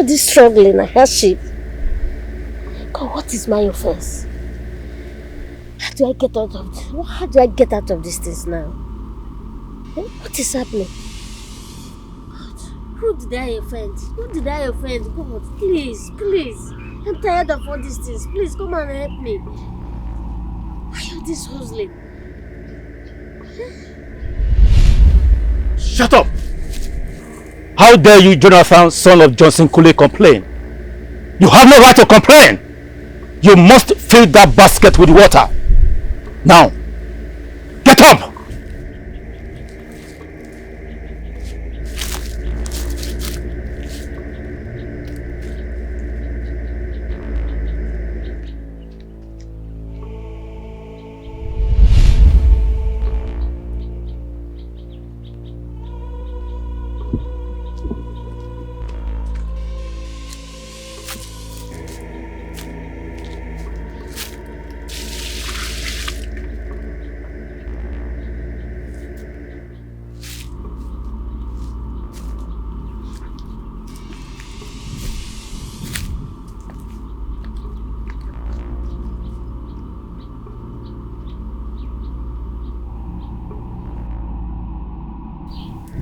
this struggling and hardship. God, what is my offense? How do I get out of this? How do I get out of these things now? What is happening? God, who did I offend? Who did I offend? God, please, please. I'm tired of all these things. Please come and help me. Why are you this hustling? Shut up! How dare you, Jonathan, son of Johnson Kule, complain? You have no right to complain! You must fill that basket with water. Now, get up!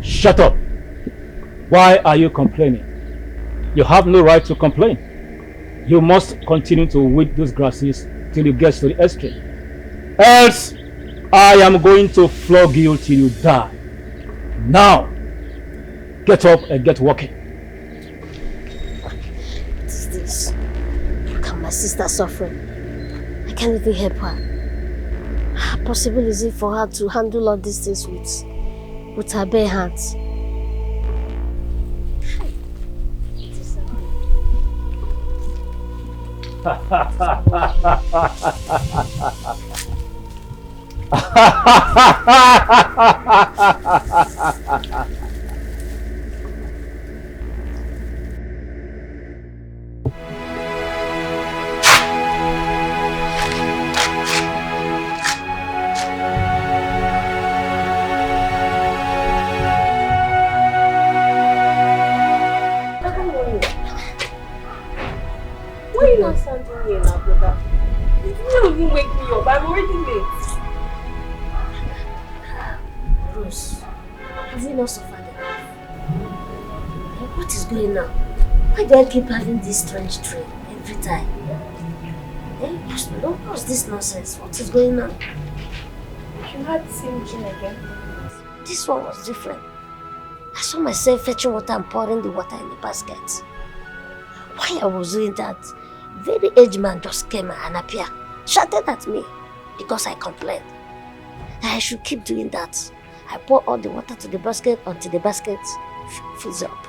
Shut up! Why are you complaining? You have no right to complain. You must continue to weed those grasses till you get to the extreme. Else, I am going to flog you till you die. Now, get up and get walking. What is this? Look at my sister suffering. I can't even help her. How possible is it for her to handle all these things with her bare hands? Ruth, have you not suffered enough? What is going on? Why do I keep having this strange dream every time? What's this nonsense? What is going on? You had the same dream again? This one was different. I saw myself fetching water and pouring the water in the basket. While I was doing that, very aged man just came and appeared, shouted at me because I complained that I should keep doing that. I pour all the water to the basket until the basket fills up.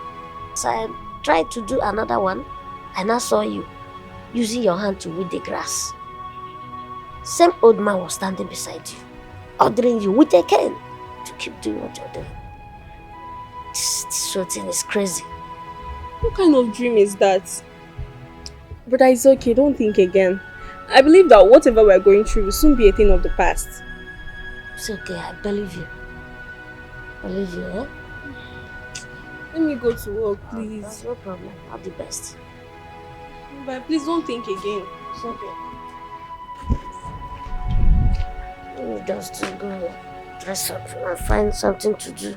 So I tried to do another one, and I saw you using your hand to weed the grass. Same old man was standing beside you, ordering you with a cane to keep doing what you're doing. This whole thing is crazy. What kind of dream is that? But it's okay, don't think again. I believe that whatever we're going through will soon be a thing of the past. It's okay, I believe you. Believe you, eh? Let me go to work, please. That's no problem. All the best. But please don't think again. It's okay. Let me just go dress up and find something to do.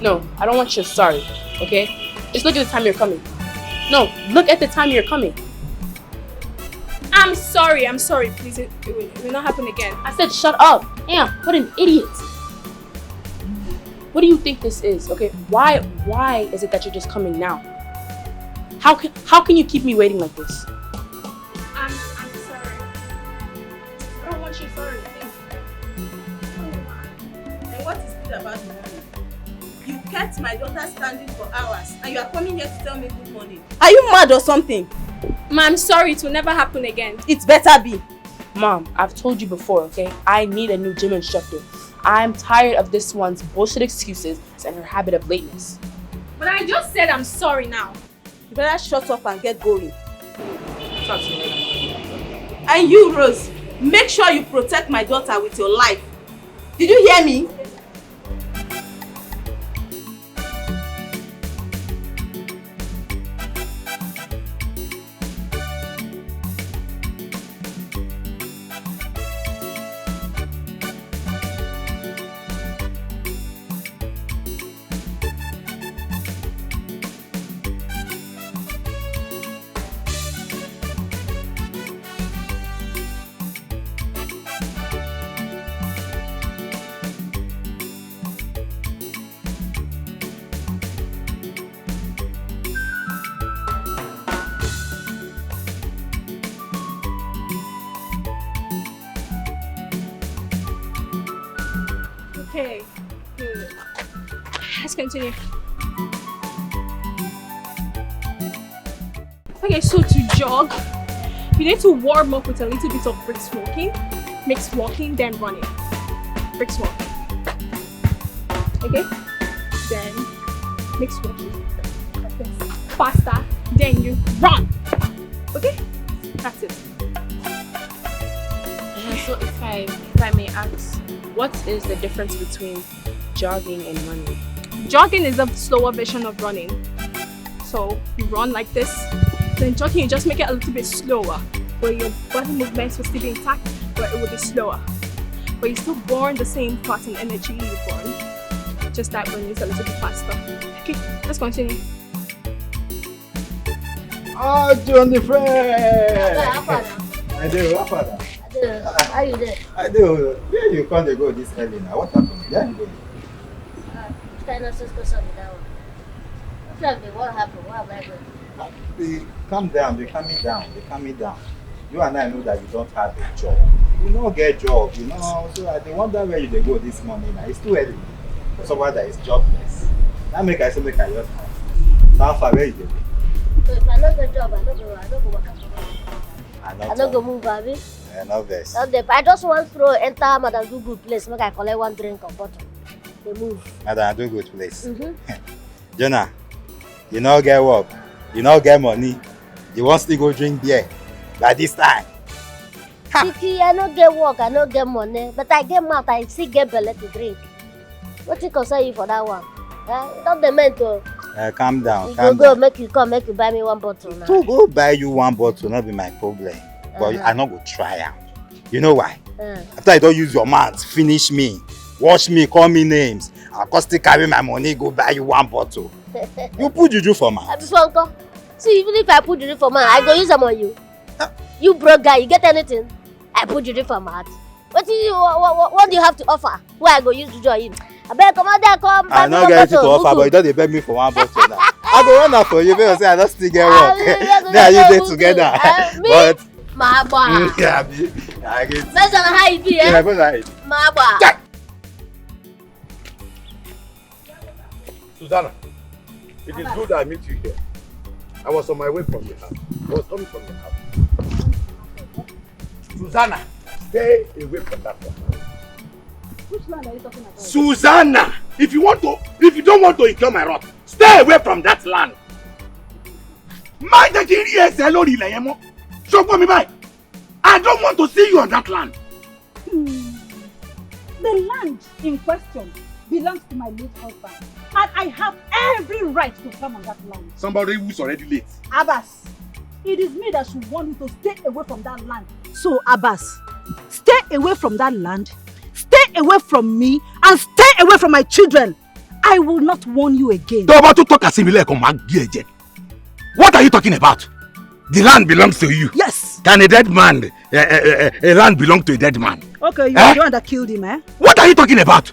No, I don't want your sorry, okay? Just look at the time you're coming. No, look at the time you're coming. I'm sorry, please. It will not happen again. I said shut up. Damn, what an idiot. What do you think this is, okay? Why is it that you're just coming now? How can you keep me waiting like this? I'm sorry. I don't want your sorry. And what is it about the money? You kept my daughter standing for hours and you are coming here to tell me good morning. Are you mad or something? Ma, I'm sorry, it will never happen again. It better be. Mom, I've told you before, okay? I need a new gym instructor. I'm tired of this one's bullshit excuses and her habit of lateness. But I just said I'm sorry now. You better shut up and get going. Talk to me later. And you, Rose, make sure you protect my daughter with your life. Did you hear me? Okay, good. Let's continue. Okay, so to jog, you need to warm up with a little bit of brisk walking, mixed walking, then running. Brisk walking. Okay? Then mixed walking. Like this. Faster, then you run. Okay? That's it. So if I may ask, what is the difference between jogging and running? Jogging is a slower version of running. So you run like this, then jogging you just make it a little bit slower, where your body movements will still be intact, but it will be slower. But you still burn the same fat and energy you burn, just that when it's a little bit faster. Okay, let's continue. Oh, Johnny friend! I do. How you doing? I do. Where you can't go this early now? What happened? Yeah, you go. What happened? What have I done? Calm down. They calm me down. You and I know that you don't have a job. You don't get a job, you know. So I wonder where you go this morning. Now it's too early for someone that is jobless. Now make I just come. How far where you go? So if I don't get a job, I don't go work. I don't go move, baby. No best. I just want to enter Madam Google place, make I collect one drink of bottle. They move. Madam Google place. Jonah, you don't get work, you don't get money. You want to go drink beer by this time. Kiki, I don't get work, I don't get money, but I get mouth, I still get belly to drink. What you concern you for that one? Not the man to. Calm down. Go, make you buy me one bottle now. To go buy you one bottle, not be my problem. But I not go try out. You know why? After I don't use your mouth, finish me, wash me, call me names, I'll go still carry my money, go buy you one bottle. You put juju for mouth. See, even if I put juju for mouth, I go use them on you. You broke guy, you get anything? I put juju for mouth. What do you have to offer? Why I go use juju on you? I better come out there, come. I not get anything to offer, but you don't beg me for one bottle now. I go run out for you because I don't still get work. Then you dey together. But my boy. Yeah, I get. Based on how you be, Yeah, go ahead. my boy. Susanna, it is good I meet you here. I was on my way from your house. I was coming from your house. Susanna, stay away from that one. Which land are you talking about? Susanna, if you don't want to incur my wrath, stay away from that land. My Nigerian is hello, show me by. I don't want to see you on that land. The land in question belongs to my late husband, and I have every right to come on that land. Somebody who's already late. Abbas, it is me that should want you to stay away from that land. So Abbas, stay away from that land, stay away from me, and stay away from my children. I will not warn you again. What are you talking about? The land belongs to you. Yes. Can a dead man, a land belong to a dead man? Okay, you are the one that killed him, eh? What are you talking about?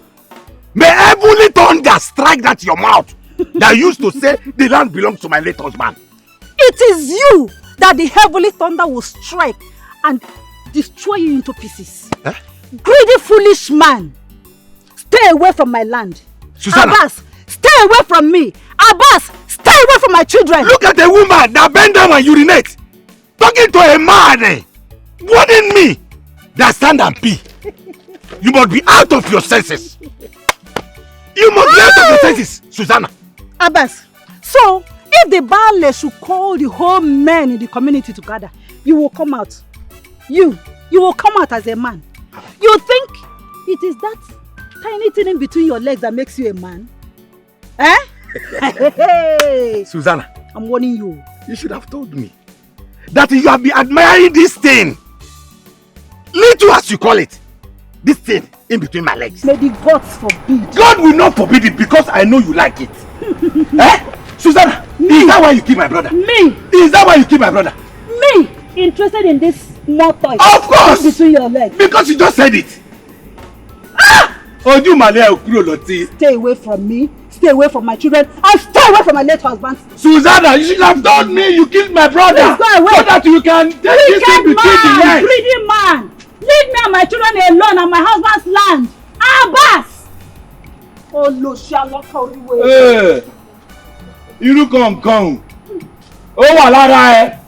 May heavenly thunder strike that your mouth that used to say the land belongs to my late husband. It is you that the heavenly thunder will strike and destroy you into pieces. Greedy, foolish man. Stay away from my land. Susanna. Abbas, stay stay away from me. Abbas, stay away from my children. Look at a woman that bend down and urinate. Talking to a man, warning me that stand and pee. You must be out of your senses. You must be out of your senses, Susanna. Abbas, so if the Baale should call the whole men in the community together, you will come out. You will come out as a man. You think it is that tiny thing in between your legs that makes you a man? Eh? Hey. Susanna, I'm warning you. You should have told me that you have been admiring this thing. Little as you call it. This thing in between my legs. May the gods forbid. God will not forbid it because I know you like it. Eh? Susanna, is that why you kill my brother? Me? Is that why you kill my brother? Me? Interested in this small toy? Of course! Between your legs. Because you just said it. Ah! Stay away from me. Stay away from my children. And stay away from my late husband. Susanna, you should have told me you killed my brother. Please go away. So that you can take this in between the legs. Greedy man. Leave me and my children alone on my husband's land. Abbas! Oh, no, shall not call you away. Hey! You come. Oh, Alara.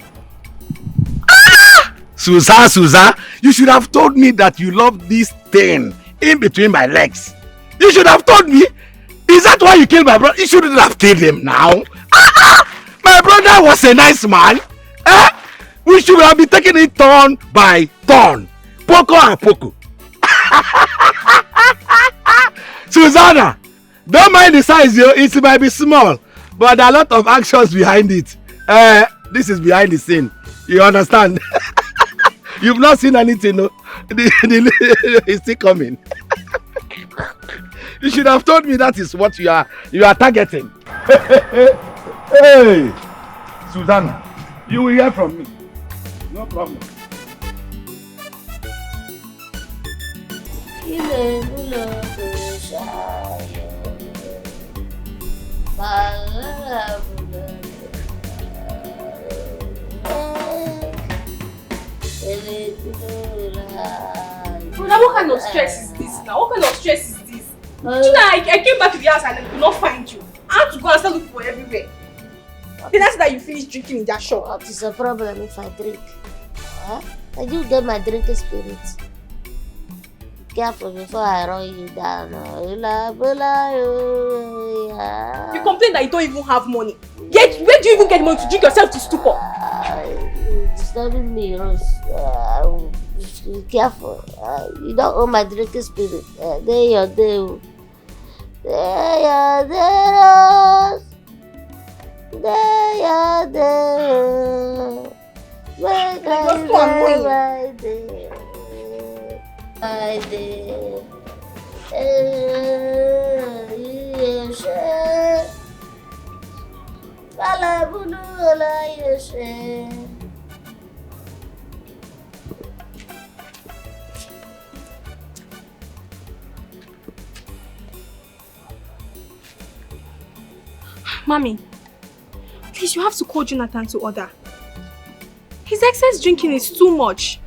Ah! Susan, you should have told me that you love this thing in between my legs. You should have told me. Is that why you killed my brother? You shouldn't have killed him now. My brother was a nice man. We should have been taking it turn by turn. Poco and poco. Susanna, don't mind the size, it might be small, but there are a lot of actions behind it. This is behind the scene. You understand? You've not seen anything, no? It's still coming. You should have told me that is what you are targeting. Hey, Susanna, you will hear from me. No problem. Brother, what kind of stress is this now? What kind of stress is this? I came back to the house and I could not find you. I had to go and start looking for everywhere. Then I said that you finished drinking in that shop. What is the problem if I drink? I do get my drinking spirit. Be careful before I run you down. You complain that you don't even have money. Yet, where do you even get money to drink yourself to stupor? You're disturbing me, Ruth. Be careful. You don't own my drinking spirit. There your day. There your day, Ruth. There your day. My day. My day. Mommy, please, you have to call Jonathan to order. His excess drinking is too much.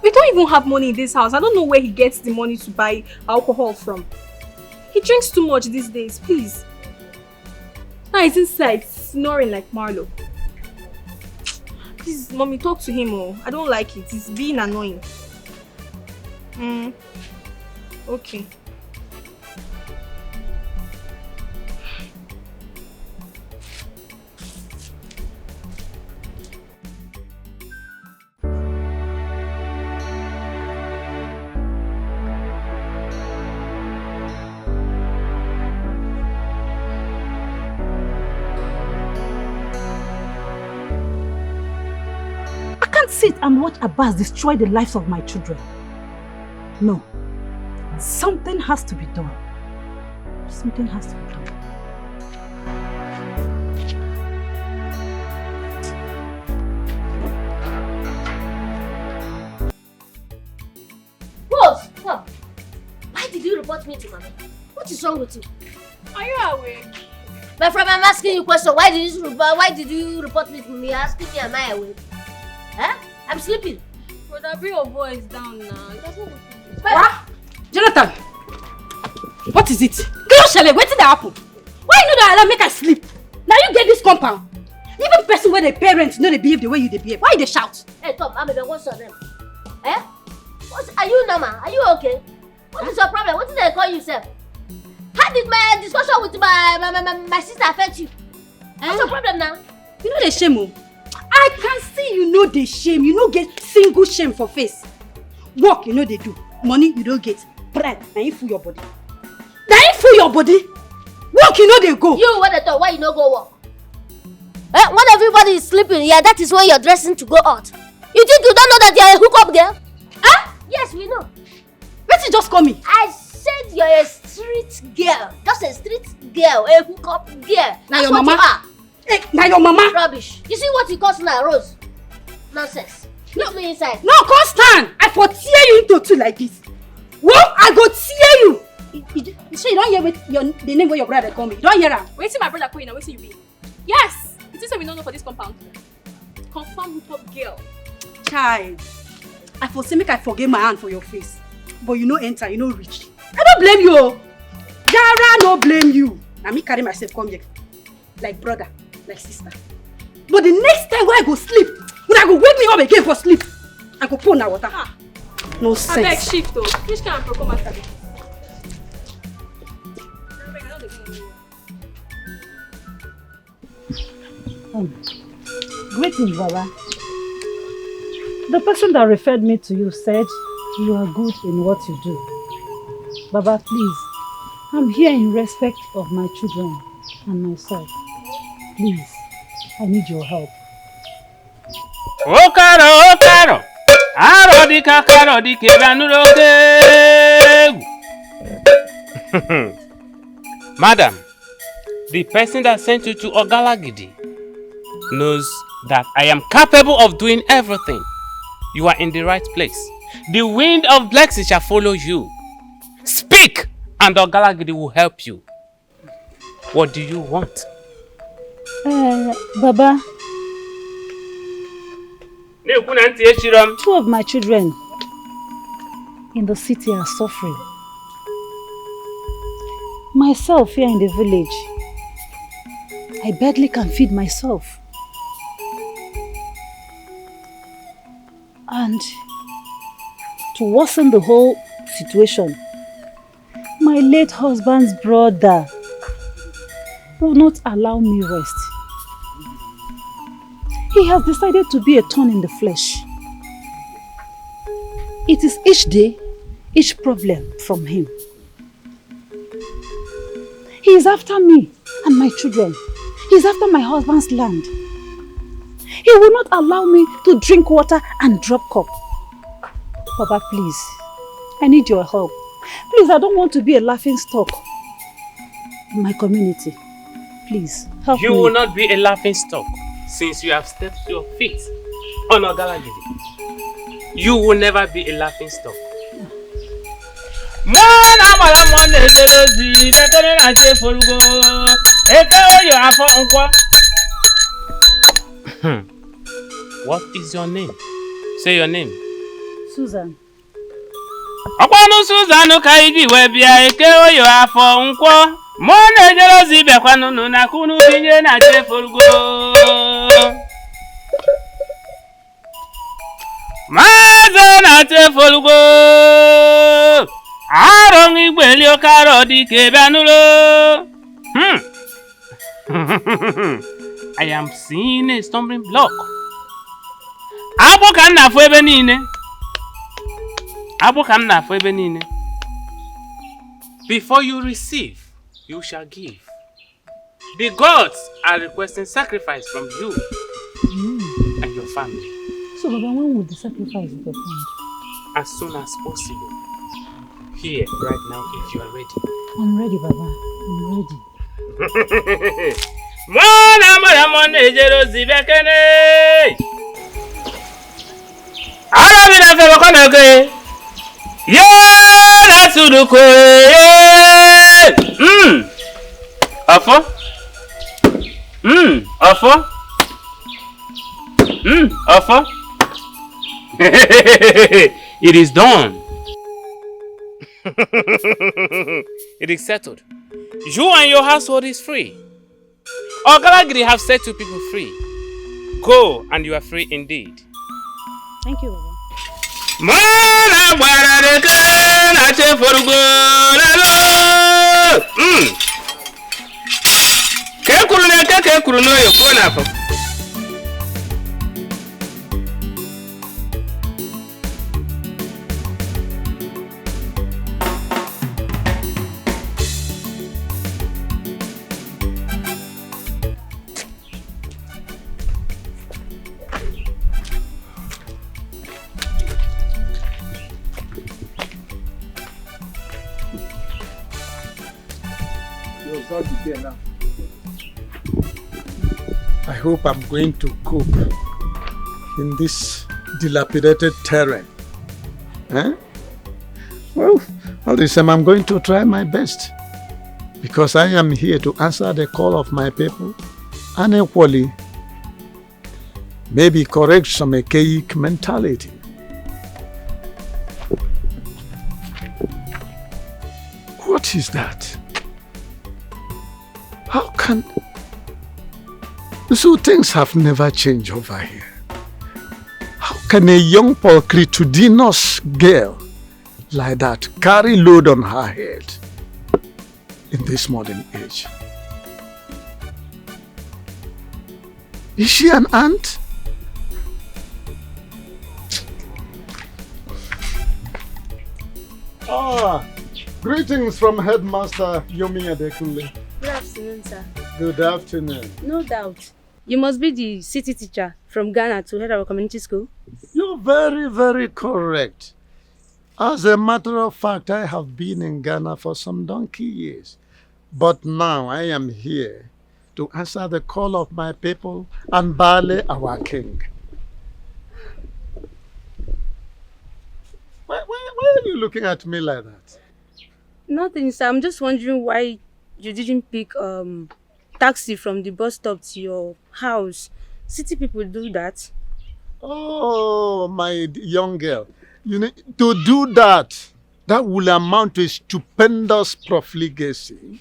We don't even have money in this house. I don't know where he gets the money to buy alcohol from. He drinks too much these days, please. Now he's inside, snoring like Marlo. Please, Mommy, talk to him. Oh, I don't like it. He's being annoying. Okay. Sit and watch Abbas destroy the lives of my children. No. Something has to be done. Something has to be done. Rose, come. Why did you report me to Mama? What is wrong with you? Are you awake? My friend, I'm asking you a question. Why did you report me to me? Asking me, am I awake? Huh? I'm sleeping. Brother, bring your voice down now. What? Jonathan! What is it? Can you shall wait till that happen? Why you know that I make her sleep? Now you get this compound. Even person where the parents know they behave the way you behave. Why they shout? Hey Tom, what's your name? Eh? Are you normal? Are you okay? What is your problem? What did they call you, sir? How did my discussion with my sister affect you? What's your problem now? You know the shame, oh? I can see you know the shame. You know get single shame for face. Work, you know they do. Money, you don't get. Pride, now you fool your body. Now you fool your body. Work, you know they go. You, what the thought? Why you no go work? Eh? When everybody is sleeping, yeah, that is when you're dressing to go out. You think you don't know that you're a hookup girl? Huh? Yes, we know. Wait, you just call me. I said you're a street girl. Just a street girl, a hookup girl. Now your mama. Hey, now your mama. Rubbish. You see what you cause now, Rose? Nonsense. Look me inside. No, Constant. I for tear you into two like this. Well, I go tear you. You say you don't hear the name where your brother call me. You don't hear her. Wait till my brother call you now. Wait till you be. Yes. It is we don't know for this compound. Confirm hookup girl. Child. I for say make I forget my hand for your face. But you know enter, you know reach. I don't blame you. Yara no blame you. Now me carry myself come here. Like brother, like sister. But the next time when I go sleep, when I go wake me up again for sleep, I go pour na water. Ah. No sense. I beg shift though. Which kind of program master? Greetings, Baba. The person that referred me to you said you are good in what you do. Baba, please, I'm here in respect of my children and myself. Please, I need your help. Okaro. Arodika karodike banuroke. Madam, the person that sent you to Ogalagidi knows that I am capable of doing everything. You are in the right place. The wind of blessing shall follow you. Speak, and Ogalagidi will help you. What do you want? Baba, 2 of my children in the city are suffering. Myself here in the village, I barely can feed myself. And to worsen the whole situation, my late husband's brother will not allow me rest. He has decided to be a thorn in the flesh. It is each day, each problem from him. He is after me and my children. He is after my husband's land. He will not allow me to drink water and drop cup. Baba, please, I need your help. Please, I don't want to be a laughing stock in my community. Please, help me. You will not be a laughing stock since you have stepped your feet on Ogalagidi. You will never be a laughing stock. What is your name? Say your name. Susan. Akwanu Susan kaidi webia ekeo yo afọ nkwo. Mo na jelozi bekwanu nu na kunu binye na chefolgo. Maze na chefolgo. Arong igbeli okaro dike banulo. I am seeing a stumbling block. Abokan na fo ebe niile. Before you receive, you shall give. The gods are requesting sacrifice from you and your family. So, Baba, when will the sacrifice be performed? As soon as possible. Here, right now, if you are ready. I'm ready, Baba. I'm ready. Offer. It is done. It is settled. You and your household is free. Ogalagidi have set 2 people free. Go, and you are free indeed. Thank you, Baba. I hope I'm going to cope in this dilapidated terrain. Well, all the same, I'm going to try my best because I am here to answer the call of my people and equally maybe correct some archaic mentality. What is that? How can... So things have never changed over here. How can a young pulchritudinous girl like that carry load on her head in this modern age? Is she an ant? Greetings from Headmaster Yomi Adekunle. Good afternoon, sir. Good afternoon. No doubt. You must be the city teacher from Ghana to head our community school. You're very, very correct. As a matter of fact, I have been in Ghana for some donkey years. But now I am here to answer the call of my people and Bale, our king. Why are you looking at me like that? Nothing, sir. I'm just wondering why you didn't pick taxi from the bus stop to your house. City people do that. Oh, my young girl. You know, to do that, that will amount to a stupendous profligacy.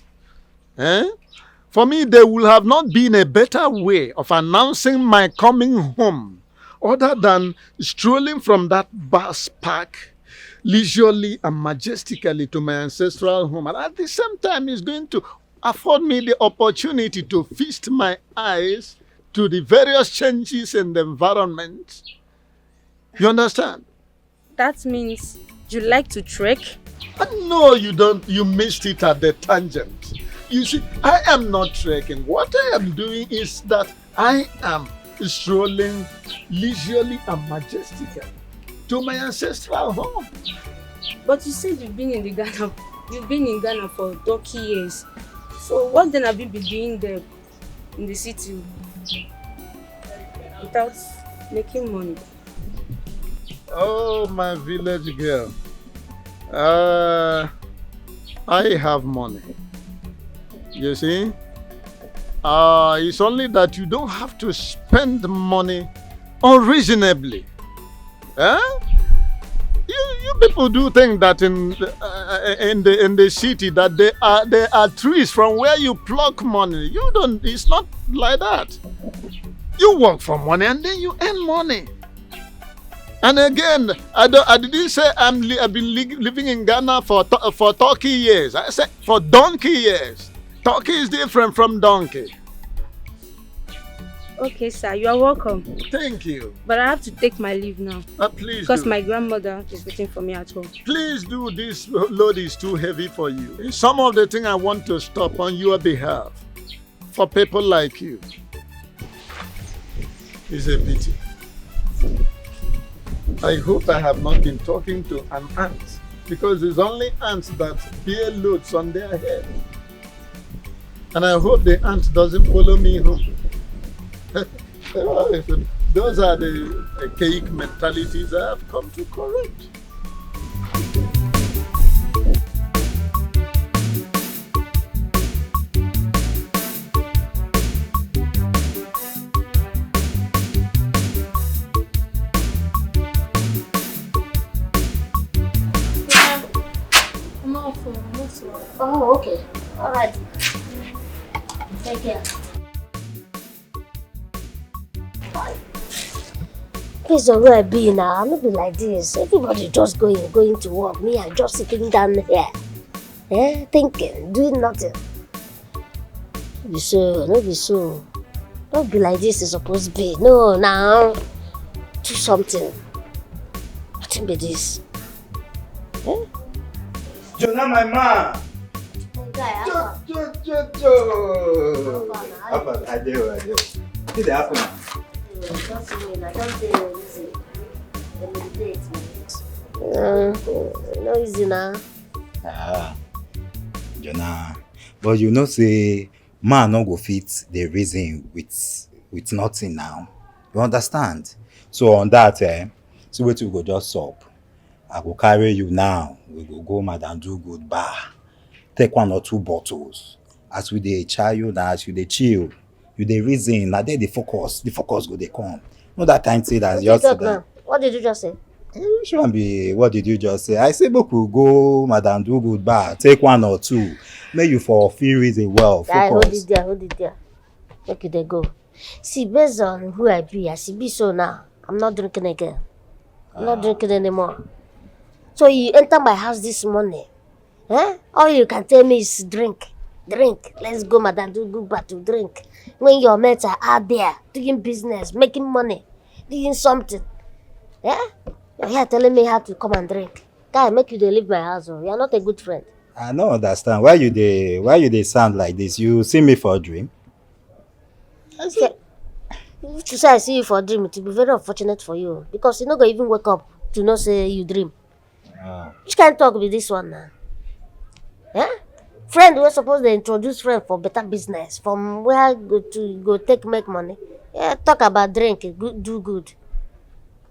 For me, there will have not been a better way of announcing my coming home other than strolling from that bus park leisurely and majestically to my ancestral home. And at the same time, it's going to afford me the opportunity to feast my eyes to the various changes in the environment. You understand? That means you like to trek? No, you don't. You missed it at the tangent. You see, I am not trekking. What I am doing is that I am strolling leisurely and majestically to my ancestral home. But you said you've been in Ghana for donkey years. So what then have you been doing there in the city without making money? Oh, my village girl. I have money. You see? It's only that you don't have to spend money unreasonably. You people do think that in the city that there are trees from where you pluck money. You don't. It's not like that. You work for money and then you earn money. And again, I didn't say I've been living in Ghana for 30 years. I said for donkey years. Turkey is different from donkey. Okay, sir, you are welcome. Thank you. But I have to take my leave now. Please because do. my grandmother is waiting for me at home. Please do. This load is too heavy for you. Some of the things I want to stop on your behalf for people like you. It's a pity. I hope I have not been talking to an ant, because it's only ants that bear loads on their head. And I hope the ant doesn't follow me home. Those are the archaic mentalities I have come to correct. awful. Oh, okay. Alright. Take care. Please don't where I be now. I'm not be like this. Everybody just going to work. Me, I'm just sitting down here. Thinking, doing nothing. Not be so. Don't be like this, it's supposed to be. No, now. Do something. What be this? Jonah, my man. I do. Did it happen? Don't see me now. Don't say easy. Meditate, no easy now. Jonah. But you know, say, man no go fit the reason with nothing now. You understand? So on that, see what we go just stop. I go carry you now. We go Madam Do Good bar. Take 1 or 2 bottles. As we dey chill you now, as you dey chill, you dey reason. Now there the focus go dey come. No that kind say that just now. What did you just say? What did you just say? I say we could go Madam Do Good bar. Take 1 or 2. Make you for feel reason well. Focus. Hold it there. Make it go. See, based on who I be, as it be so now, I'm not drinking again. I'm not drinking anymore. So you enter my house this morning. All you can tell me is drink. Let's go, Madam Do Good bar to drink. When your mates are out there doing business, making money, doing something. You're here telling me how to come and drink. Guy, make you leave my house. You're not a good friend. I don't understand. Why you dey sound like this? You see me for a dream? Okay. If you say I see you for a dream, it will be very unfortunate for you. Because you're not going to even wake up to not say you dream. Which kind of talk with this one now? Friend, we're supposed to introduce friend for better business. From where go take make money. Talk about drink, do good.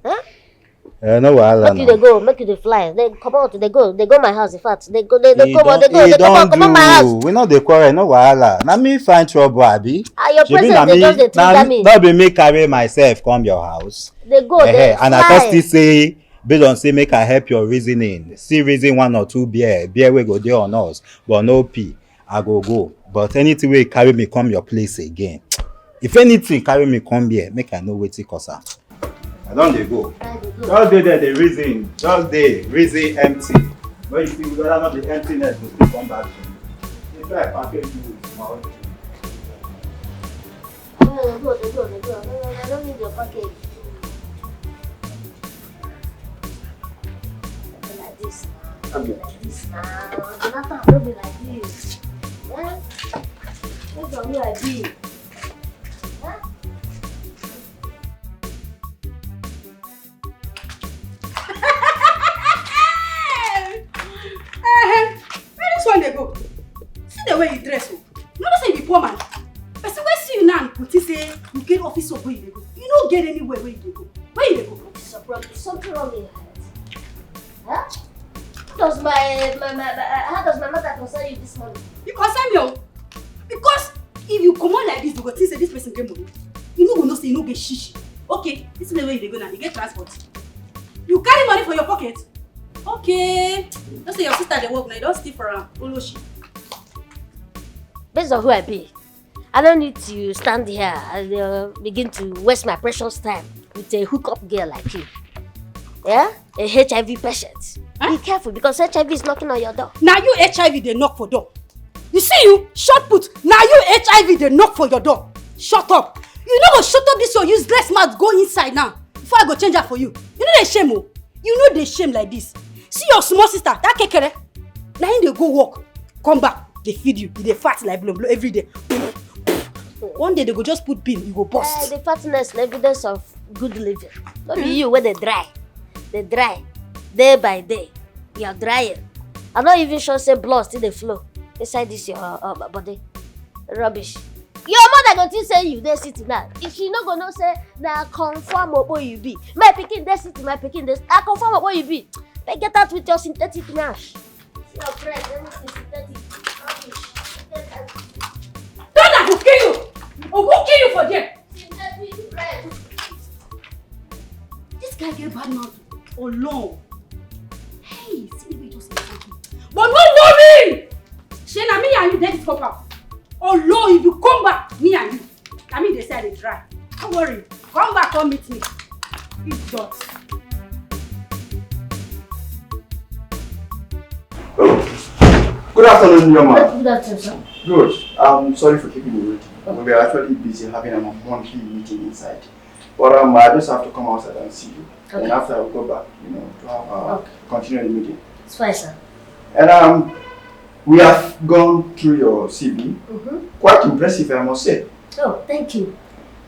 No wahala. Make you fly. They come out, they go my house. In fact, they come on my house. We know they quarrel, no wahala. Now me find trouble, Abi. Your presence, they just trigger me. Not be me carry myself come your house. They go, they and fly. I just still say, based on say make I help your reasoning. See reason 1 or 2 beer we go there on us, but no pee. I go. But anything will carry me come your place again. If anything carry me come here, make I know wetin cause am. I don't dey go. Just dey there, the reason. Just dey reason empty. When you see whether not the emptiness will still come back to you. If I package you with my own. They go. No, I don't need your package. Don't be like this now. Jonathan, don't be like this. That's on who I be. Where this one they go? See the way you dress. You know say you be poor man. But see where see you now and put say you get office of where you go. You don't get anywhere where you go. Where you go? Something wrong in your head. How does my mother concern you this morning? You concern me, because if you come on like this, you go think say this person get money. You no go say you no get shish. Okay, this is the way you go now. You get transport. You carry money for your pocket. Okay. Don't say your sister they work now. You don't steal for her. Oloshi. Based on who I be, I don't need to stand here and begin to waste my precious time with a hookup girl like you. A HIV patient. Be careful because HIV is knocking on your door. Now you HIV they knock for door. You see you short put. Now you HIV they knock for your door. Shut up. You know go shut up this your useless mouth. Go inside now before I go change her for you. You know they shame oh. You know they shame like this. See your small sister that kekere. Now they go work, come back, they feed you. They fat like blow every day. One day they go just put bean, you go bust. The fatness, evidence of good living. Don't be you where they dry. They dry. Day by day. You are drying. I'm not even sure say blood still they flow inside this your body. Rubbish. Your mother go to say you they sit now. If she not gonna say now confirm what you be. My picking they sit, my picking this. I confirm what you be. But get out with your synthetic nash. Your friend, anything synthetic. Don't go kill you. Or go kill you for them. Synthetic friend. This guy get bad mouth. Oh no. Hey, see the way you just say something. But no this cup. Oh Lord, if you come back, me and you. I mean, they said it's right. Don't worry. Come back, come meet me. Idiot. Good afternoon, young man. Good afternoon, sir. Good. I'm sorry for keeping you waiting. We are actually busy having a monthly meeting inside. But I just have to come outside and see you. Okay. And after I'll go back, to have continue the meeting. It's fine, sir. And we have gone through your CV. Quite impressive, I must say. Oh, thank you.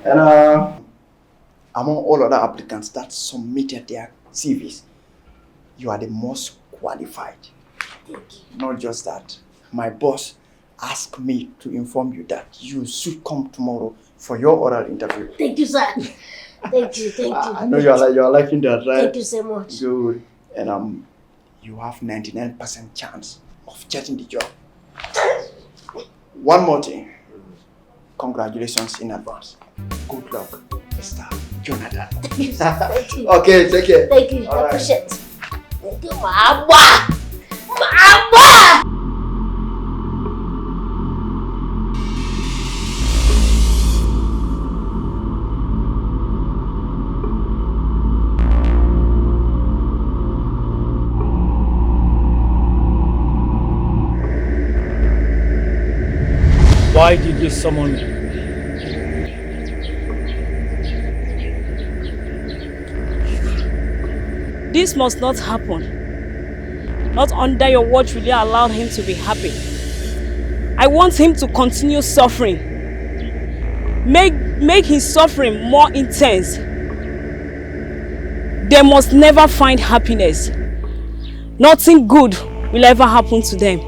And among all other applicants that submitted their CVs, you are the most qualified. Thank you. Not just that, my boss asked me to inform you that you should come tomorrow for your oral interview. Thank you, sir. Thank you, thank you. I know you are liking that, right? Thank you so much. Good. And you have 99% chance of getting the job. One more thing. Congratulations in advance. Good luck, Mr. Jonathan. Thank you, sir. Thank you. Okay, take care. Thank you. All I right. appreciate it. Thank you, Mama. Mama! Why did you summon me? This must not happen. Not under your watch will you allow him to be happy. I want him to continue suffering. Make his suffering more intense. They must never find happiness. Nothing good will ever happen to them.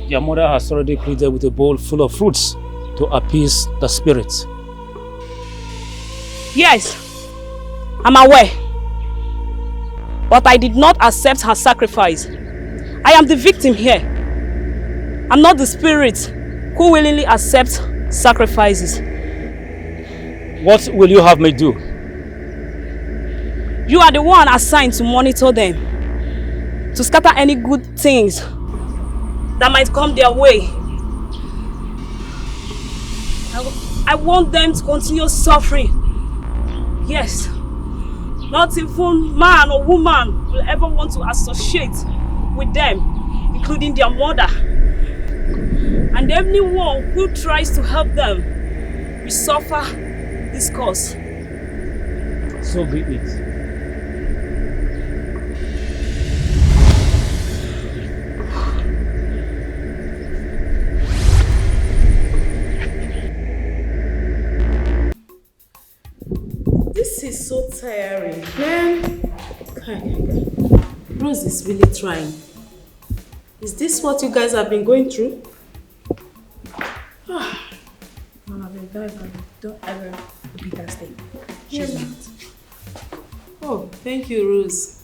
Your mother has already created with a bowl full of fruits to appease the spirits. Yes, I'm aware. But I did not accept her sacrifice. I am the victim here. I'm not the spirit who willingly accepts sacrifices. What will you have me do? You are the one assigned to monitor them, to scatter any good things that might come their way. I want them to continue suffering. Yes. Not even man or woman will ever want to associate with them, including their mother. And anyone who tries to help them will suffer this cause. So be it. This is so tiring, man. Rose is really trying. Is this what you guys have been going through? Mama, I've been very good. Don't ever repeat that statement. She's not. Oh, thank you, Rose.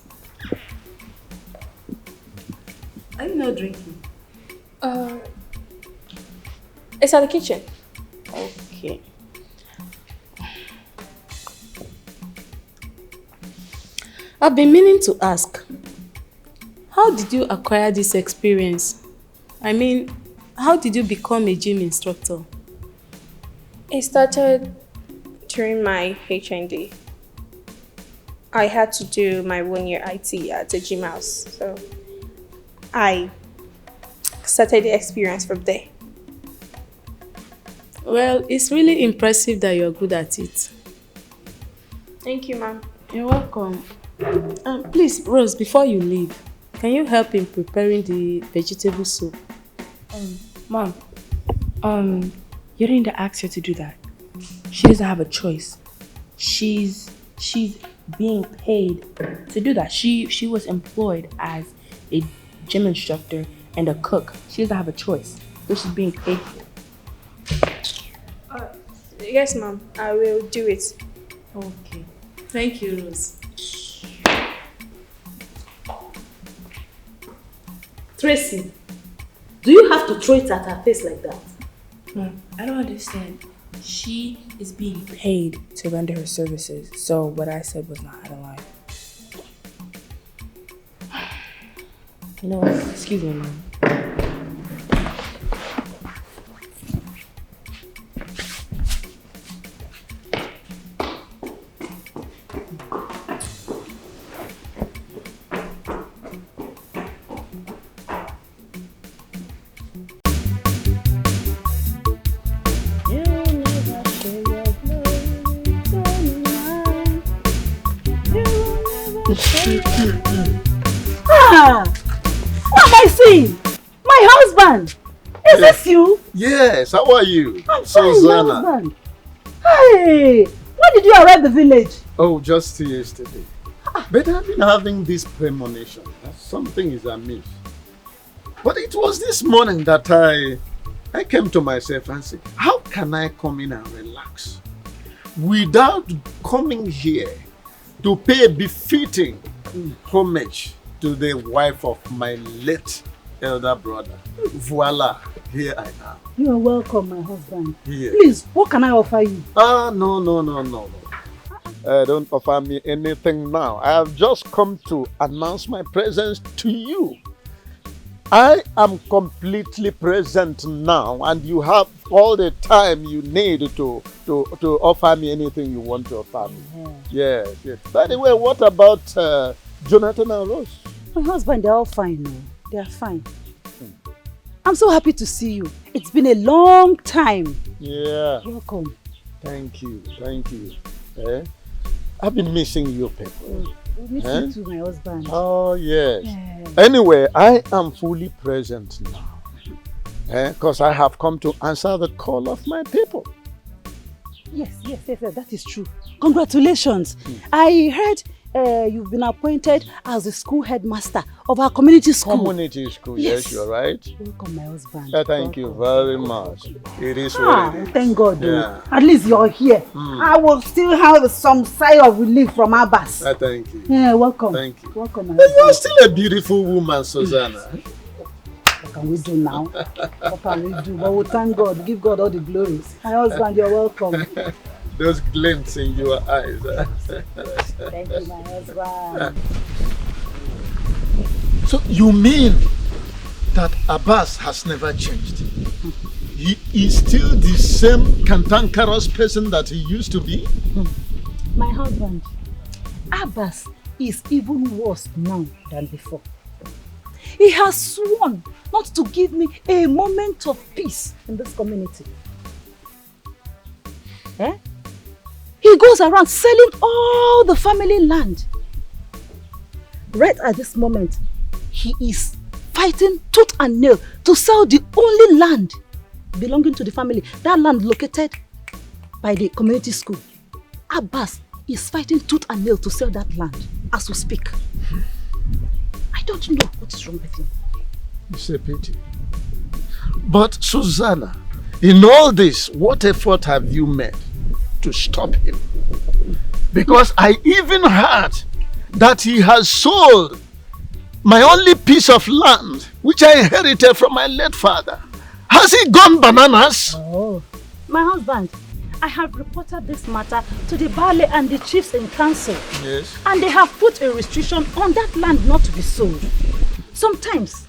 Are you not drinking? It's at the kitchen. Okay. I've been meaning to ask, how did you acquire this experience? I mean, how did you become a gym instructor? It started during my HND. I had to do my 1-year IT at the gym house, so I started the experience from there. Well, it's really impressive that you're good at it. Thank you, ma'am. You're welcome. Please, Rose, before you leave, can you help in preparing the vegetable soup? Mom, you didn't ask her to do that. She doesn't have a choice. She's being paid to do that. She was employed as a gym instructor and a cook. She doesn't have a choice. So she's being paid for. Yes, ma'am. I will do it. Okay. Thank you, Rose. Tracy, do you have to throw it at her face like that? Mom, I don't understand. She is being paid to render her services. So what I said was not out of line. You know what? Excuse me, Mom. What am I seeing? My husband! Is this you? Yes, how are you? I'm fine, Susanna. my husband. Hey, when did you arrive the village? Oh, just yesterday. But I've been having this premonition that something is amiss. But it was this morning that I came to myself and said, how can I come in and relax without coming here to pay befitting homage to the wife of my late elder brother? Voila, here I am. You are welcome, my husband. Here. Please, what can I offer you? No. Don't offer me anything now. I have just come to announce my presence to you. I am completely present now, and you have all the time you need to offer me anything you want to offer me. Yes. By the way, what about Jonathan and Rose? My husband, they're all fine now. They are fine. I'm so happy to see you. It's been a long time. Yeah. Welcome. Thank you. Eh? I've been missing you people. We miss you too, my husband. Oh, yes. Anyway, I am fully present now. Because I have come to answer the call of my people. Yes, that is true. Congratulations. I heard you've been appointed as the school headmaster of our community school. Community school, yes, you're right. Welcome, my husband. Thank you very much. It is what it is. Thank God. Yeah. At least you're here. I will still have some sigh of relief from Abbas. Thank you. Yeah, welcome. Thank you. Welcome, my But husband. you're still a beautiful woman, Susanna. What can we do now? What can we do? But we thank God. Give God all the glory. My husband, you're welcome. Those glints in your eyes. Thank you, my husband. So you mean that Abbas has never changed? He is still the same cantankerous person that he used to be? My husband, Abbas is even worse now than before. He has sworn not to give me a moment of peace in this community. He goes around selling all the family land. Right at this moment, he is fighting tooth and nail to sell the only land belonging to the family. That land located by the community school. Abbas is fighting tooth and nail to sell that land as we speak. I don't know what is wrong with him. It's a pity. But Susanna, in all this, what effort have you made to stop him? Because I even heard that he has sold my only piece of land, which I inherited from my late father. Has he gone bananas? Oh, my husband, I have reported this matter to the Bale and the chiefs in council. Yes. And they have put a restriction on that land not to be sold. Sometimes,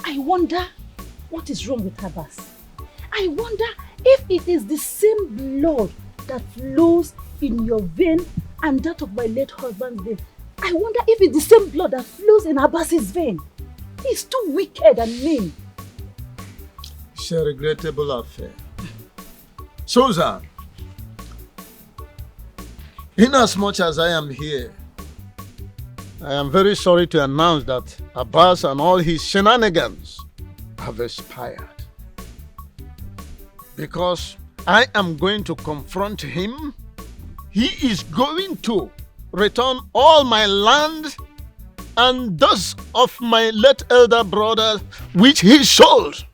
I wonder what is wrong with Abbas. I wonder if it is the same blood that flows in your vein and that of my late husband's vein. I wonder if it's the same blood that flows in Abbas's vein. He's too wicked and mean. It's a regrettable affair. Susan, inasmuch as I am here, I am very sorry to announce that Abbas and all his shenanigans have expired. Because I am going to confront him. He is going to return all my land and those of my late elder brother which he sold.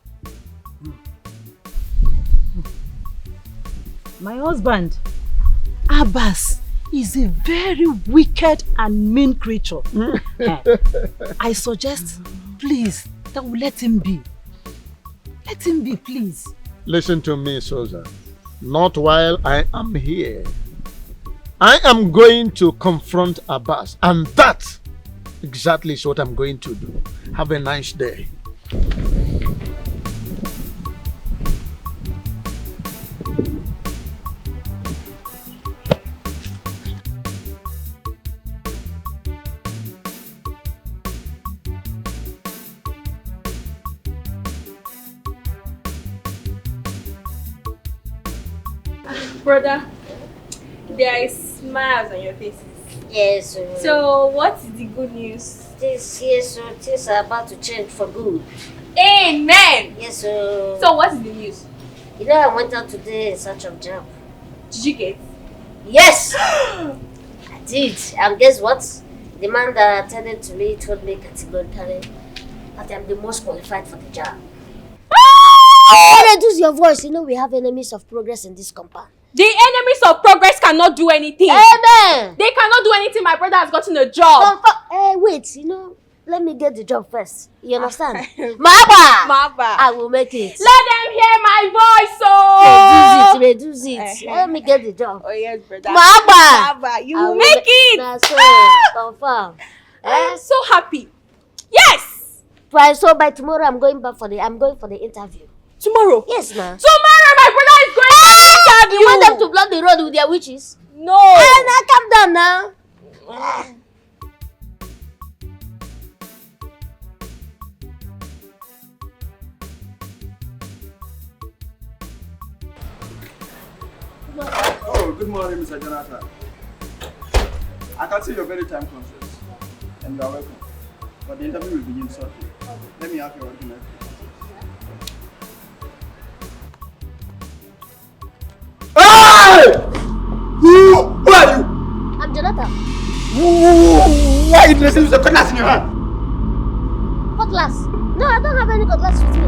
My husband, Abbas, is a very wicked and mean creature. I suggest, please, that we let him be. Let him be, please. Listen to me, Susan. Not while I am here. I am going to confront Abbas, and that exactly is what I'm going to do. Have a nice day. Brother, there is smiles on your faces. Yes. So, what is the good news? This year, so things are about to change for good. Amen! Yes, so... So what is the news? You know, I went out today in search of job. Did you get? Yes! I did. And guess what? The man that attended to me told me categorically that I'm the most qualified for the job. Reduce your voice. You know we have enemies of progress in this compound. The enemies of progress cannot do anything. Amen! They cannot do anything. My brother has gotten a job. Hey, wait. You know, let me get the job first. You understand? Maba! I will make it. Let them hear my voice, oh! Reduce it. Let me get the job. Oh, yes, brother. Maba! You will make it. That's so confirm. I'm so happy. Yes! So by tomorrow, I'm going for the interview. Tomorrow? Yes, ma'am. Tomorrow, my brother is going to interview. You want them to block the road with their witches? No. Hey, now calm down now. Oh, good morning, Mr. Jonathan. I can see you're very time conscious, and you are welcome. But the interview will begin shortly. Let me have your working record. Hey! Who are you? I'm Jonathan. Why are you dressing with a cutlass in your hand? Cutlass? No, I don't have any cutlass with me.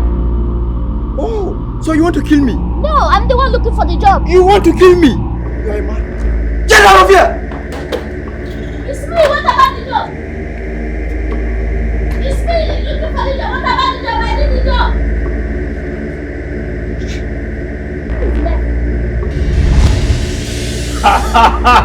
Oh, so you want to kill me? No, I'm the one looking for the job. You want to kill me? You are a man. Get out of here! It's me, what about the job? It's me looking for the job. What about the job? I need the job. Ha ha ha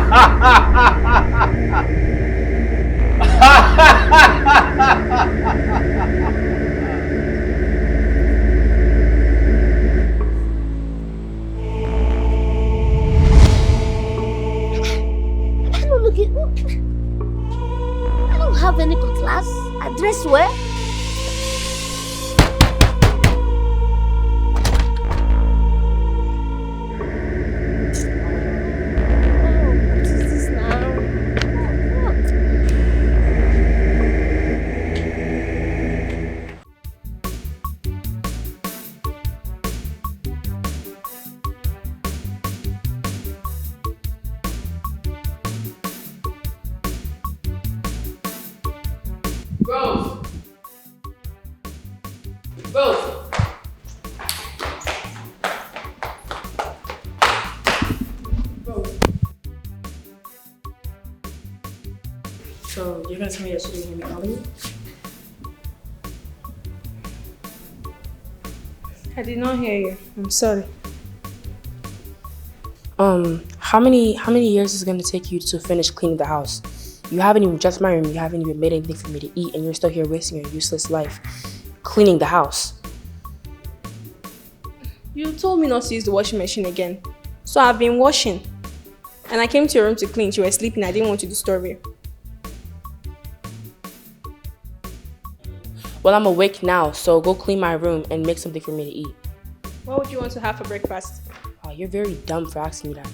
I don't have any cutlass. I dress well. So, you're gonna tell me that she didn't hear me calling you? I did not hear you. I'm sorry. How many years is it gonna take you to finish cleaning the house? You haven't even just married me, you haven't even made anything for me to eat, and you're still here wasting your useless life cleaning the house. You told me not to use the washing machine again. So I've been washing. And I came to your room to clean. You were sleeping. I didn't want to disturb you. Well, I'm awake now, so go clean my room and make something for me to eat. What would you want to have for breakfast? Oh, you're very dumb for asking me that.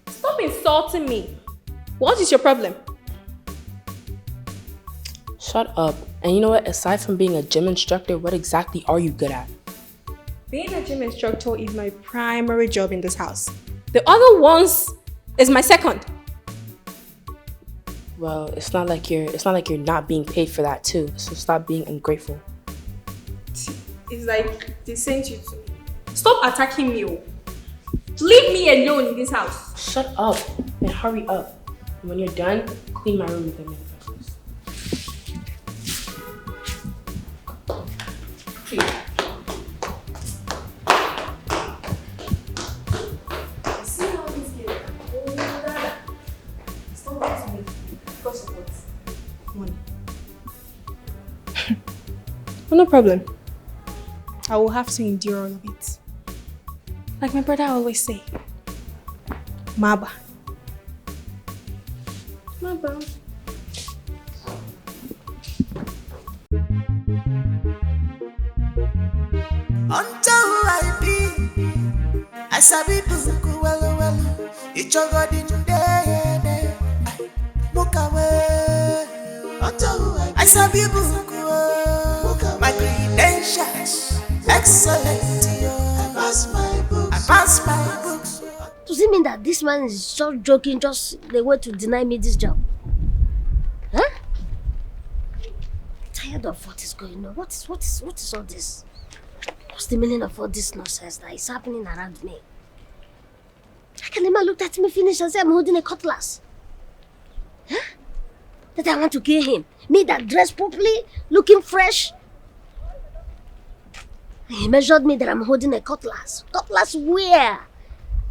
Stop insulting me. What is your problem? Shut up. And you know what? Aside from being a gym instructor, what exactly are you good at? Being a gym instructor is my primary job in this house. The other ones is my second. Well, it's not like you're not being paid for that too. So stop being ungrateful. It's like they sent you to. Stop attacking me. Leave me alone in this house. Shut up and hurry up. When you're done, clean my room with the manifestos. See how this game? Stop asking me. Because of what? Money. No problem. I will have to endure all of it. Like my brother always say, Maba. Maba. Until I be, I sabi buku well, it's your God in day, mukawe. I sabi book, my credentials excellent. I pass my books. Does it mean that this man is just joking, just the way to deny me this job? Huh? I'm tired of what is going on. What is all this? What's the meaning of all this nonsense that is happening around me? Akalema looked at me, finished, and said I'm holding a cutlass. Huh? That I want to kill him. Me that dressed properly, looking fresh. He measured me that I'm holding a cutlass. Cutlass where?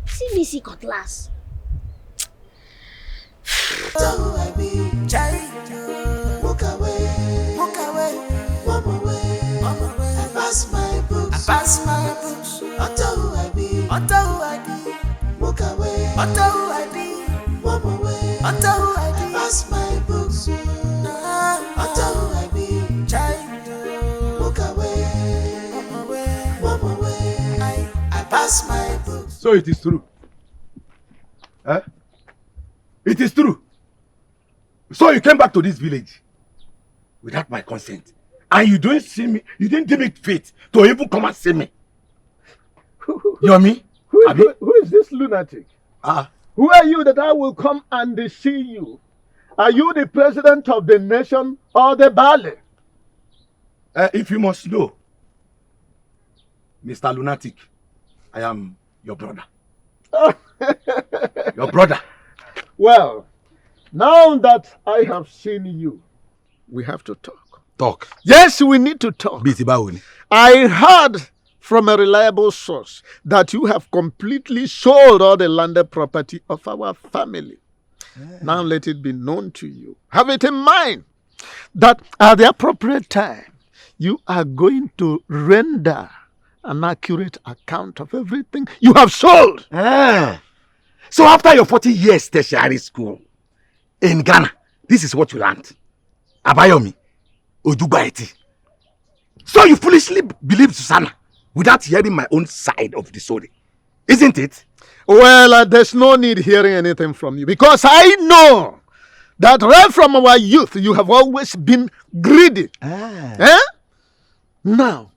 CVC cutlass. Walk away, walk away. I pass my books. Utter who I be. Walk away, utter who I be. Walk away, utter who I be. I pass my books. Utter who I be. Walk away. I pass my books. So it is true. Eh? It is true. So you came back to this village without my consent, and you don't see me. You didn't give me faith to even come and see me. You me? Who is this lunatic? Who are you that I will come and see you? Are you the president of the nation or the ballet? If you must know, Mr. Lunatic, I am your brother. Your brother. Well, now that I have seen you, we have to talk. Talk. Yes, we need to talk. I heard from a reliable source that you have completely sold all the landed property of our family. Now let it be known to you. Have it in mind that at the appropriate time, you are going to render an accurate account of everything you have sold. So after your 40 years tertiary school in Ghana, this is what you learned. Abayomi, Odubaeti. So you foolishly believed Susanna without hearing my own side of the story, isn't it? Well, there's no need hearing anything from you because I know that right from our youth you have always been greedy. Now,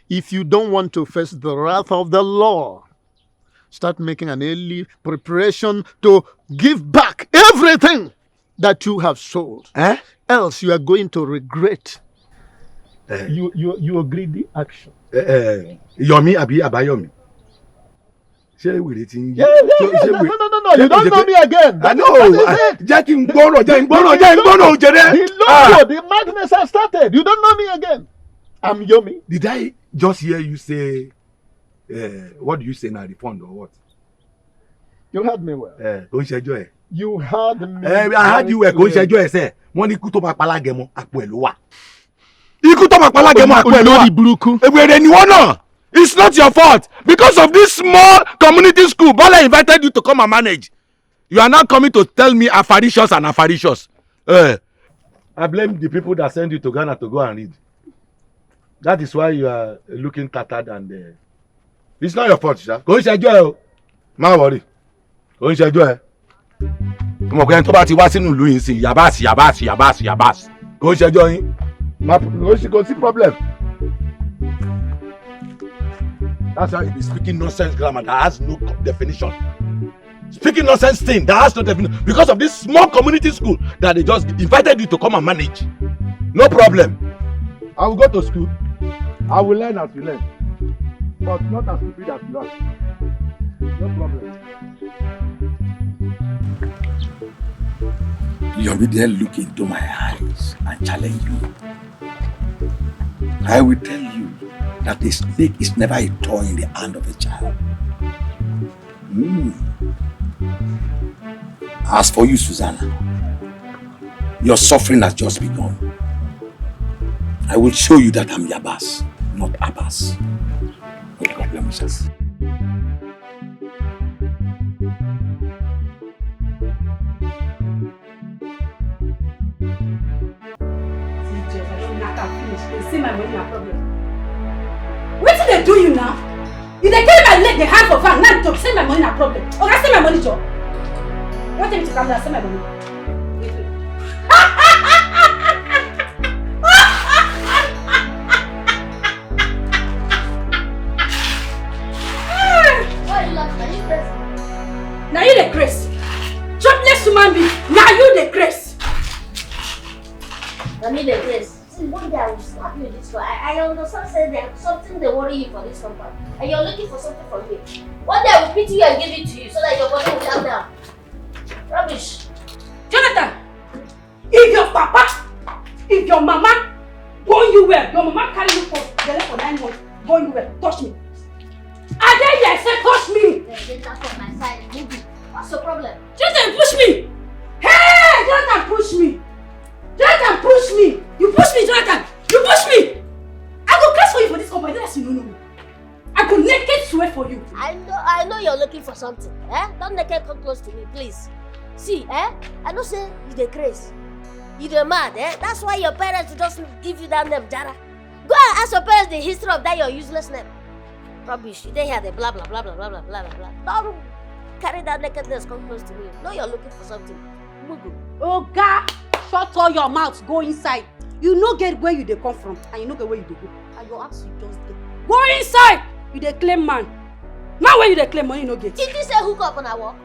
if you don't want to face the wrath of the law, start making an early preparation to give back everything that you have sold. Else you are going to regret your greedy action. Yomi Abi Abayomi. No, you don't know me again. I know. The madness has started. You don't know me again. I'm Yomi. Did I just hear you say, what do you say now, refund or what? You heard me well. You heard me. I heard you well. It's not your fault. Because of this small community school, Bala invited you to come and manage. You are not coming to tell me avaricious and avaricious. I blame the people that sent you to Ghana to go and read. That is why you are looking tattered and... It's not your fault, sir. Go and enjoy. Ma worry. Go and enjoy. Come on, go and talk about Yabas. Go and enjoy. Go see problem. That's why you be speaking nonsense grammar that has no definition. Speaking nonsense thing that has no definition. Because of this small community school that they just invited you to come and manage. No problem. I will go to school. I will learn as you learn. But not as stupid as you learn. No problem. You'll be there look into my eyes and challenge me. I will tell you that a snake is never a toy in the hand of a child. As for you, Susanna, your suffering has just begun. I will show you that I'm Yabas, not Abbas. No problem, Jesus. See my money, no problem. What did they do you now? If they carry my leg, they hand for van, now to send my money, no problem. Okay, send my money, Joe. You want me to come down, send my money. I mean the place. See, one day I will slap you this way. I understand say there's something they worry you for this compound. And you're looking for something from me. One day I will pity you and give it to you so that your body will calm down. Rubbish. Jonathan! If your papa, if your mama born you well, your mama carry you for 9 months, born you well, touch me. I dare you, I said touch me! Get that from my side, move it. What's the problem? Jonathan, push me! Hey! Jonathan, push me! Jonathan, push me! You push me, Jonathan! You push me! I go curse for you for this company, unless you don't know me. I go naked swear for you. I know you're looking for something. Don't naked come close to me, please. See, I know say you the crazy. You the mad, That's why your parents just give you that name, Jara. Go and ask your parents the history of that your useless name. Rubbish. You didn't hear the blah blah blah blah blah blah blah blah. Don't carry that nakedness come close to me. No, you're looking for something. Mugu. Oh God, shut all your mouth, go inside. You no get where you dey come from, and you no get where you dey go. And your ass you just dey. Go inside! You dey claim man. Man where you dey claim money you no get. Did you say hook up on our work?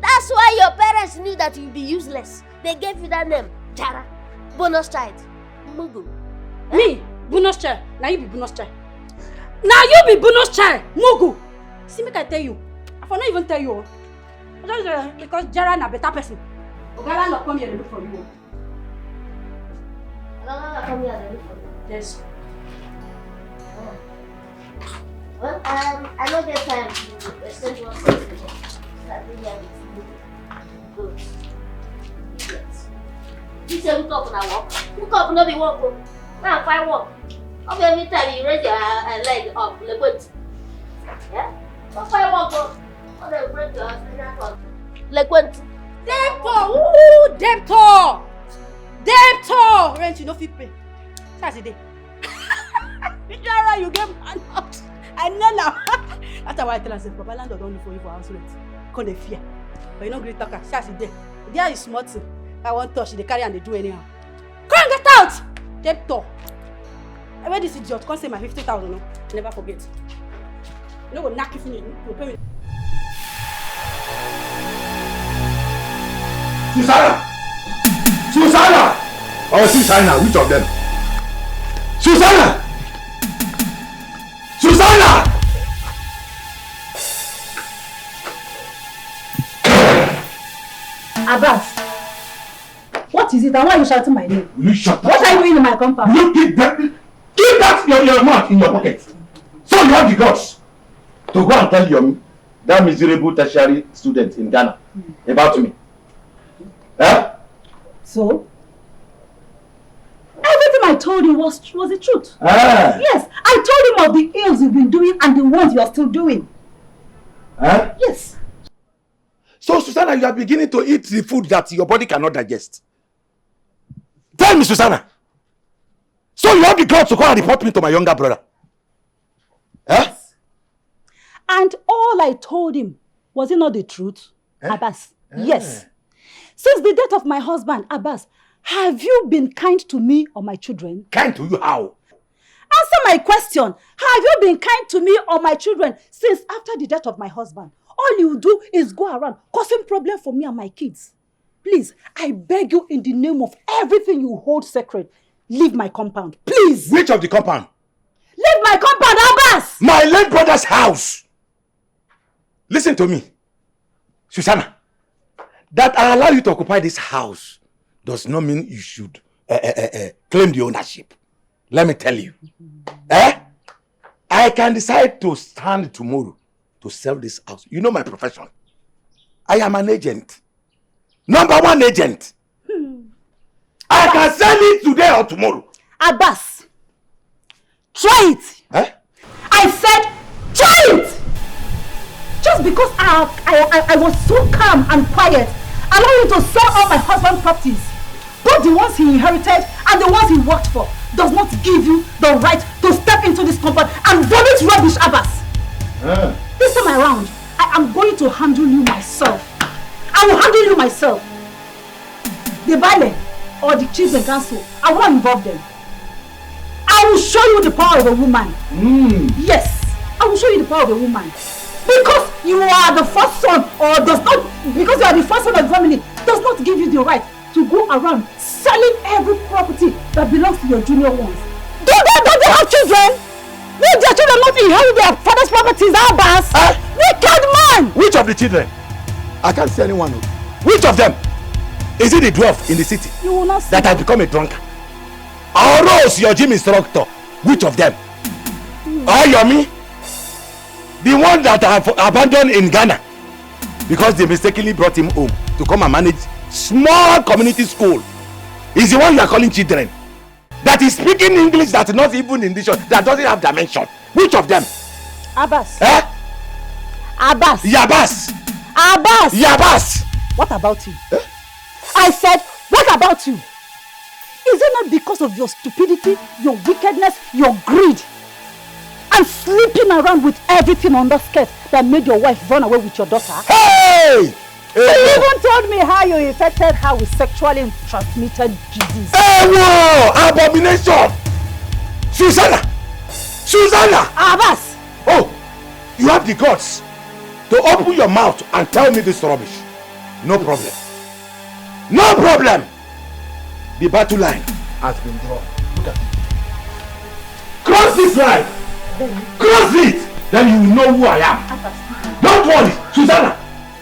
That's why your parents knew that you'd be useless. They gave you that name, Jara. Bonus child. Mugu. Me? Bonus child? Now you be bonus child. Now you be bonus child. Mugu. See, make I tell you. I for not even tell you. Just because Jara na better person. Ogala not come here to look for you. Ogala come here to look for you. Yes. Well, I don't get time to exchange one thing. Good. Yes. You say hook up on our walk. Hook up no be walk. Now find walk. Okay, every time you raise your leg up, the boat. Yeah? Don't find walk. Or they break your hand. Like what? Debtor! Ooh, debtor! Debtor! Rent you no fit pay. That's the day. Jara, you get man out. I know now. That's why I tell myself, Papa Landlord don't look for you for house rent. Call the fear. But you know great talker. That's the day. There is smart thing. I want touch. They carry and they do anyhow. Come get out! Debtor. I wear this idiot. Can't say my 50,000. No, never forget. You know what? Knock you for me. You pay me. Susanna! Susanna! Oh, Susanna, which of them? Susanna! Susanna! Abbas, what is it and why are you shouting my name? Will you shut up? What are you doing in my compound? You keep that your mouth in your pocket. So you have the guts to go and tell that miserable tertiary student in Ghana about me. Huh? So? Everything I told you was the truth. Ah. Yes, I told him of the ills you've been doing and the ones you are still doing. Huh? Yes. So, Susanna, you are beginning to eat the food that your body cannot digest. Tell me, Susanna. So you have the guts to go and report me to my younger brother. Huh? Yes. And all I told him, was it not the truth, Abbas? Yes. Since the death of my husband, Abbas, have you been kind to me or my children? Kind to you how? Answer my question. Have you been kind to me or my children since after the death of my husband? All you do is go around causing problem for me and my kids. Please, I beg you in the name of everything you hold sacred, leave my compound. Please. Which of the compound? Leave my compound, Abbas! My late brother's house. Listen to me. Susanna, that I allow you to occupy this house does not mean you should claim the ownership. Let me tell you. I can decide to stand tomorrow to sell this house. You know my profession. I am an agent. Number one agent. I can sell it today or tomorrow. Abbas, try it. I said, try it. Just because I was so calm and quiet, allowing you to sell all my husband's properties, both the ones he inherited and the ones he worked for, does not give you the right to step into this compound and vomit rubbish, Abbas. This time around, I am going to handle you myself. I will handle you myself. The Bale or the chief and council, I won't involve them. I will show you the power of a woman. Yes, I will show you the power of a woman. Because you are the first son, or does not, because you are the first son of the family, does not give you the right to go around selling every property that belongs to your junior ones. Don't they have children? Will their children not inherit their father's properties, Abbas? Wicked man! Which of the children? I can't see anyone. Which of them? Is it the dwarf in the city You will not see that has become a drunkard? Or Rose, your gym instructor? Which of them? Or Yomi? The one that I have abandoned in Ghana because they mistakenly brought him home to come and manage small community school. Is the one you are calling children? That is speaking English that is not even in this show, that doesn't have dimension. Which of them? Abbas. Abbas. Yabas. Abbas. Yabas. What about you? I said, what about you? Is it not because of your stupidity, your wickedness, your greed, and sleeping around with everything on the skirt that made your wife run away with your daughter? Hey! She even told me how you infected her with sexually transmitted disease. Hey, whoa! Abomination! Susanna! Susanna! Abbas! Oh, you have the guts to open your mouth and tell me this rubbish. No problem. No problem! The battle line has been drawn. Look at it. Cross this line! Cross it! Then you will know who I am. Don't worry, Susanna!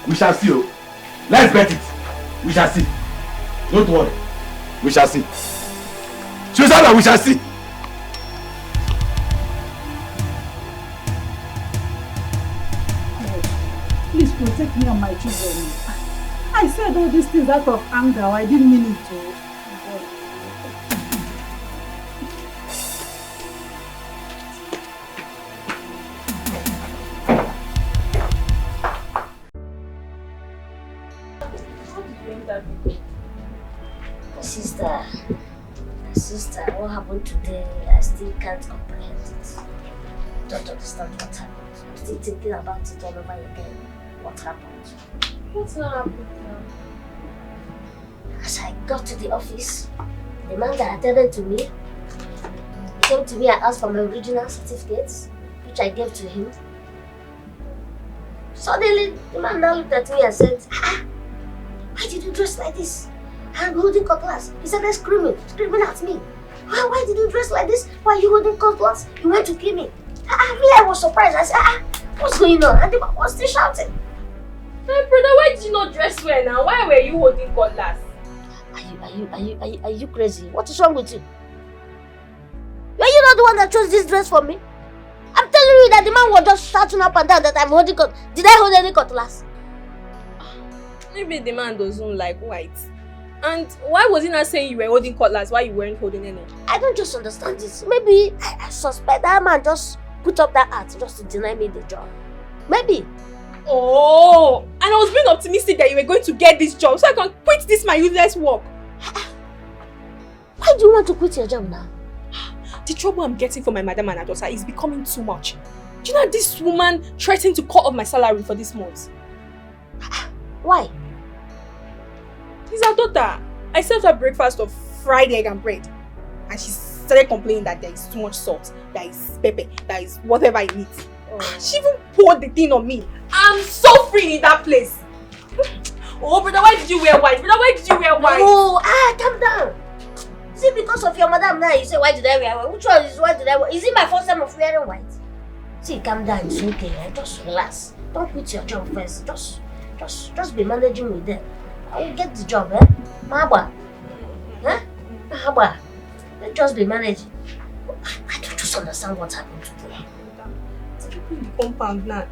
We shall see you. Let's bet it. We shall see. Don't worry. We shall see. Susanna, we shall see. Please protect me and my children. I said all these things out of anger. I didn't mean it to. Sister, what happened today? I still can't comprehend it. Don't understand what happened. I'm still thinking about it all over again. What happened? What's not happened now? As I got to the office, the man that attended to me came to me and asked for my original certificates, which I gave to him. Suddenly, the man now looked at me and said, why did you dress like this? I'm holding cutlass. He started screaming at me. Why did you dress like this? Why are you holding cutlass? You want to kill me. I was surprised. I said, what's going on? And the man was still shouting. Hey brother, why did you not dress well now? Why were you holding cutlass? Are you crazy? What is wrong with you? Were you not the one that chose this dress for me? I'm telling you that the man was just shouting up and down that I'm holding cutlass. Did I hold any cutlass? Maybe the man doesn't like white. And why was he not saying you were holding cutlass while you weren't holding any? I don't just understand this. Maybe I suspect that man just put up that act just to deny me the job. Maybe. Oh, and I was being optimistic that you were going to get this job so I can quit this my useless work. Why do you want to quit your job now? The trouble I'm getting from my madam and her daughter is becoming too much. Do you know this woman threatened to cut off my salary for this month? Why? It's her daughter. I served her breakfast of fried egg and bread. And she started complaining that there is too much salt, there is pepper, there is whatever it needs. She even poured the thing on me. I'm suffering in that place. Oh brother, why did you wear white? Brother, why did you wear white? Oh, calm down. Is it because of your madam now you say why did I wear white? Which one is why did I wear? Is it my first time of wearing white? See, calm down, it's okay. Just relax. Don't quit your job first. Just be managing with them. I will get the job, eh? Mahaba. Eh? Mahaba. Let's just be managing. I don't just understand what happened today. It's people in the compound now.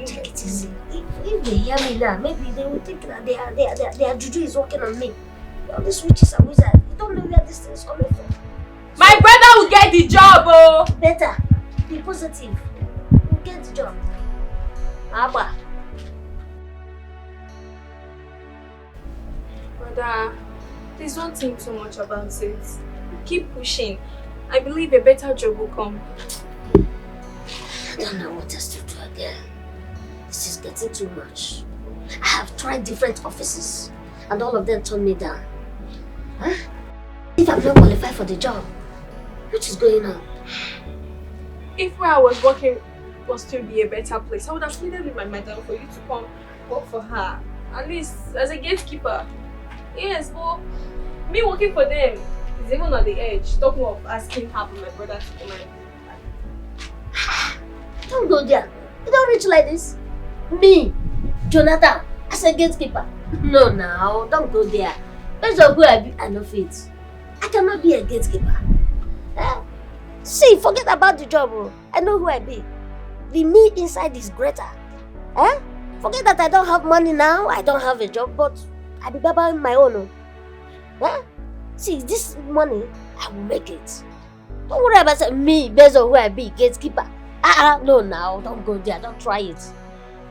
Take it easy. If they hear me now, maybe they will think that their juju is working on me. All these witches and wizards, they don't know where this thing is coming from. My brother will get the job, oh! Better. Be positive. We'll get the job. Mahaba. Brother, please don't think too much about it. Keep pushing. I believe a better job will come. I don't know what else to do again. This is getting too much. I have tried different offices and all of them turned me down. Huh? If I'm not qualified for the job, what is going on? If where I was working was to be a better place, I would have pleaded with my madam for you to come work for her. At least as a gatekeeper. Yes, but me working for them is even on the edge. Talking of asking help from my brother to come and... Don't go there. You don't reach like this. Me, Jonathan, as a gatekeeper. No, now, don't go there. Based on who I be, I know fit. I cannot be a gatekeeper. See, forget about the job, bro. I know who I be. The me inside is greater. Forget that I don't have money now, I don't have a job, but I be baba on my own. See, this money, I will make it. Don't worry about me based on who I be, gatekeeper. No, now, don't go there, don't try it.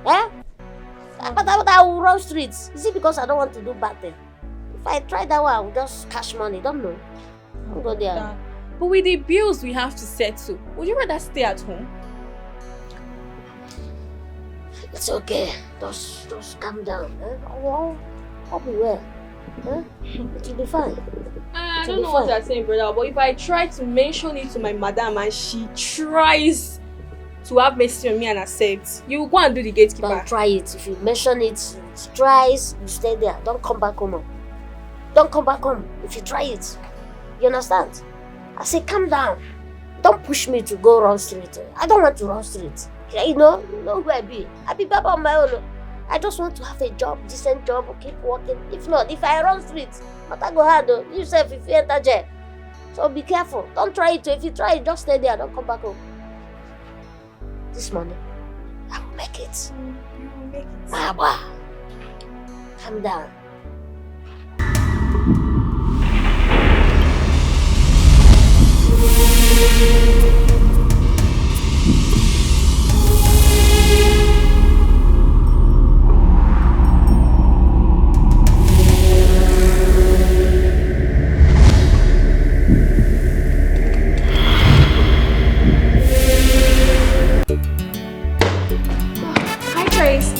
But I will run streets. Is it because I don't want to do bad thing? If I try that one, I will just cash money, don't know. Don't go there. But with the bills we have to settle, would you rather stay at home? It's okay. Just calm down. I'll be well. It will be fine. I don't know what you're saying, brother, but if I try to mention it to my madam and she tries to have mercy on me and accept, you will go and do the gatekeeper. Don't try it. If you mention it, it tries, you stay there. Don't come back home. Don't come back home if you try it. You understand? I say calm down. Don't push me to go run street. I don't want to run street. You know who I be. I be baba on my own. I just want to have a job, decent job, keep working. If not, if I run streets, what I go handle? Yourself if you enter jail. So be careful. Don't try it. If you try it, just stay there. Don't come back home. This morning, I will make it. You will make it. Baba, calm down. Hi, Trace.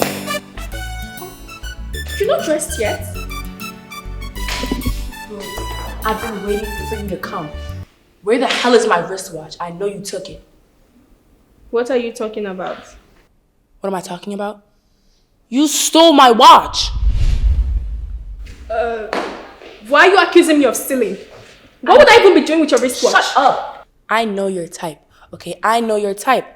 You're not dressed yet? I've been waiting for you to come. Where the hell is my wristwatch? I know you took it. What are you talking about? What am I talking about? You stole my watch! Why are you accusing me of stealing? What would I even be doing with your wristwatch? Shut up! I know your type, okay? I know your type.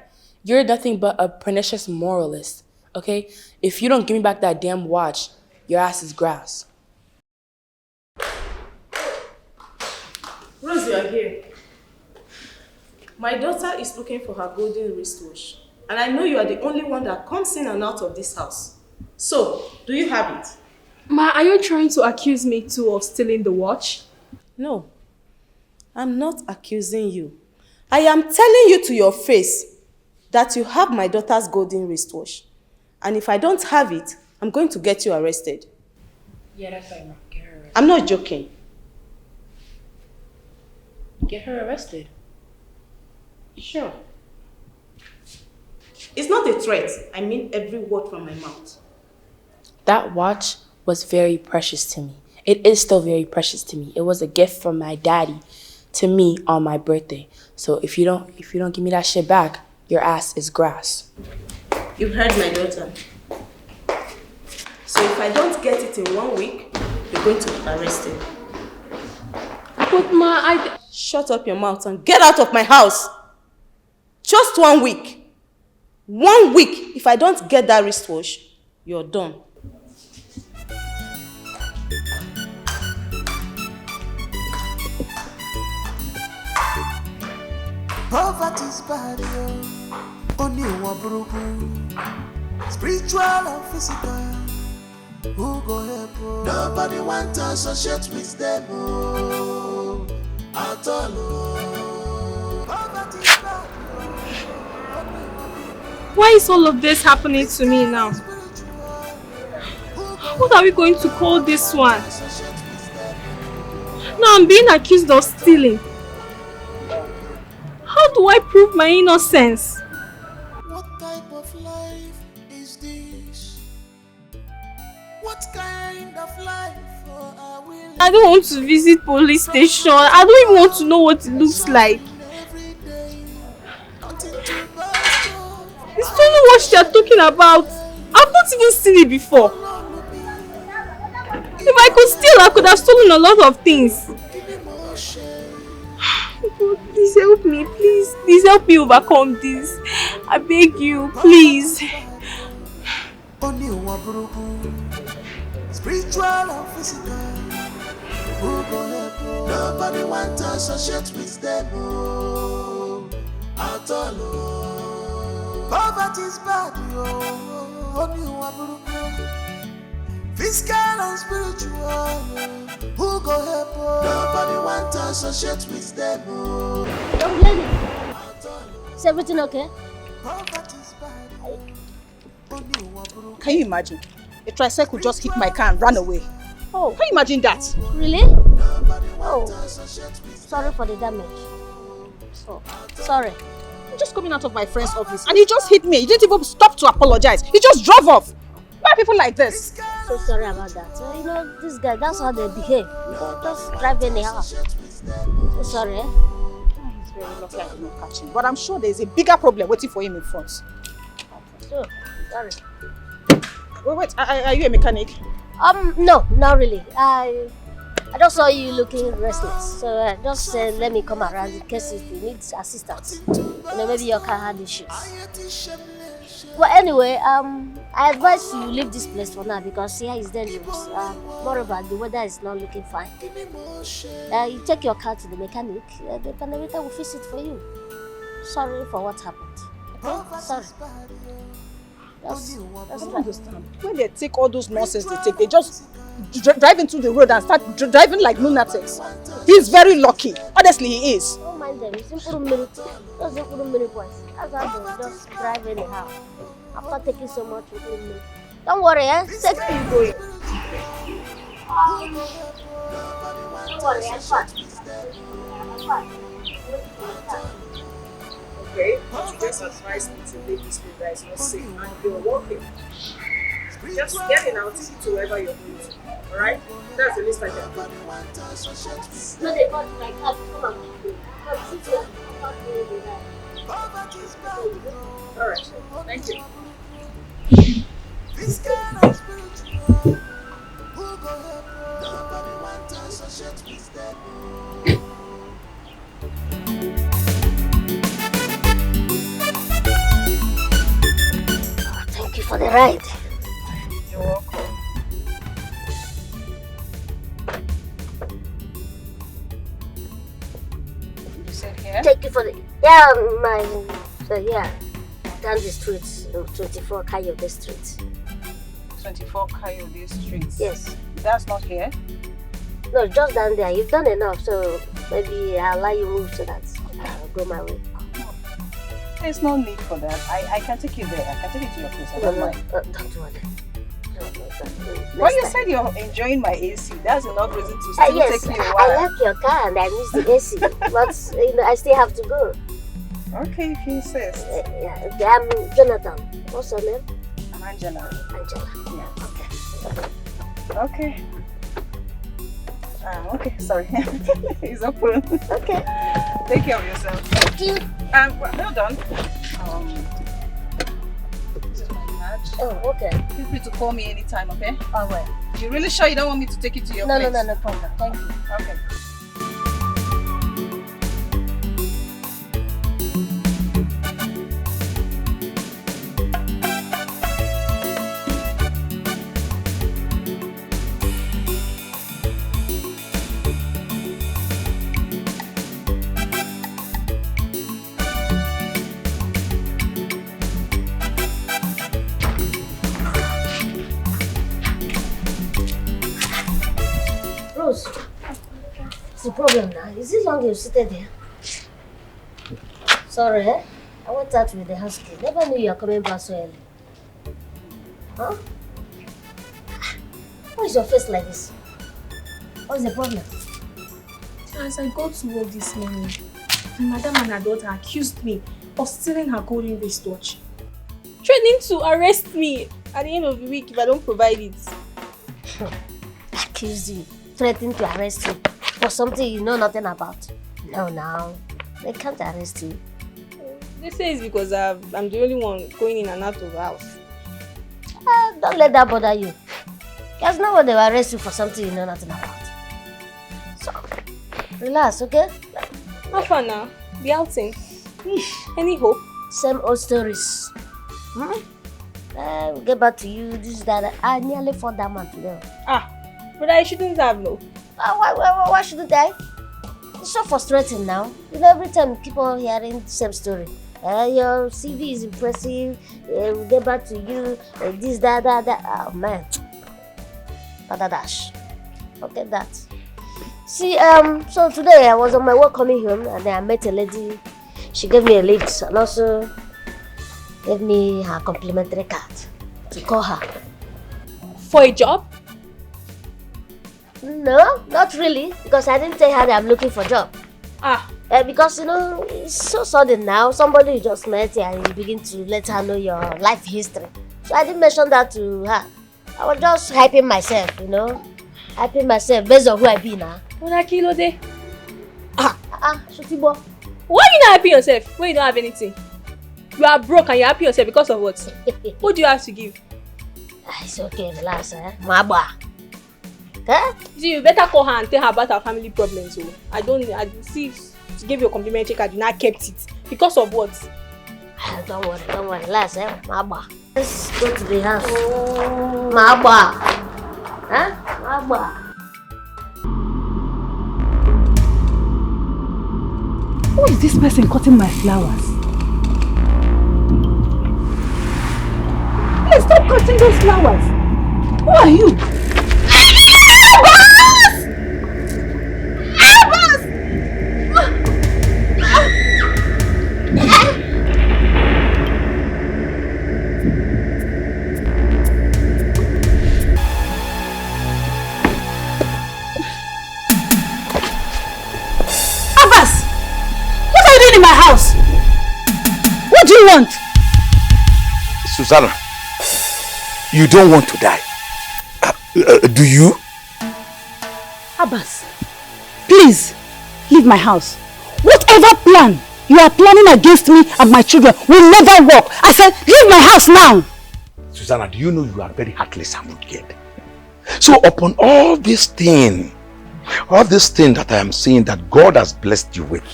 You're nothing but a pernicious moralist, okay? If you don't give me back that damn watch, your ass is grass. Rose, you are here. My daughter is looking for her golden wristwatch. And I know you are the only one that comes in and out of this house. So, do you have it? Ma, are you trying to accuse me too of stealing the watch? No. I'm not accusing you. I am telling you to your face that you have my daughter's golden wristwatch. And if I don't have it, I'm going to get you arrested. Yeah, that's right, Ma. Get her arrested. I'm not joking. Get her arrested. Sure. It's not a threat. I mean every word from my mouth. That watch was very precious to me. It is still very precious to me. It was a gift from my daddy to me on my birthday. So if you don't give me that shit back, your ass is grass. You heard my daughter. So if I don't get it in 1 week, you're going to be arrested. But Ma, Shut up your mouth and get out of my house. Just 1 week. 1 week. If I don't get that wristwatch, you're done. Poverty's bad, yo. Only one broken. Spiritual and physical. Who go help? Oh? Nobody want to associate with them. Oh. At all. Oh. Poverty's bad, why is all of this happening to me now? What are we going to call this one? Now I'm being accused of stealing. How do I prove my innocence? What type of life is this? What kind of life are we living? I don't want to visit police station. I don't even want to know what it looks like. It's only what they are talking about. I've not even seen it before. If I could steal, I could have stolen a lot of things. Please help me, please. Please help me overcome this. I beg you, please. Spiritual and physical. Nobody wants to associate with them. At all. Poverty is bad. Physical and spiritual. Who go help? Nobody wants to associate with them. Young lady, is everything okay? Can you imagine? A tricycle just hit my car and ran away. Oh, can you imagine that? Really? Oh, sorry for the damage. Oh, sorry. I'm just coming out of my friend's office and he just hit me. He didn't even stop to apologize. He just drove off. Why are people like this? So sorry about that. You know, this guy, that's how they behave. They just drive anyhow. So sorry. He's very lucky I did not catch him. But I'm sure there's a bigger problem waiting for him in front. So, sorry. Wait, are you a mechanic? No, not really. I just saw you looking restless, so just said let me come around in case if you need assistance. You know, maybe your car had issues. Well, anyway, I advise you leave this place for now because here is dangerous. Moreover, the weather is not looking fine. You take your car to the mechanic. The mechanic will fix it for you. Sorry for what happened. Okay? Sorry. I don't understand. When they take all those nonsense they take, they just drive into the road and start driving like lunatics. He's very lucky. Honestly, he is. Don't mind them. It's simple minute. Just simple minute boys. That's how they just drive anyhow. After taking so much, don't worry, eh? Safe you going. Don't worry, I'm fine. Okay, but you just advised me to leave this place that is not safe and you're walking. Just get in, I'll take you to wherever you're going to. Alright? That's the least I can do. No, they got like that. Come on. Alright, thank you. Thank you for the ride. You're welcome. You said here? Thank you for the down the streets, 24 Kayode Street. 24 Kayode Street? Yes. That's not here? No, just down there. You've done enough, so maybe I'll let you move so that I'll go my way. There's no need for that. I can take you there. I can take you to your place. I don't mind. Don't worry. Well, you said you're enjoying my AC. That's enough reason to still take me a while. I like your car and I miss the AC. But I still have to go. Okay, if you insist. I'm Jonathan. What's your name? I'm Angela. Angela. Yeah. Okay. Okay, sorry. It's open. Okay. Take care of yourself. Thank you. Well done. This is my badge. Oh, okay. Feel free to call me anytime, okay? Oh, well. You really sure you don't want me to take you to your place? No problem. Thank you. Okay. Rose, what's the problem now? Is it long you seated there? Sorry, eh? I went out with the husky. Never knew you were coming back so early. Huh? Why is your face like this? What's the problem? As I got to work this morning, Madam and her daughter accused me of stealing her golden wristwatch, threatening to arrest me at the end of the week if I don't provide it. Accused you, threatening to arrest you for something you know nothing about. No, they can't arrest you. They say it's because I'm the only one going in and out of the house. Don't let that bother you. There's no way they will arrest you for something you know nothing about. So, relax, okay? How far now? The outing? Any hope? Same old stories. We'll get back to you. This is that. I nearly fought that man today. But I shouldn't have, no. Why shouldn't I? It's so frustrating now. You know, every time you keep on hearing the same story. Your CV is impressive. We'll get back to you. This, that. Oh man. Dash. Forget that. See, so today I was on my way coming home and then I met a lady. She gave me a lift and also gave me her complimentary card to call her. For a job? No, not really, because I didn't tell her that I'm looking for a job. Because you know, it's so sudden now. Somebody you just met and you begin to let her know your life history. So I didn't mention that to her. I was just hyping myself, you know. Hyping myself based on who I be now. Shutibo. Shutibo. Why are you not happy yourself when you don't have anything? You are broke and you're happy yourself because of what? What do you have to give? It's okay, relax, Maba. Okay? See, you better call her and tell her about our family problems. So I see to give you a complimentary card, you not kept it. Because of what? Don't worry, relax, Maba. Let's go to the house. Maba. Maba. Who is this person cutting my flowers? Please stop cutting those flowers. Who are you? In my house. What do you want? Susanna, you don't want to die. Do you? Abbas, please leave my house. Whatever plan you are planning against me and my children will never work. I said, leave my house now. Susanna, do you know you are very heartless and wicked? So upon all this thing that I am seeing that God has blessed you with,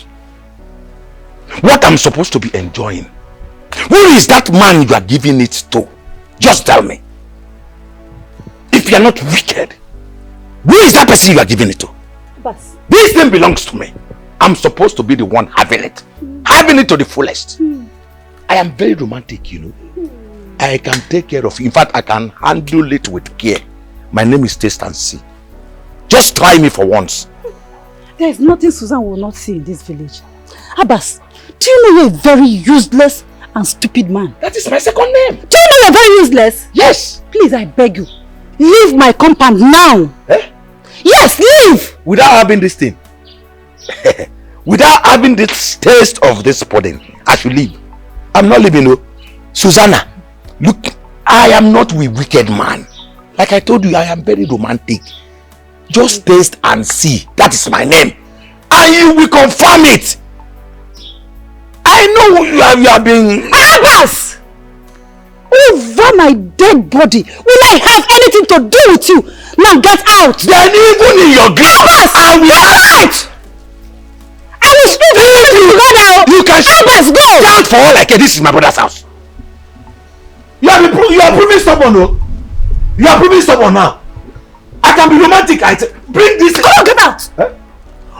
what I'm supposed to be enjoying, who is that man you are giving it to? Just tell me. If you are not wicked, who is that person you are giving it to? Abbas. This thing belongs to me. I'm supposed to be the one having it. Having it to the fullest. I am very romantic, you know. I can take care of it. In fact, I can handle it with care. My name is Taste and See. Just try me for once. There is nothing Susan will not see in this village. Abbas, do you know you're a very useless and stupid man? That is my second name. Do you know you're very useless? Yes. Please, I beg you. Leave my compound now. Eh? Yes, leave. Without having this thing. Without having this taste of this pudding, I should leave. I'm not leaving, no. Susanna, look, I am not a wicked man. Like I told you, I am very romantic. Just taste and see. That is my name. And you will confirm it. I know you are being... Abbas! Over my dead body, will I have anything to do with you? Now get out! Then even in your grave, Abbas! I will... Out! I will speak to you now! You can... Abbas, go! Shout for all I care. This is my brother's house. You are proving stubborn, no? You are proving stubborn now. I can be romantic. Bring this... Come on, get out! Eh?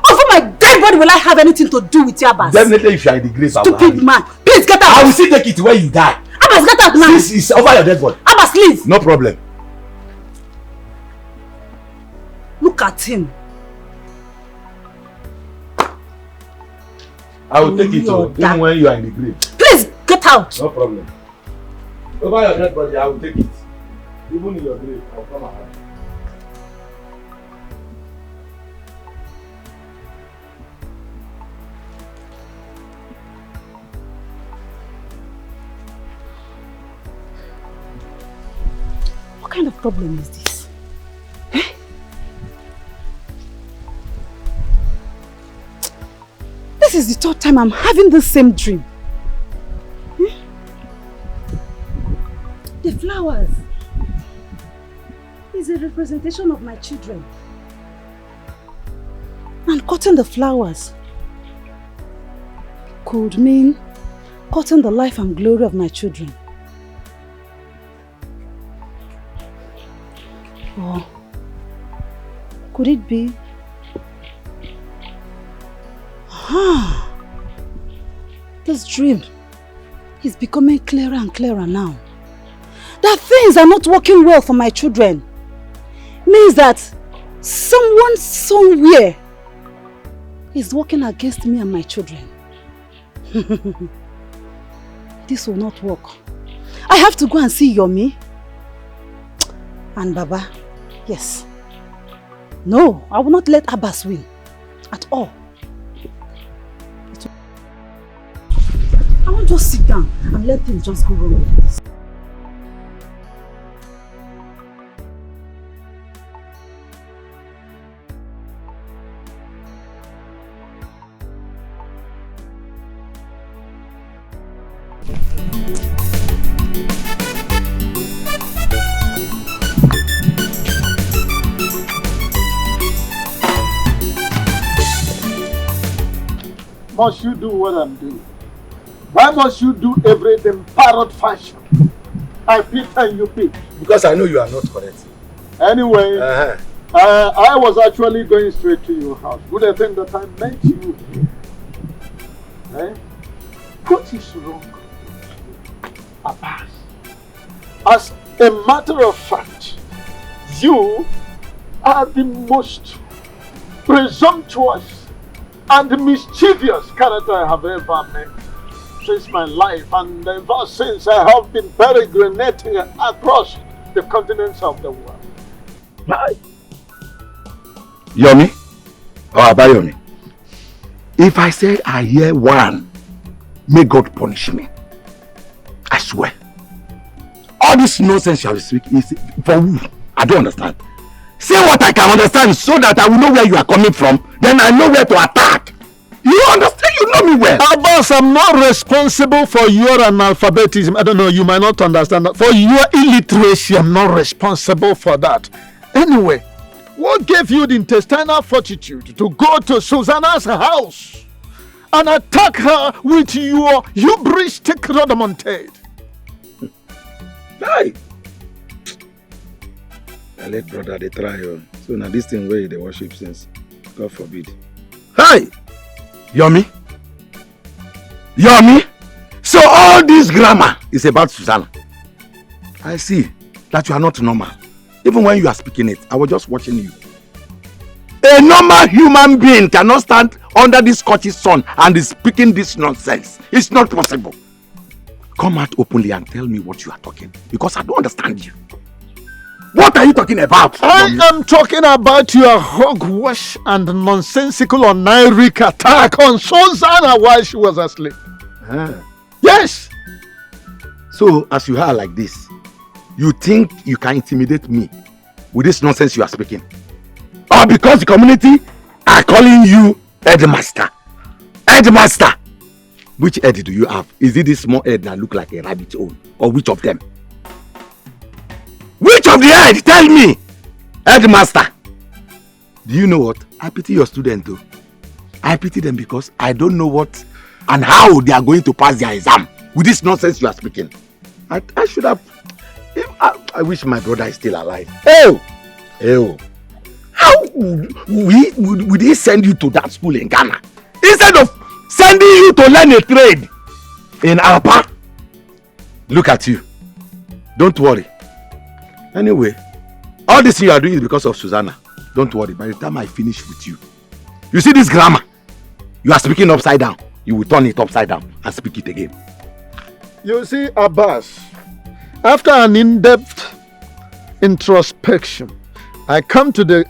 Over my dead body, will I have anything to do with you, Abbas? Definitely, if you are in the grave, stupid man. Please get out! I will still take it where you die. Abbas, get out now! This is over your dead body. Abbas, leave! No problem. Look at him. I will take it too, even when you are in the grave. Please, get out! No problem. Over your dead body, I will take it. Even in your grave, I will come around. What kind of problem is this? Eh? This is the third time I'm having the same dream. Eh? The flowers. It's a the representation of my children. And cutting the flowers could mean cutting the life and glory of my children. Or could it be? This dream is becoming clearer and clearer now. That things are not working well for my children. Means that someone somewhere is working against me and my children. This will not work. I have to go and see Yomi and Baba. Yes. No, I will not let Abbas win at all. I won't just sit down and let things just go wrong like this. Must you do what I'm doing? Why must you do everything parrot fashion? I pick and you pick. Because I know you are not correct. Anyway, I was actually going straight to your house. Good thing that I met you here. Eh? What is wrong, Abbas? As a matter of fact, you are the most presumptuous and mischievous character I have ever met since my life, and ever since I have been peregrinating across the continents of the world. Yomi, or Abayomi, if I say I hear one, may God punish me. I swear. All this nonsense you speak is for who? I don't understand. Say what I can understand so that I will know where you are coming from. Then I know where to attack. You understand? You know me well. Abbas, I'm not responsible for your analphabetism. I don't know, you might not understand that. For your illiteracy, I'm not responsible for that. Anyway, what gave you the intestinal fortitude to go to Susanna's house and attack her with your hubristic rodomontade? Hey! I let brother they try you. So now this thing where they worship since, God forbid. Hey! Yomi? Yomi? So all this grammar is about Susanna. I see that you are not normal. Even when you are speaking it, I was just watching you. A normal human being cannot stand under this Scottish sun and is speaking this nonsense. It's not possible. Come out openly and tell me what you are talking, because I don't understand you. What are you talking about? I am talking about your hogwash and nonsensical oniric attack on Susanna while she was asleep. Yes! So, as you are like this, you think you can intimidate me with this nonsense you are speaking? Or because the community are calling you headmaster? Headmaster! Which head do you have? Is it this small head that look like a rabbit hole? Or which of them? Which of the head? Tell me! Headmaster! Do you know what? I pity your student though. I pity them because I don't know what and how they are going to pass their exam with this nonsense you are speaking. I should have... I wish my brother is still alive. Oh! How would he send you to that school in Ghana? Instead of sending you to learn a trade in Apa? Look at you. Don't worry. Anyway, all this thing you are doing is because of Susanna. Don't worry, by the time I finish with you. You see this grammar? You are speaking upside down. You will turn it upside down and speak it again. You see, Abbas, after an in-depth introspection, I come to the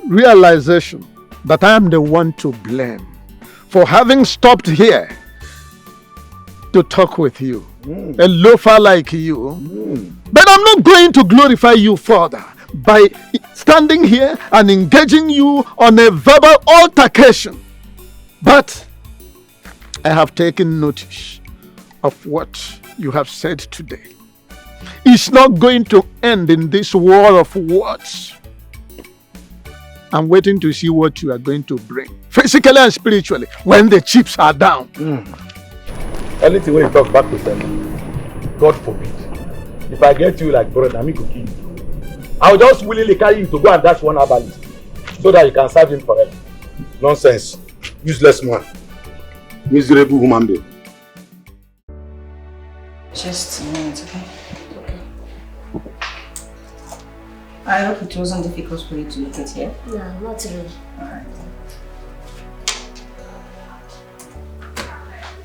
realization that I am the one to blame for having stopped here to talk with you. A loafer like you. But I'm not going to glorify you further by standing here and engaging you on a verbal altercation. But I have taken notice of what you have said today. It's not going to end in this war of words. I'm waiting to see what you are going to bring, physically and spiritually, when the chips are down. Anything when you talk back to them, God forbid. If I get you like brother, I'm going to kill you. I'll just willingly carry you to go and dash one herbalist so that you can serve him forever. Nonsense. Useless man. Miserable human being. Just a minute, okay? I hope it wasn't difficult for you to locate here. No, not really. Alright.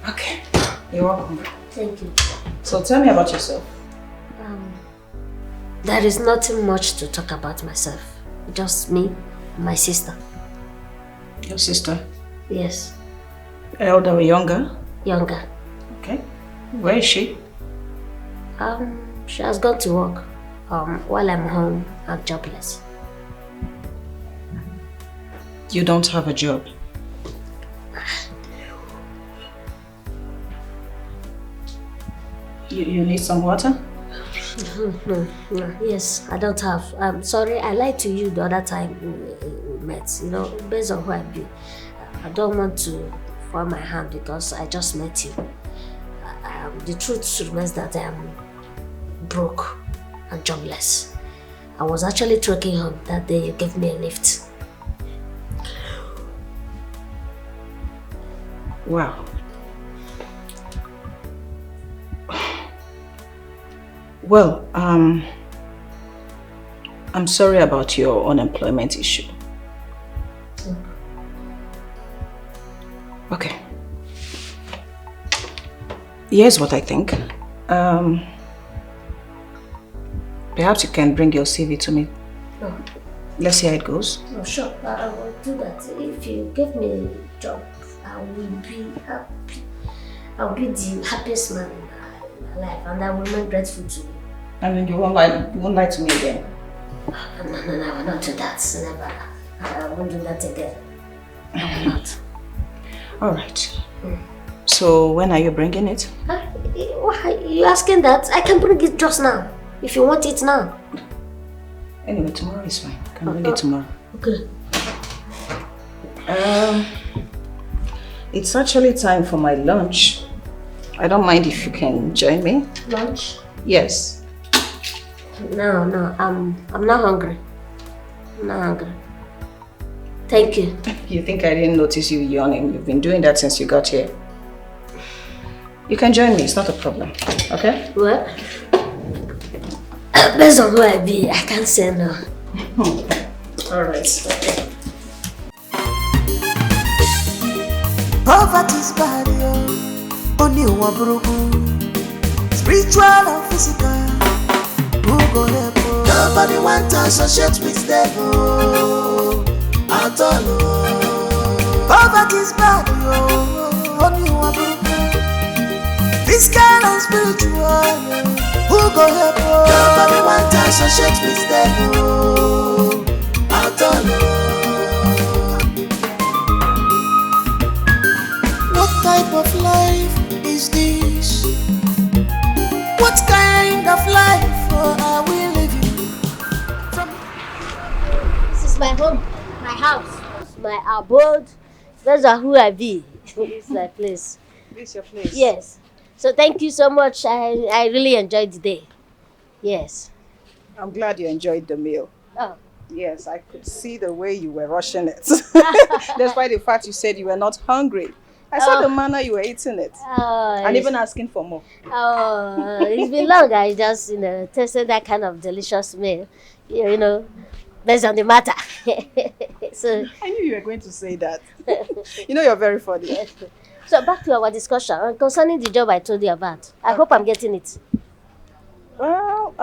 Okay. You're welcome. Thank you. So tell me about yourself. There is nothing much to talk about myself. Just me and my sister. Your sister? Yes. Elder or younger? Younger. Okay. Where is she? She has gone to work. While I'm home, I'm jobless. You don't have a job? You need some water? No. Yes, I don't have. I'm sorry, I lied to you the other time we met. You know, based on who I be. I don't want to form my hand because I just met you. The truth remains that I am broke and jobless. I was actually trekking home that day you gave me a lift. Wow. Well, I'm sorry about your unemployment issue. Okay. Here's what I think. Perhaps you can bring your CV to me. No. Let's see how it goes. No, sure. I will do that. If you give me a job, I will be happy. I will be the happiest man in my life, and I will remain grateful to you. I mean, you won't lie to me again. No, I will not do that. Never. I won't do that again. I will not. All right. So when are you bringing it? Why are you asking that? I can bring it just now. If you want it now. Anyway, tomorrow is fine. I can bring it tomorrow. Okay. It's actually time for my lunch. I don't mind if you can join me. Lunch? Yes. No, I'm not hungry. I'm not hungry. Thank you. You think I didn't notice you yawning? You've been doing that since you got here. You can join me, it's not a problem. Okay? Well, based on who I be, I can't say no. Alright. Poverty's bad, yo. Only one broken. Spiritual and physical. Who go help? Nobody want to associate with devil. At all. Poverty's bad, yo. Only one broken. Physical and spiritual. Who go help? Nobody want to associate with devil. At all. What type of life is this? What kind of life are we living? This is my home, my house, my abode. Those are who I be. This is my place. This is your place? Yes. So thank you so much. I really enjoyed the day. Yes. I'm glad you enjoyed the meal. Oh. Yes, I could see the way you were rushing it. Despite the fact you said you were not hungry. I saw the manner you were eating it. And even asking for more. Oh, it's been long. I just, tasted that kind of delicious meal. Based on the matter. So I knew you were going to say that. You're very funny. So back to our discussion concerning the job I told you about. I hope I'm getting it. Well,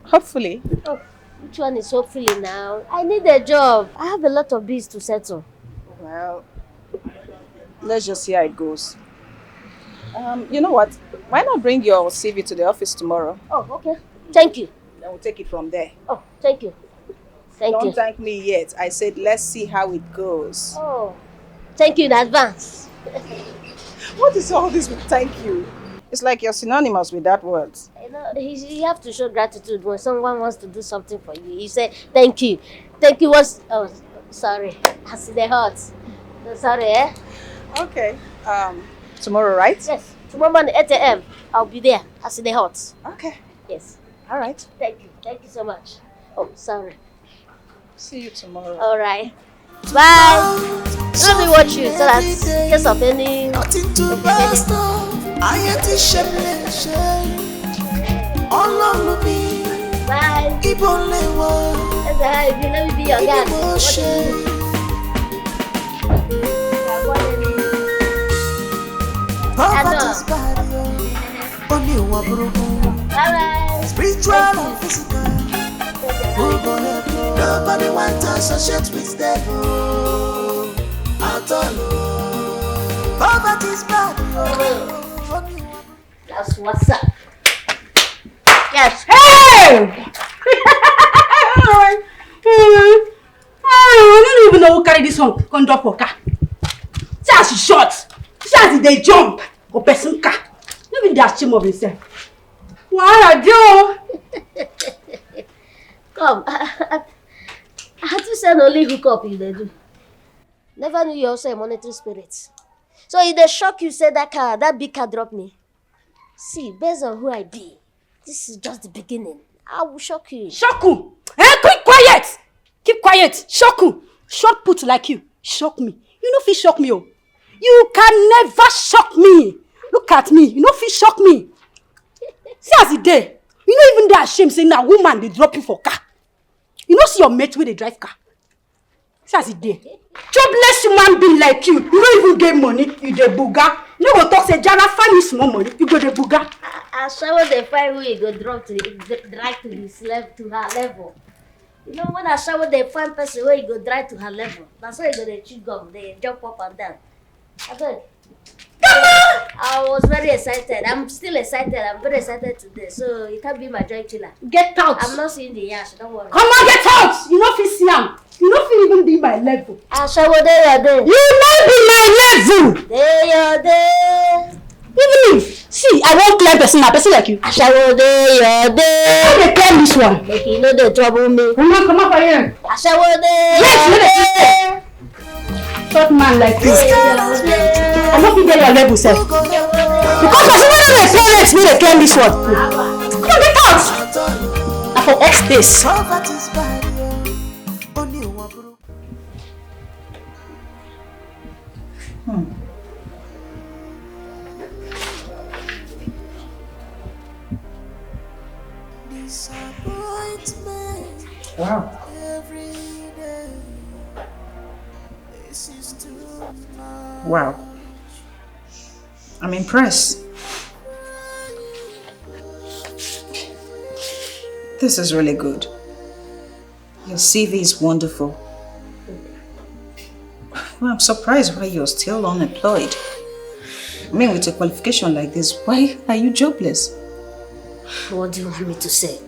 hopefully. Oh, which one is hopefully now? I need a job. I have a lot of bills to settle. Well, let's just see how it goes. You know what? Why not bring your CV to the office tomorrow? Oh, okay. Thank you. Then we'll take it from there. Oh, thank you. Don't thank me yet. I said, let's see how it goes. Oh, thank you in advance. What is all this with thank you? It's like you're synonymous with that word. You know, you have to show gratitude when someone wants to do something for you. You say, thank you. Thank you was... Oh, sorry. I see the heart. Sorry, eh? Okay. Tomorrow, right? Yes. Tomorrow morning, 8 a.m. I'll be there. I see the heart. Okay. Yes. All right. Thank you. Thank you so much. Oh, sorry. See you tomorrow. All right. Bye. Let me watch you so that in case of any... Nothing to burst off. I am the shameless. All of me. Bye. Keep on living. Let me be your guy. Poverty is bad. Only one broken. Bye. Spiritual and physical. Nobody wants to associate with devil at all. Poverty is bad. That's what's up. Yes. Hey! I don't even know who carry this one. Come drop for car. See how she short. See how they jump. Or person car. Even they ashamed of himself. What I do? Come. I had to send only hook up you they do. Never knew you also a monetary spirit. So if they shock you say that big car dropped me. See, based on who I be, this is just the beginning. I will shock you. Shock you? Hey, keep quiet! Keep quiet. Shock you. Short put like you. Shock me. You know if you shock me, oh. You can never shock me. Look at me. You know if you shock me. See as it there. You know even they ashamed saying that woman they drop you for car. You know see your mate where they drive car. See as it there. Jobless human being like you. You don't even get money. You the booga. You know what talk say Jana find me small money. You go the booga. I show they find who you go drop to drive to his level to her level. You know when I show they find person where you go drive to her level. That's why you go they chew gum. They jump up and down. I was very excited. I'm still excited. I'm very excited today. So you can't be my joy killer. Get out. I'm not seeing the yash. Don't worry. Come on, get out. You know if you see him. You know if you even be my level. I shall go there. You not be my level. There. Even if see, I won't clear person. A person like you. I shall go there. How they clear this one? Make you know they trouble me. Come on for here. I shall go there. Yes, short man like you. I don't think get your level, sir. Because as soon as my parents need to climb this one. Come on, get out. I for X this. Wow. Wow. I'm impressed. This is really good. Your CV is wonderful. Well, I'm surprised why you're still unemployed. I mean, with a qualification like this, why are you jobless? What do you want me to say?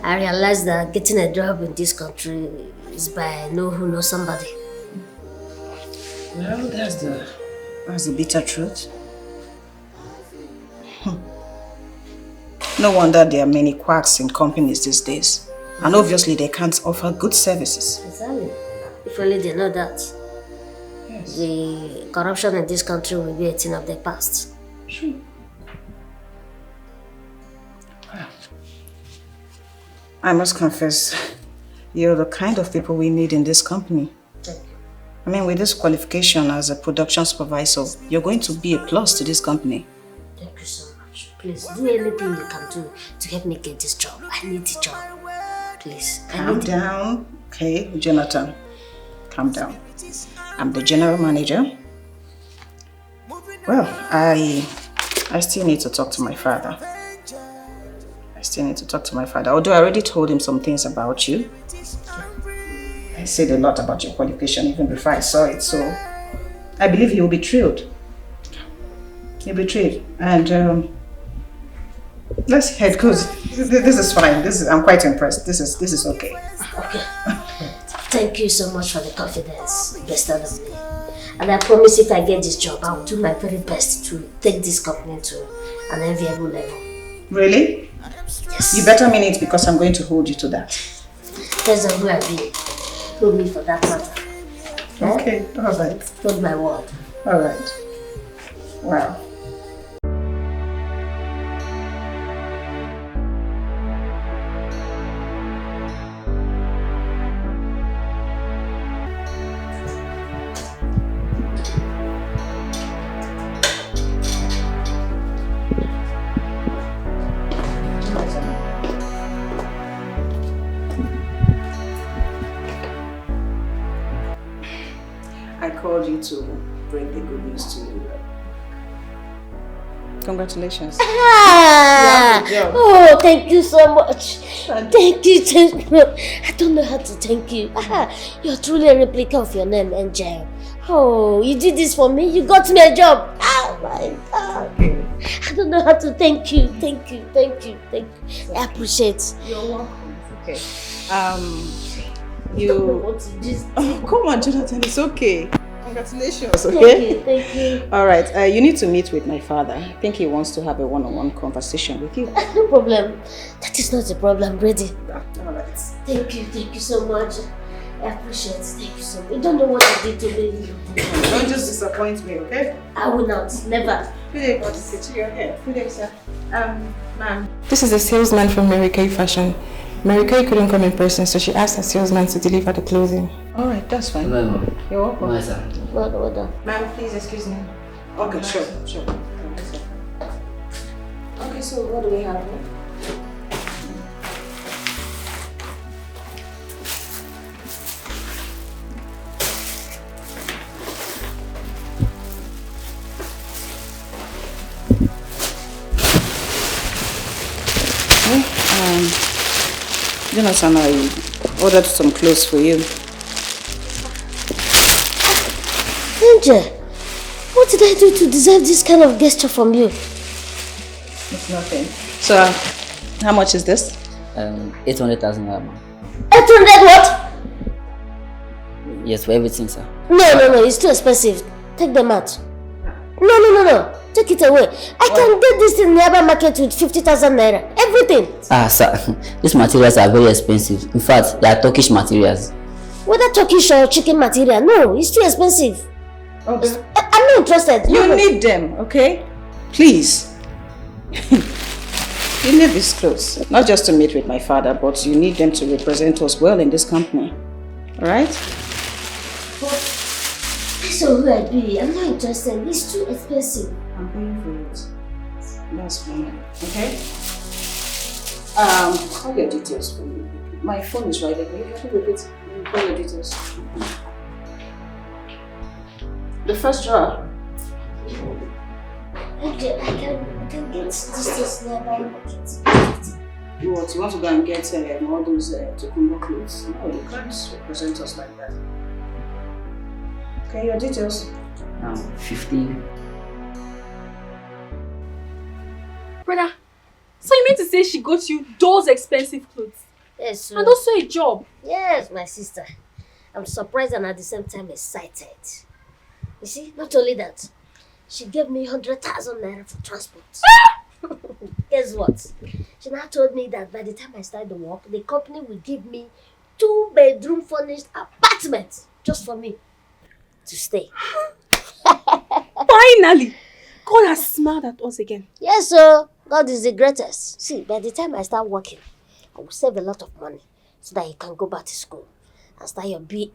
I realized that getting a job in this country is by know who knows somebody. Well, that's the bitter truth. No wonder there are many quacks in companies these days. And obviously they can't offer good services. Exactly. If only they know that. Yes. The corruption in this country will be a thing of the past. Sure. I must confess, you're the kind of people we need in this company. Thank you. I mean, with this qualification as a production supervisor, you're going to be a plus to this company. Thank you so much. Please, do anything you can do to help me get this job. I need the job. Please. Calm down. Okay, Jonathan. Calm down. I'm the general manager. Well, I still need to talk to my father. Although I already told him some things about you. I said a lot about your qualification even before I saw it, so I believe he will be thrilled. He'll be thrilled. And let's head, because this is fine. I'm quite impressed. This is okay. Okay. Thank you so much for the confidence bestowed on me. And I promise if I get this job, I will do my very best to take this company to an enviable level. Really? Yes. You better mean it because I'm going to hold you to that. There's a way I be. Hold me for that matter. Okay, alright. Hold my word. Alright. Wow. I called you to bring the good news to you. Congratulations. Ah! Oh, thank you so much. Thank you. I don't know how to thank you. You're truly a replica of your name, Angel. Oh, you did this for me. You got me a job. Oh my God. I don't know how to thank you. Thank you. I appreciate it. You're welcome. Okay. Oh, come on, Jonathan. It's okay. Congratulations. Okay. Thank you. All right. You need to meet with my father. I think he wants to have a one-on-one conversation with you. No problem. That is not a problem. I'm ready. All right. Thank you so much. I appreciate it. Thank you so much. You don't know what I did today. Don't just disappoint me, okay? I will not. Never. Good day, God. Sit your head. Good day, sir. Ma'am. This is a salesman from Mary Kay Fashion. Mary Kay couldn't come in person, so she asked the salesman to deliver the clothing. All right, that's fine. Hello. You're welcome. Nice, sir. Well done. Ma'am, please excuse me. Okay, sure. Okay, so what do we have here? Jonathan, I ordered some clothes for you. Angel, what did I do to deserve this kind of gesture from you? It's nothing. So, how much is this? 800,000 naira. 800 what? Yes, for everything, sir. No, it's too expensive. Take them out. No. Take it away. I can get this in the nearby market with 50,000 naira. Everything. Sir, these materials are very expensive. In fact, they are Turkish materials. Whether Turkish or chicken material, no, it's too expensive. Okay. I'm not interested. You need them, okay? Please. You need these clothes. Not just to meet with my father, but you need them to represent us well in this company. Alright? So who I be? I'm not interested. It's too expensive. I'm paying for it. That's fine. Okay? Call your details for me. My phone is right there. You have to repeat. Call your details. The first drawer. Okay, I can get this nearby market. What? You want to go and get all those Tokumbo clothes? No, you can't represent us like that. Okay, your details. 15. Brother, so you mean to say she got you those expensive clothes? Yes, sir. And also a job? Yes, my sister. I'm surprised and at the same time excited. You see, not only that, she gave me 100,000 naira for transport. Guess what? She now told me that by the time I start the work, the company will give me 2-bedroom furnished apartment just for me to stay. Finally! God has smiled at us again. Yes, sir. God is the greatest. See, by the time I start working, I will save a lot of money so that you can go back to school and start your BAc,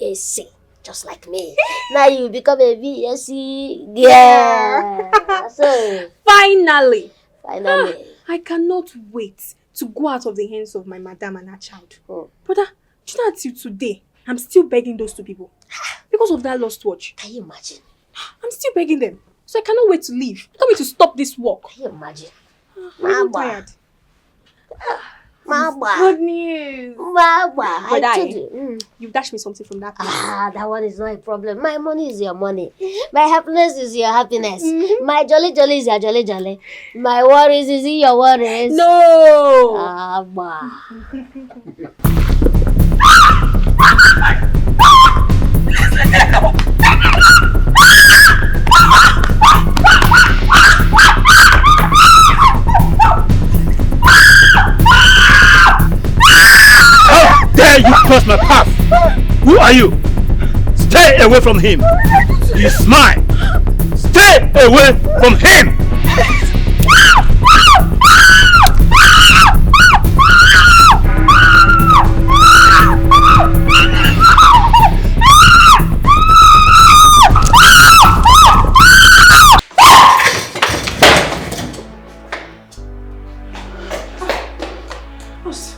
just like me. Now you become a BSc. Yeah. So, Finally! I cannot wait to go out of the hands of my madam and her child. Oh. Brother, do you know until today, I'm still begging those two people. Because of that lost watch. Can you imagine? I'm still begging them. So I cannot wait to leave. I can't wait to stop this work. Can you imagine? I'm tired. Mama. Good news. Mama. But I told you. You've dashed me something from that place. That one is not a problem. My money is your money. My happiness is your happiness. My jolly is your jolly. My worries is your worries. No. Mama. are you? Stay away from him. He's mine. Stay away from him.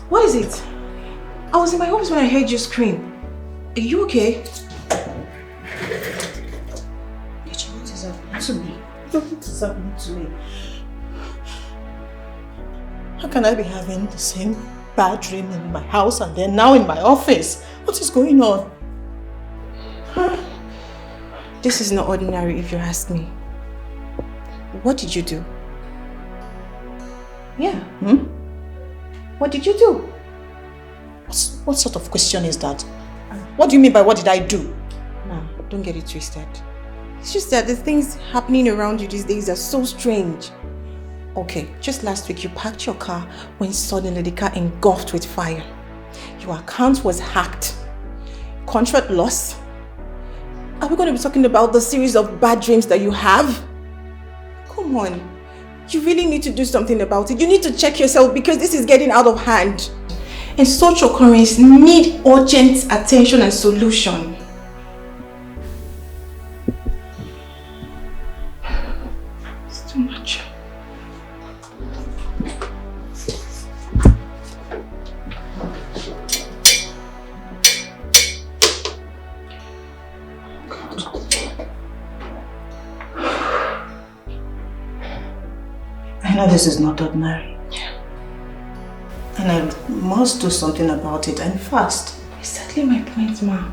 What is it? I was in my office when I heard you scream. Are you okay? What is happening to me? What is happening to me? How can I be having the same bad dream in my house and then now in my office? What is going on? This is not ordinary if you ask me. What did you do? Yeah. What did you do? What sort of question is that? What do you mean by what did I do? Nah, don't get it twisted. It's just that the things happening around you these days are so strange. Okay, just last week you parked your car when suddenly the car engulfed with fire. Your account was hacked. Contract lost. Are we going to be talking about the series of bad dreams that you have? Come on. You really need to do something about it. You need to check yourself because this is getting out of hand. And such occurrences need urgent attention and solution. It's too much. I know this is not ordinary. And I must do something about it and fast. Exactly my point, Ma.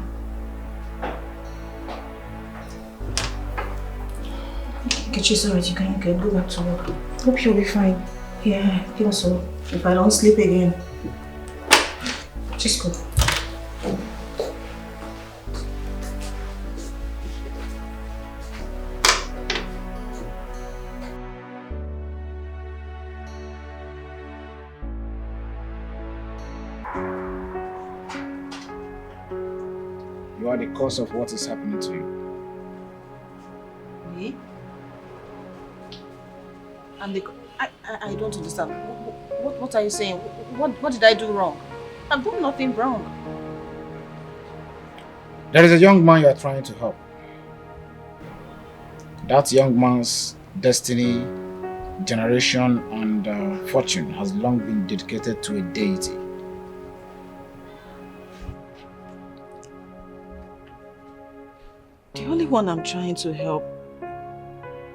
Get you sorry, you can go back to work. Hope you'll be fine. Yeah, I feel so. If I don't sleep again, just go. You are the cause of what is happening to you. Me? I don't understand. What are you saying? What did I do wrong? I've done nothing wrong. There is a young man you are trying to help. That young man's destiny, generation, and fortune has long been dedicated to a deity. The only one I'm trying to help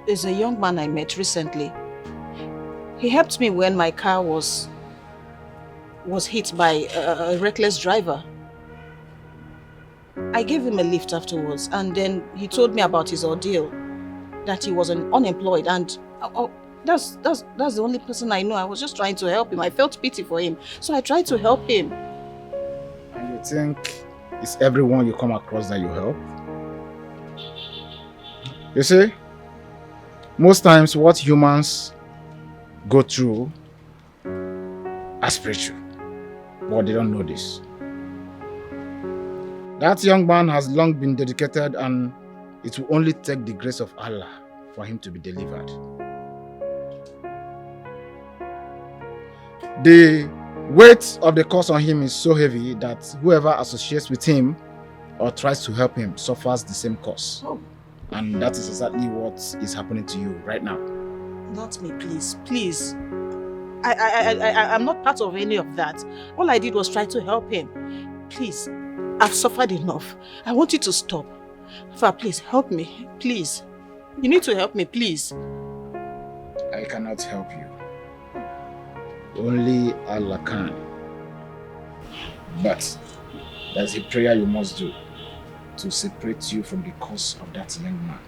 is a young man I met recently. He helped me when my car was hit by a reckless driver. I gave him a lift afterwards, and then he told me about his ordeal, that he was unemployed, and that's the only person I know. I was just trying to help him. I felt pity for him, so I tried to help him. And you think it's everyone you come across that you help? You see, most times what humans go through are spiritual, but they don't know this. That young man has long been dedicated, and it will only take the grace of Allah for him to be delivered. The weight of the curse on him is so heavy that whoever associates with him or tries to help him suffers the same curse. And that is exactly what is happening to you right now. Not me, please. Please. I'm not part of any of that. All I did was try to help him. Please. I've suffered enough. I want you to stop. Fa, please, help me. Please. You need to help me, please. I cannot help you. Only Allah can. But there's a prayer you must do to separate you from the curse of that young man.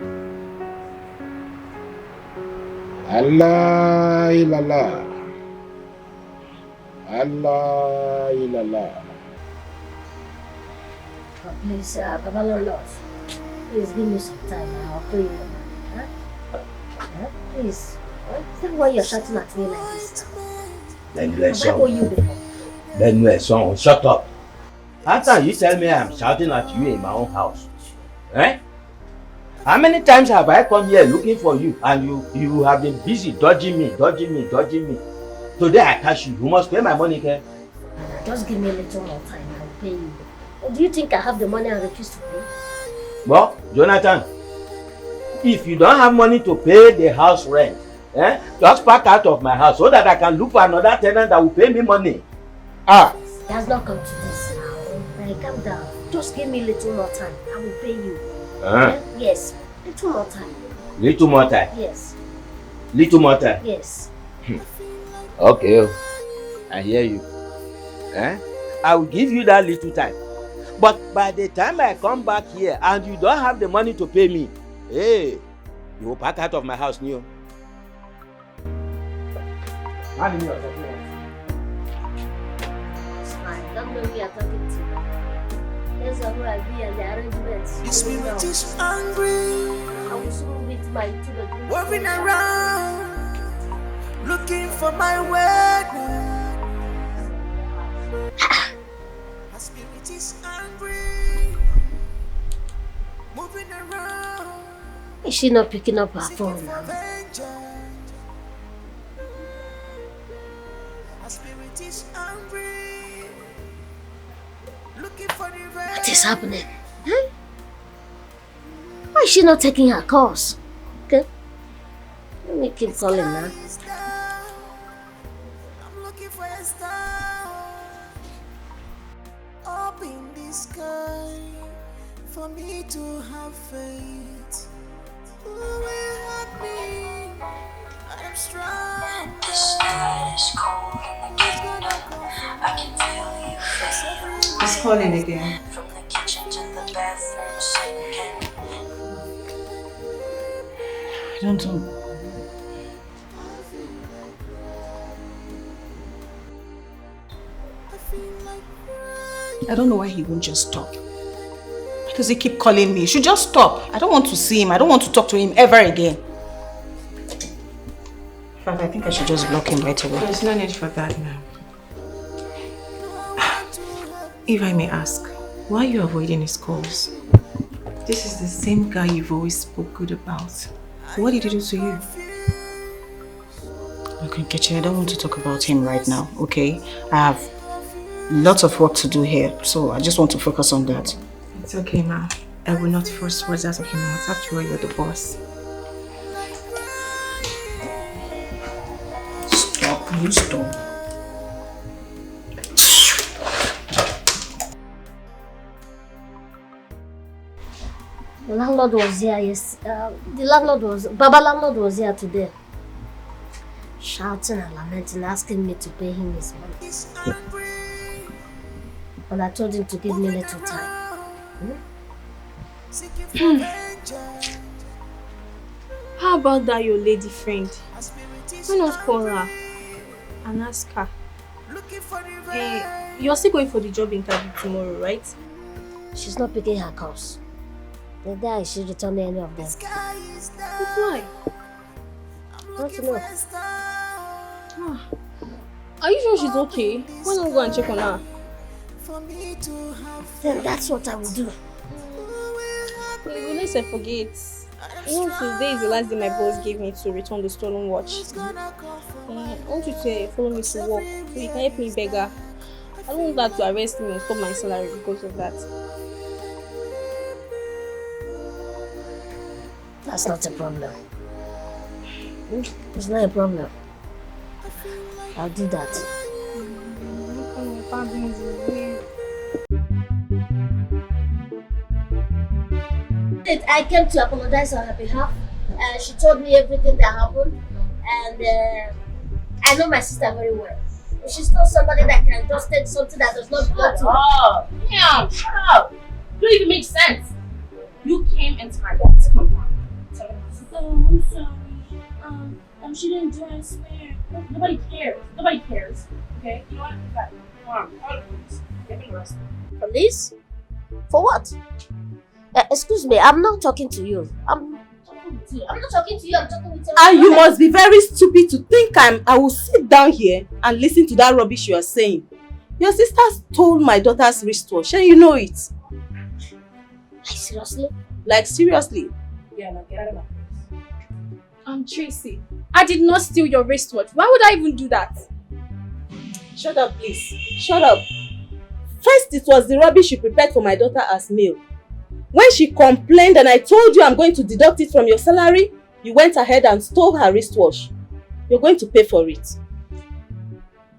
Allah ilallah. Allah ilallah. Please, Baba Lord, please give me some time. I'll pray. Please. Tell me why you're shouting at me like this. Then shut up. After you tell me I'm shouting at you in my own house. Eh? How many times have I come here looking for you and you have been busy dodging me? Today I catch you. You must pay my money, okay? Just give me a little more time, I'll pay you. Do you think I have the money and refuse to pay? Well, Jonathan, if you don't have money to pay the house rent, just pack out of my house so that I can look for another tenant that will pay me money. It has not come to this now. Like, calm down. Just give me a little more time. I will pay you. Yes. Little more time. Little more time? Yes. Little more time? Yes. Okay. I hear you. I will give you that little time. But by the time I come back here and you don't have the money to pay me, hey, you will pack out of my house, Neo. It's fine. Don't know we are talking to you. There's who I be and the arrangements. The spirit is hungry. I will soon meet my children. Walking around, looking for my wedding. My spirit is hungry. Moving around. Is she not picking up her phone now? My spirit is hungry. Looking for the What is happening? Why is she not taking her calls? Okay. Let me keep calling now. I'm looking for a star up in the sky for me to have faith. Who will help me? I am strong. This night is cold in the kitchen. I can feel you. He's calling again. From the kitchen to the bathroom sinking. I don't know. I don't know why he won't just stop. Why does he keep calling me? He should just stop. I don't want to see him. I don't want to talk to him ever again. In fact, I think I should just block him right away. There's no need for that now. If I may ask, why are you avoiding his calls? This is the same guy you've always spoke good about. What did he do to you? Okay, Kechi, I don't want to talk about him right now, okay? I have lots of work to do here, so I just want to focus on that. It's okay, ma. I will not force words out of your mouth. After all, you're the boss. Stop, you stop. The landlord was here Baba landlord was here today. Shouting and lamenting, asking me to pay him his money. And I told him to give me a little time. How about that your lady friend? Why not call her and ask her? You're still going for the job interview tomorrow, right? She's not picking her calls. The day she return any of them. Why? I want to know. Are you sure she's okay? Why not go and check on her? Then that's what I will do. Unless I forget. You know, today is the last day my boss gave me to return the stolen watch. I want you to follow me to work so you can help me beg her. I don't want that to arrest me and stop my salary because of that. That's not a problem. It's not a problem. I'll do that. I came to apologize on her behalf. She told me everything that happened, and I know my sister very well. She's not somebody that can just take something that does not belong to her. Damn, shut up! You don't even make sense. You came into my dad's compound. I'm sorry. She didn't do it, I swear. Nobody cares. Nobody cares. Okay? You know what? In fact, call the police. Get me arrested. Police? For what? Excuse me, I'm not talking to you. I'm not talking to you. I'm talking with you. And you must be very stupid to think I will sit down here and listen to that rubbish you are saying. Your sister stole my daughter's wristwatch and you know it. Like seriously? Like seriously? Yeah, now get out of my face. Tracy, I did not steal your wristwatch. Why would I even do that? Shut up, please. Shut up. First, it was the rubbish you prepared for my daughter as meal. When she complained and I told you I'm going to deduct it from your salary, you went ahead and stole her wristwatch. You're going to pay for it.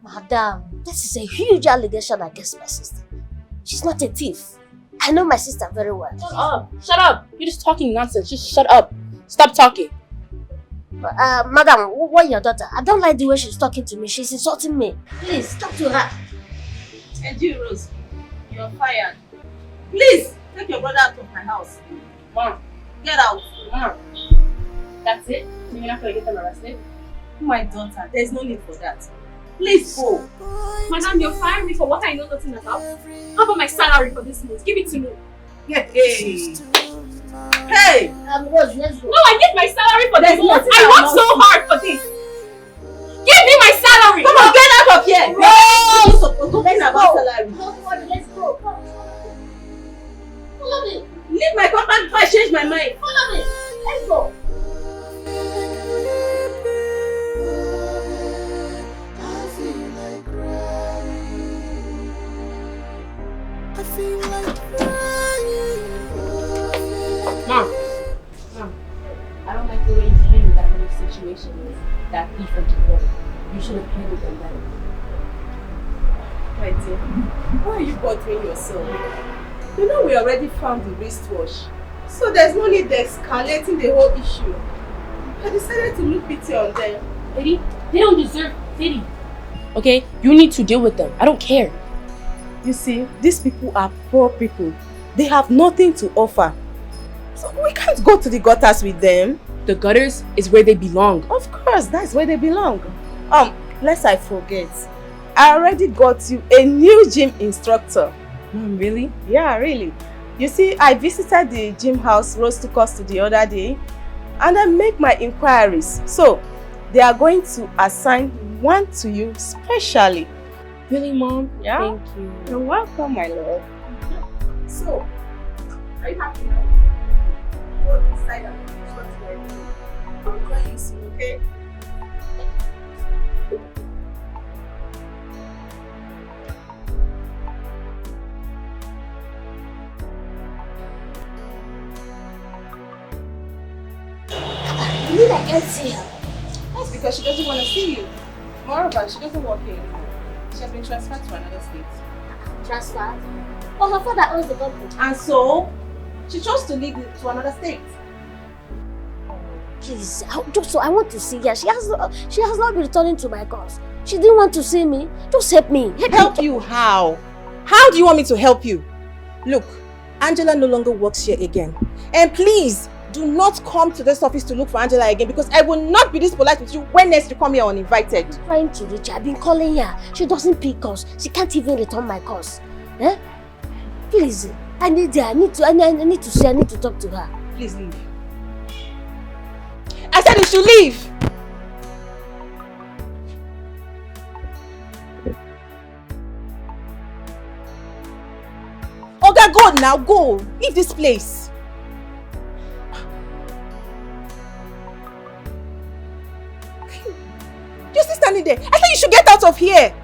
Madam, this is a huge allegation against my sister. She's not a thief. I know my sister very well. Shut up. Shut up. You're just talking nonsense. Just shut up. Stop talking. Madam, what your daughter? I don't like the way she's talking to me. She's insulting me. Please, talk to her. And you, Rose, you're fired. Please, take your brother out of my house. Mom. Get out. Mom. That's it? You're not going to get them arrested? My daughter, there's no need for that. Please go. Madam, you're firing me for what I know nothing about. How about my salary for this month? Give it to me. Hey. Hey. Rose, let's go. No, I need my salary for this month. I worked so hard for this. Give me my salary. Come on, get out of here. Rose. You're supposed to learn about salary. Let's go. Come. Follow me. Leave my compound before I change my mind. Follow me. Let's go. Mom, I don't like the way you handled that little situation with that thief from Kadiri. You should have handled them better. My dear, why are you bothering yourself? You know we already found the wristwatch, so there's no need escalating the whole issue. I decided to look pity on them. Lady, they don't deserve pity. Okay, you need to deal with them. I don't care. You see, these people are poor people. They have nothing to offer. So we can't go to the gutters with them. The gutters is where they belong. Of course, that's where they belong. Lest I forget, I already got you a new gym instructor. Really? Yeah, really. You see, I visited the gym house Rose took us to the other day and I make my inquiries. So, they are going to assign one to you specially. Really, Mom? Yeah. Thank you. You're welcome, my love. So, are you happy now? Go inside and finish what you are doing. I'll call you soon, okay? You mean I can't see her? That's because she doesn't want to see you. Moreover, she doesn't work here anymore. She has been transferred to another state. Transferred? Well, her father owns the company. And so, she chose to leave to another state. Please, I want to see her. She has not been returning to my calls. She didn't want to see me. Just help me. Help you how? How do you want me to help you? Look, Angela no longer works here again. And please, do not come to this office to look for Angela again because I will not be this polite with you when next you come here uninvited. I'm trying to reach her. I've been calling her. She doesn't pick calls. She can't even return my calls. Eh? Please, I need her. I need to see her. I need to talk to her. Please leave. I said you should leave. Oga, go now. Go. Leave this place. You're still standing there. I think you should get out of here.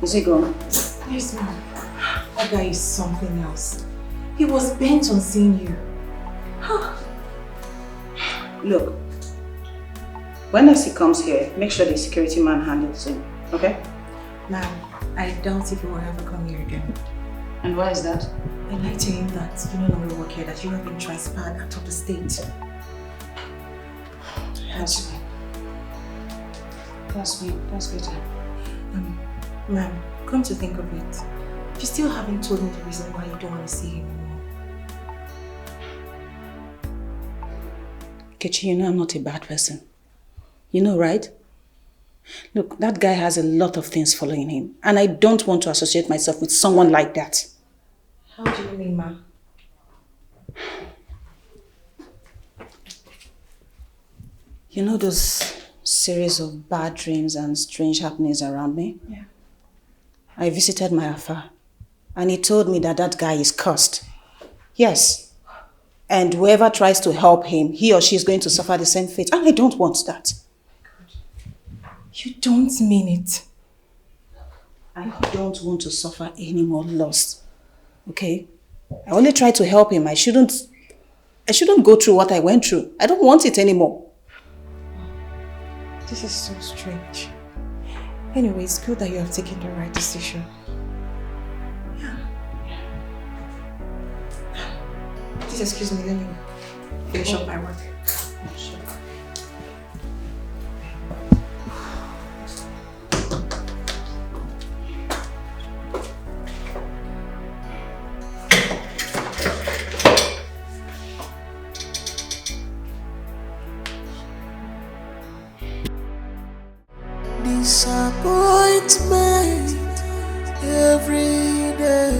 Is he gone? Yes, ma'am. That guy is something else. He was bent on seeing you. Look, when next he comes here, make sure the security man handles him, okay? Ma'am, I doubt if he will ever come here again. And why is that? I lied to him that you no longer work here, that you have been transferred out of the state. That's fine. That's fine. That's better. Ma'am, come to think of it, you still haven't told me the reason why you don't want to see him anymore. Kechi, you know I'm not a bad person. You know, right? Look, that guy has a lot of things following him. And I don't want to associate myself with someone like that. How do you mean, ma? You know those series of bad dreams and strange happenings around me? Yeah. I visited my Afa, and he told me that that guy is cursed. Yes. And whoever tries to help him, he or she is going to suffer the same fate. And I don't want that. You don't mean it. I don't want to suffer any more loss. Okay? I only try to help him. I shouldn't go through what I went through. I don't want it anymore. This is so strange. Anyway, it's good that you have taken the right decision. Yeah. Please excuse me, let me finish up my work. Sure. Disappointment every day.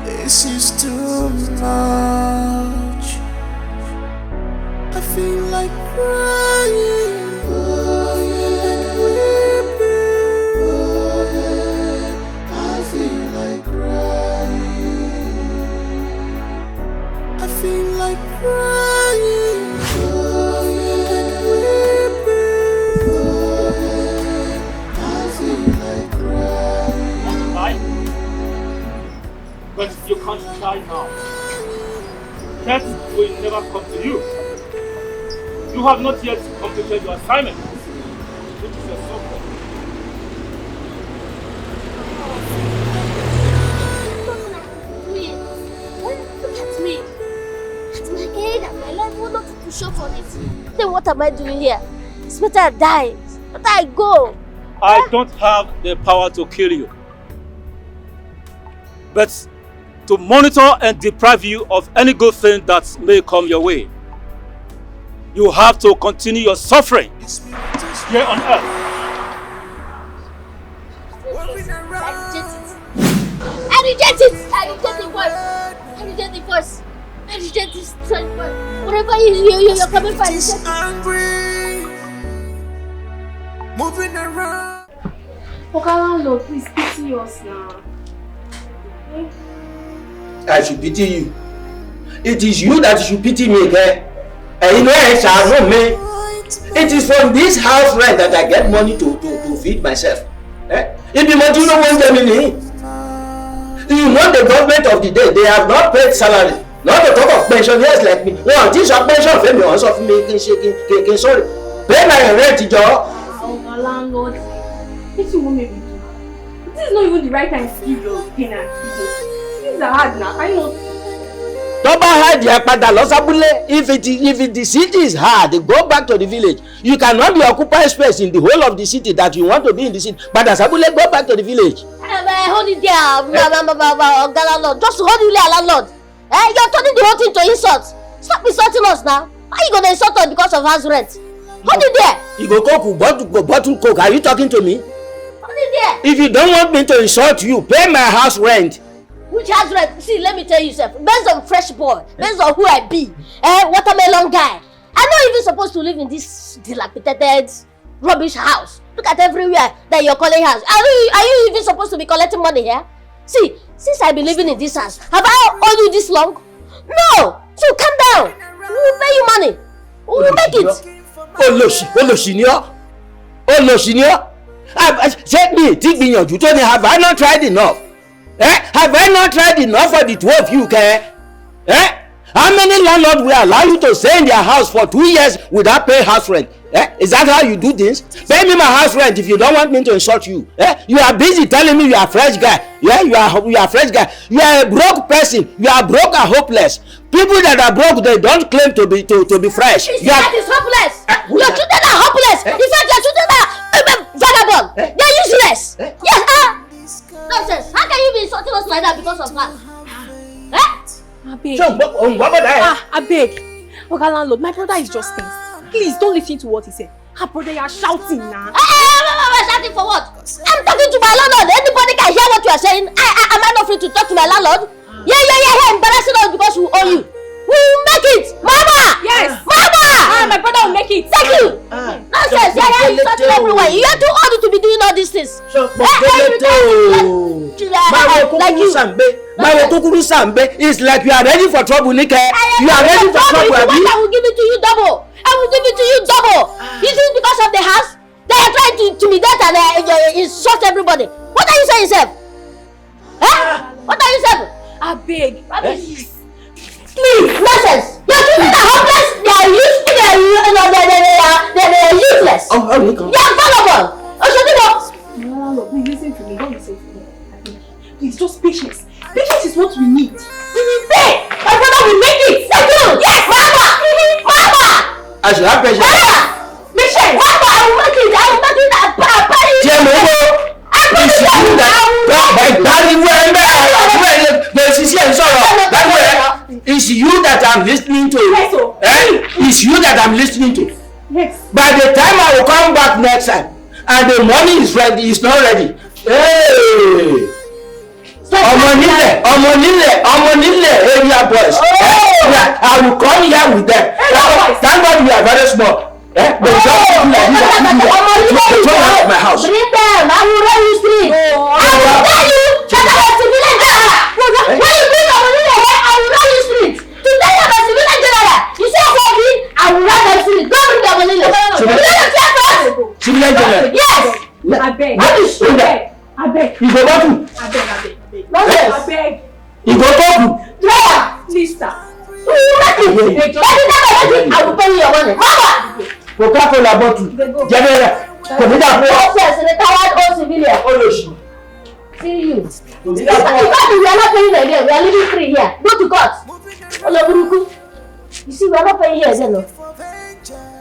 This is too much. I feel like crying. Oh yeah, weeping. Oh yeah, I feel like crying. I feel like crying. Oh yeah, but you can't try now. That will never come to you. You have not yet completed your assignment, which is a so-called. Look at me. At my head and my life will not push up on it. Then what am I doing here? It's better I die. It's better I go. I don't have the power to kill you, but to monitor and deprive you of any good thing that may come your way. You have to continue your suffering here on earth. I reject it. I reject the voice. I reject the voice. I reject this strange voice. Whatever you're coming for, I reject it. Moving around. Landlord, please pity us now. Okay? I should pity you. It is you that should pity me again. And you know I shall know me. It is from this house rent that I get money to feed myself. If the money no one tell me, you know the government of the day, they have not paid salary. Not to talk of pensioners like me. Well, this is pension for me, also for me, sorry. Pay my rent, Joe. Oh, landlord. What you want me to do? This is not even the right time to give your pain and feelings. Things are hard now. I know. Don't hide your pada losabule. If the city is hard, go back to the village. You cannot be occupy space in the whole of the city that you want to be in the city. But Asabule, go back to the village. Hold it there, landlord. Just hold it there, landlord. You're turning the whole thing to insult. Stop insulting us now. How are you going to insult us because of house rent? Hold it there. You go coke, bottle coke. Are you talking to me? Hold it there. If you don't want me to insult you, pay my house rent. Which house rent? See, let me tell you something. Based on fresh boy, based on who I be, watermelon guy, I'm not even supposed to live in this dilapidated, rubbish house. Look at everywhere that you're calling house. Are you even supposed to be collecting money here? See, since I've been living in this house, have I owed you this long? No! So calm down. We will pay you money. We will make it. Check me, take me, you told me, have I not tried enough? Have I not tried enough for the two of you, okay? How many landlords will allow you to stay in their house for 2 years without paying house rent? Is that how you do this? Pay me my house rent if you don't want me to insult you. You are busy telling me you are a fresh guy. Yeah, you are a fresh guy. You are a broke person. You are broke and hopeless. People that are broke, they don't claim to be fresh. That is hopeless. Your children are hopeless. In fact, your children are vagabond. They are useless. Yes, nonsense. How can you be insulting us like that because of that? I beg. I beg. Oga landlord, my brother is just things. Please don't listen to what he said. Her brother, you are shouting now. Shouting for what? I'm talking to my landlord. Anybody can hear what you are saying. Am I not free to talk to my landlord? Yeah. Embarrassing us because we owe you. We will make it, Mama. Yes, Mama. My brother will make it. Thank you. Nonsense. You're starting everywhere. You are too old to be doing all these things. It's like you are ready for trouble, Nike. You are ready for trouble. I will give it to you double. I will give it to you double. Is it because of the house? They are trying to intimidate and insult everybody. What are you saying, Seb? What are you saying? I beg. Please, nonsense. Your children are hopeless. They are useless. They are useless. Oh, hurry, come. They are vulnerable. No, please listen to me. Don't listen to me. Please, just patience. Patience is what we need. We will pay. My brother will make it. Settle. Yes, Mama. I should have patience. Michelle, Mama, I will make it. I will make it. It's you that I'm listening to. Yes, sir. It's you that I'm listening to. Yes. By the time I will come back next time and the money is ready, it's not ready. Hey! Ọmọ nílẹ̀ area boys. I will come here with them. Thank God we are very small. They just do like this. They throw out of my house. Bring them. I will run you street. I will tell you that I was civilian general. When you bring Ọmọ nílẹ̀ here, I will run you street. To tell you I'm a civilian general. You say walking, I will run them street. Don't bring Ọmọ nílẹ̀. Civilian general. Yes. I beg. How do you say that? I beg. You go back to. I beg. Nonsense. I beg. You go back to. Please, sir. I will pay you your money. Mama! Coca-Cola bottle. General. Nonsense. The coward old civilian. See you. In fact, we are not paying again. We are living free here. Go to court. You see, we are not paying here again. No?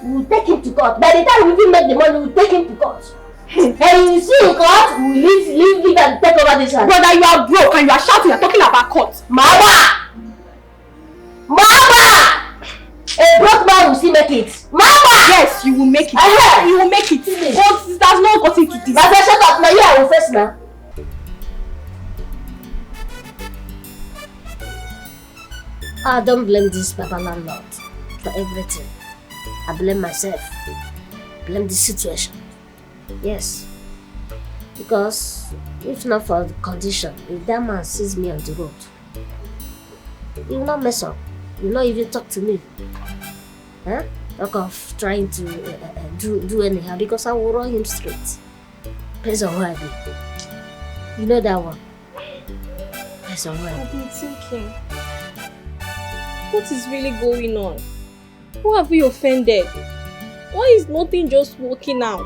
We will take him to court. By the time we even make the money, we will take him to court. And you see in court, we leave and take over this house. Brother, you are broke and you are shouting and talking about court. Mama! A broke man will still make it. Mama! Yes, you will make it. You will make it. But it does not got into this. But I shut up. Now you I will face now. I don't blame this Baba landlord for everything. I blame myself. Blame the situation. Yes. Because if not for the condition, if that man sees me on the road, he will not mess up. He will not even talk to me. Talk of trying to do anyhow, because I will run him straight. Depends on who I be. You know that one. Depends on who I be. I've been thinking, what is really going on? Who have we offended? Why is nothing just working out?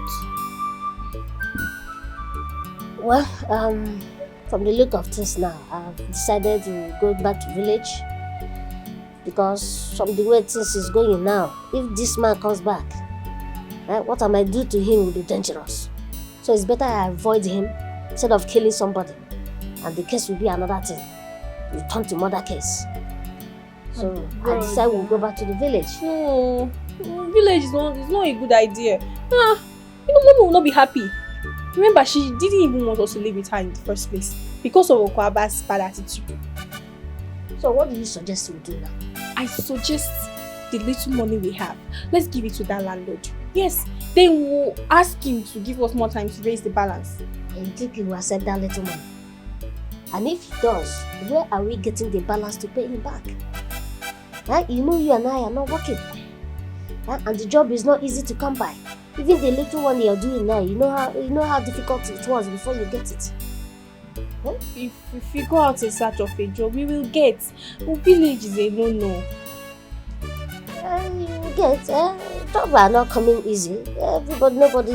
Well, from the look of things now, I've decided to go back to village, because from the way things is going now, if this man comes back, what I might do to him will be dangerous. So it's better I avoid him instead of killing somebody, and the case will be another thing. We'll turn to murder case. So I decided we'll go back to the village. No, village is not a good idea. Mommy will not be happy. Remember, she didn't even want us to live with her in the first place because of Okwaba's bad attitude. So what do you suggest we do now? I suggest the little money we have, let's give it to that landlord. Yes, then we'll ask him to give us more time to raise the balance. And you think he will accept that little money? And if he does, where are we getting the balance to pay him back? You know you and I are not working. And the job is not easy to come by. Even the little one you're doing now, you know how difficult it was before you get it. If we go out in search of a job, we will get. But village is a no-no. You will get. Jobs are not coming easy. Nobody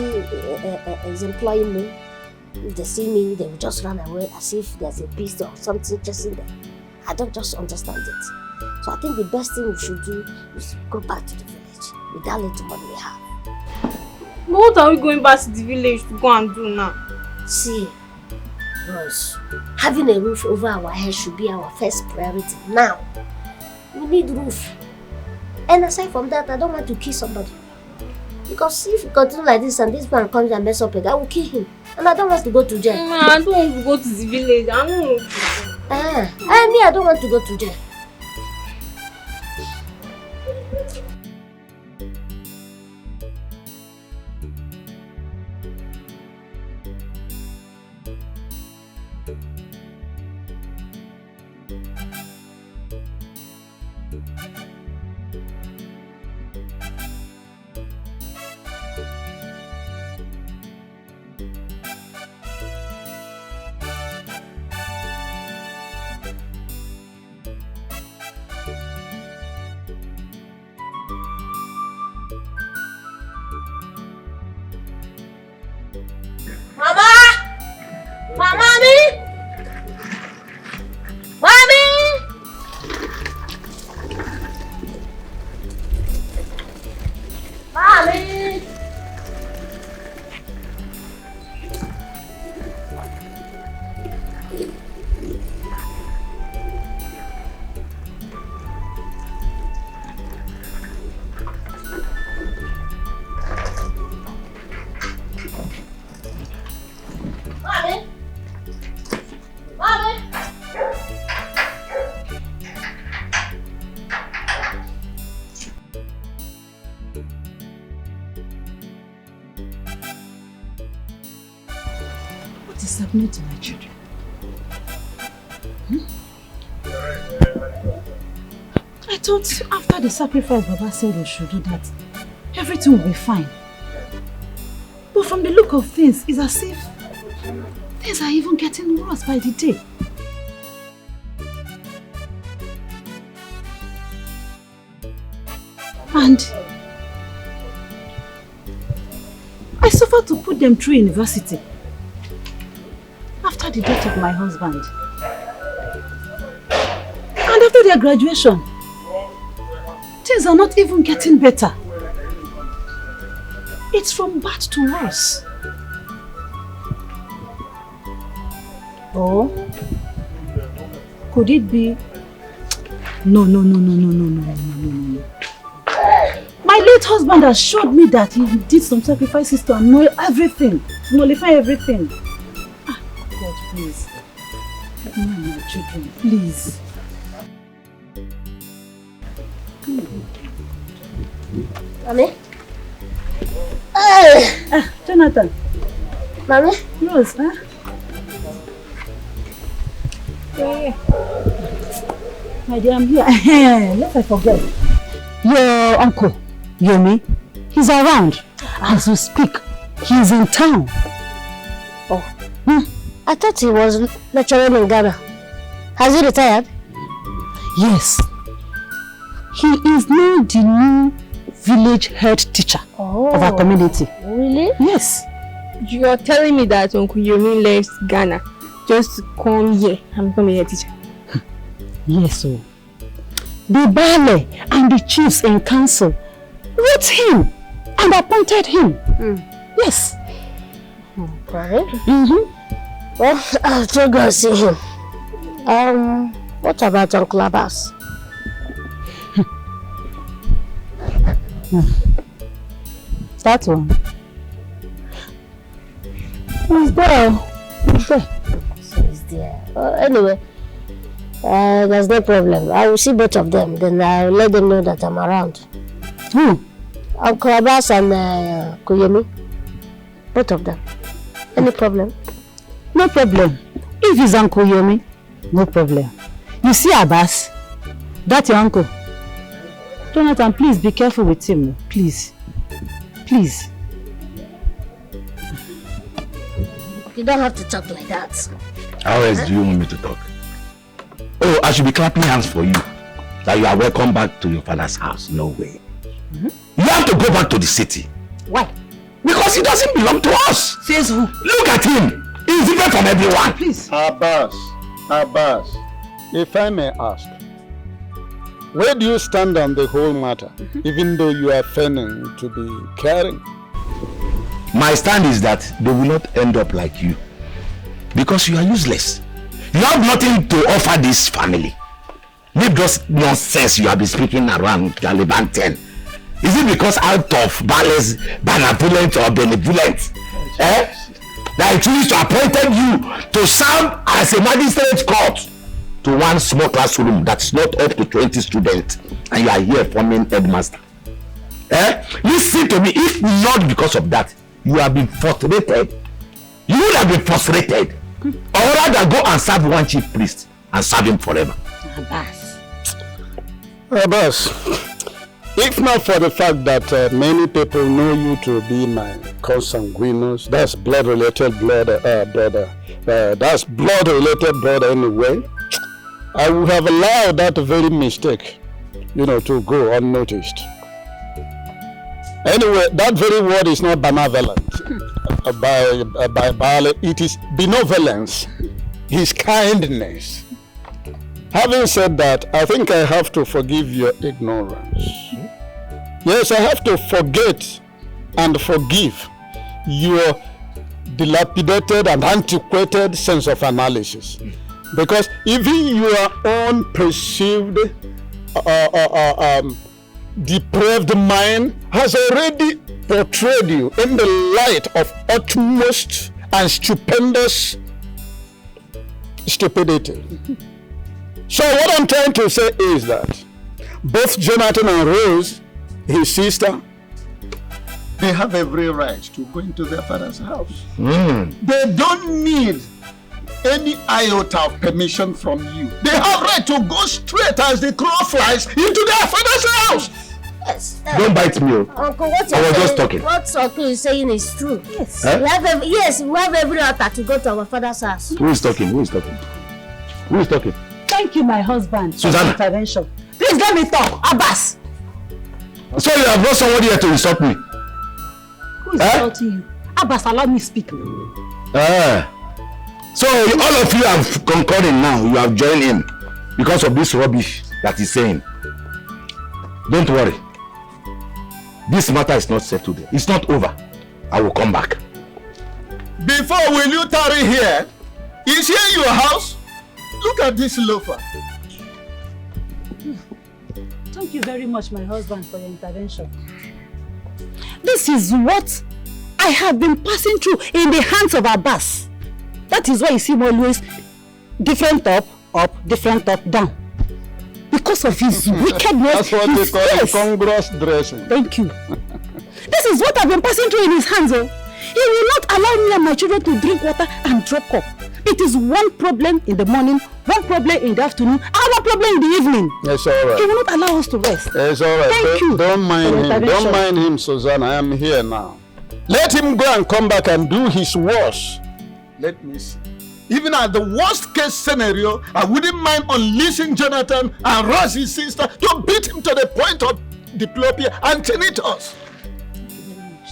is employing me. If they see me, they will just run away as if there's a beast or something chasing them. I don't just understand it. So I think the best thing we should do is go back to the village with that little money we have. But what are we going back to the village to go and do now? See, Rose, having a roof over our head should be our first priority. Now, we need roof. And aside from that, I don't want to kill somebody. Because if you continue like this and this man comes and mess up again, I will kill him. And I don't want to go to jail. I don't want to go to the village. I don't want to. I don't want to go to jail. Submit to my children. I thought after the sacrifice Baba said we should do that, everything will be fine. But from the look of things, it's as if things are even getting worse by the day. And I suffered to put them through university. After the death of my husband. And after their graduation, things are not even getting better. It's from bad to worse. Or could it be? No. My late husband has showed me that he did some sacrifices to annul everything, to nullify everything. God, please. Help me and my children, please. Mommy? Jonathan. Mommy? Rose, huh? Yeah. My dear, I'm here. Lest I forget. Your uncle, Yomi, he's around. As we speak, he's in town. Oh. I thought he was lecturing in Ghana. Has he retired? Yes. He is now the new village head teacher of our community. Really? Yes. You are telling me that Uncle Yomi left Ghana just to come here and become a head teacher? Yes, sir. The Baale and the chiefs in council wrote him and appointed him. Yes. Right? Well, I'll try to go and see him. What about Uncle Abbas? That one. He's there. He's there. So he's there. Anyway, there's no problem. I will see both of them. Then I'll let them know that I'm around. Uncle Abbas and Kuyemi. Both of them. Any problem? No problem. If it's Uncle Yomi, no problem. You see Abbas? That's your uncle. Jonathan, please be careful with him. Please. Please. You don't have to talk like that. How else do you want me to talk? Oh, I should be clapping hands for you. That you are welcome back to your father's house. No way. You have to go back to the city. Why? Because he doesn't belong to us. Says who? Look at him. He's different from everyone. Please. Abbas, if I may ask, where do you stand on the whole matter, even though you are feigning to be caring? My stand is that they will not end up like you. Because you are useless. You have nothing to offer this family. Leave those nonsense you have been speaking around Taliban 10. Is it because out of balance, benevolent or benevolent? That I choose to appointed you to serve as a magistrate court to one small classroom that's not up to 20 students, and you are here forming headmaster. Listen to me, if not because of that, you have been frustrated. You would have been frustrated. Or rather go and serve one chief priest and serve him forever. Abbas, if not for the fact that many people know you to be my consanguineous, that's blood-related brother, that's blood-related brother anyway, I would have allowed that very mistake, to go unnoticed. Anyway, that very word is not benevolent. It is benevolence, his kindness. Having said that, I think I have to forgive your ignorance. Yes, I have to forget and forgive your dilapidated and antiquated sense of analysis. Because even your own perceived depraved mind has already portrayed you in the light of utmost and stupendous stupidity. So what I'm trying to say is that both Jonathan and Rose, his sister, they have every right to go into their father's house. They don't need any iota of permission from you. They have right to go straight as the crow flies into their father's house. Yes. Don't bite me. Uncle, what I was just talking. What Uncle is saying is true. Yes. Huh? We have every altar to go to our father's house. Who is talking? Who is talking? Who is talking? Thank you, my husband, for Susanna. the intervention. Please let me talk, Abbas. So you have brought somebody here to insult me? Who is insulting you? Abbas, allow me speak. So all of you have concurred now. You have joined in because of this rubbish that he's saying. Don't worry. This matter is not settled. It's not over. I will come back. Before, will you tarry here? Is here your house? Look at this loafer. Thank you very much, my husband, for your intervention. This is what I have been passing through in the hands of Abbas. That is why you see him always different up, different top, down. Because of his wickedness. That's what they call incongruous dressing. Thank you. This is what I've been passing through in his hands. He will not allow me and my children to drink water and drop cup. It is one problem in the morning, one problem in the afternoon, and one problem in the evening. It's all right. He will not allow us to rest. It's all right. Thank you. Don't mind him. Don't mind him, Susanna. I am here now. Let him go and come back and do his worst. Let me see. Even at the worst case scenario, I wouldn't mind unleashing Jonathan and Rose, his sister, to beat him to the point of diplopia and tinnitus. Thank you very much.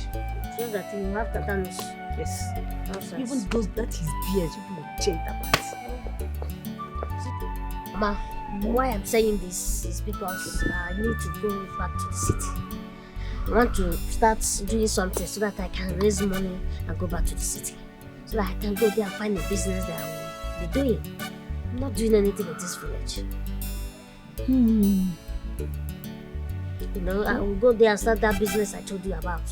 So that you have tetanus. Yes. Nonsense. Even those that his beard, you will change that part. Mama, why I'm saying this is because I need to go back to the city. I want to start doing something so that I can raise money and go back to the city. So that I can go there and find a business that I will be doing. I'm not doing anything in this village. I will go there and start that business I told you about.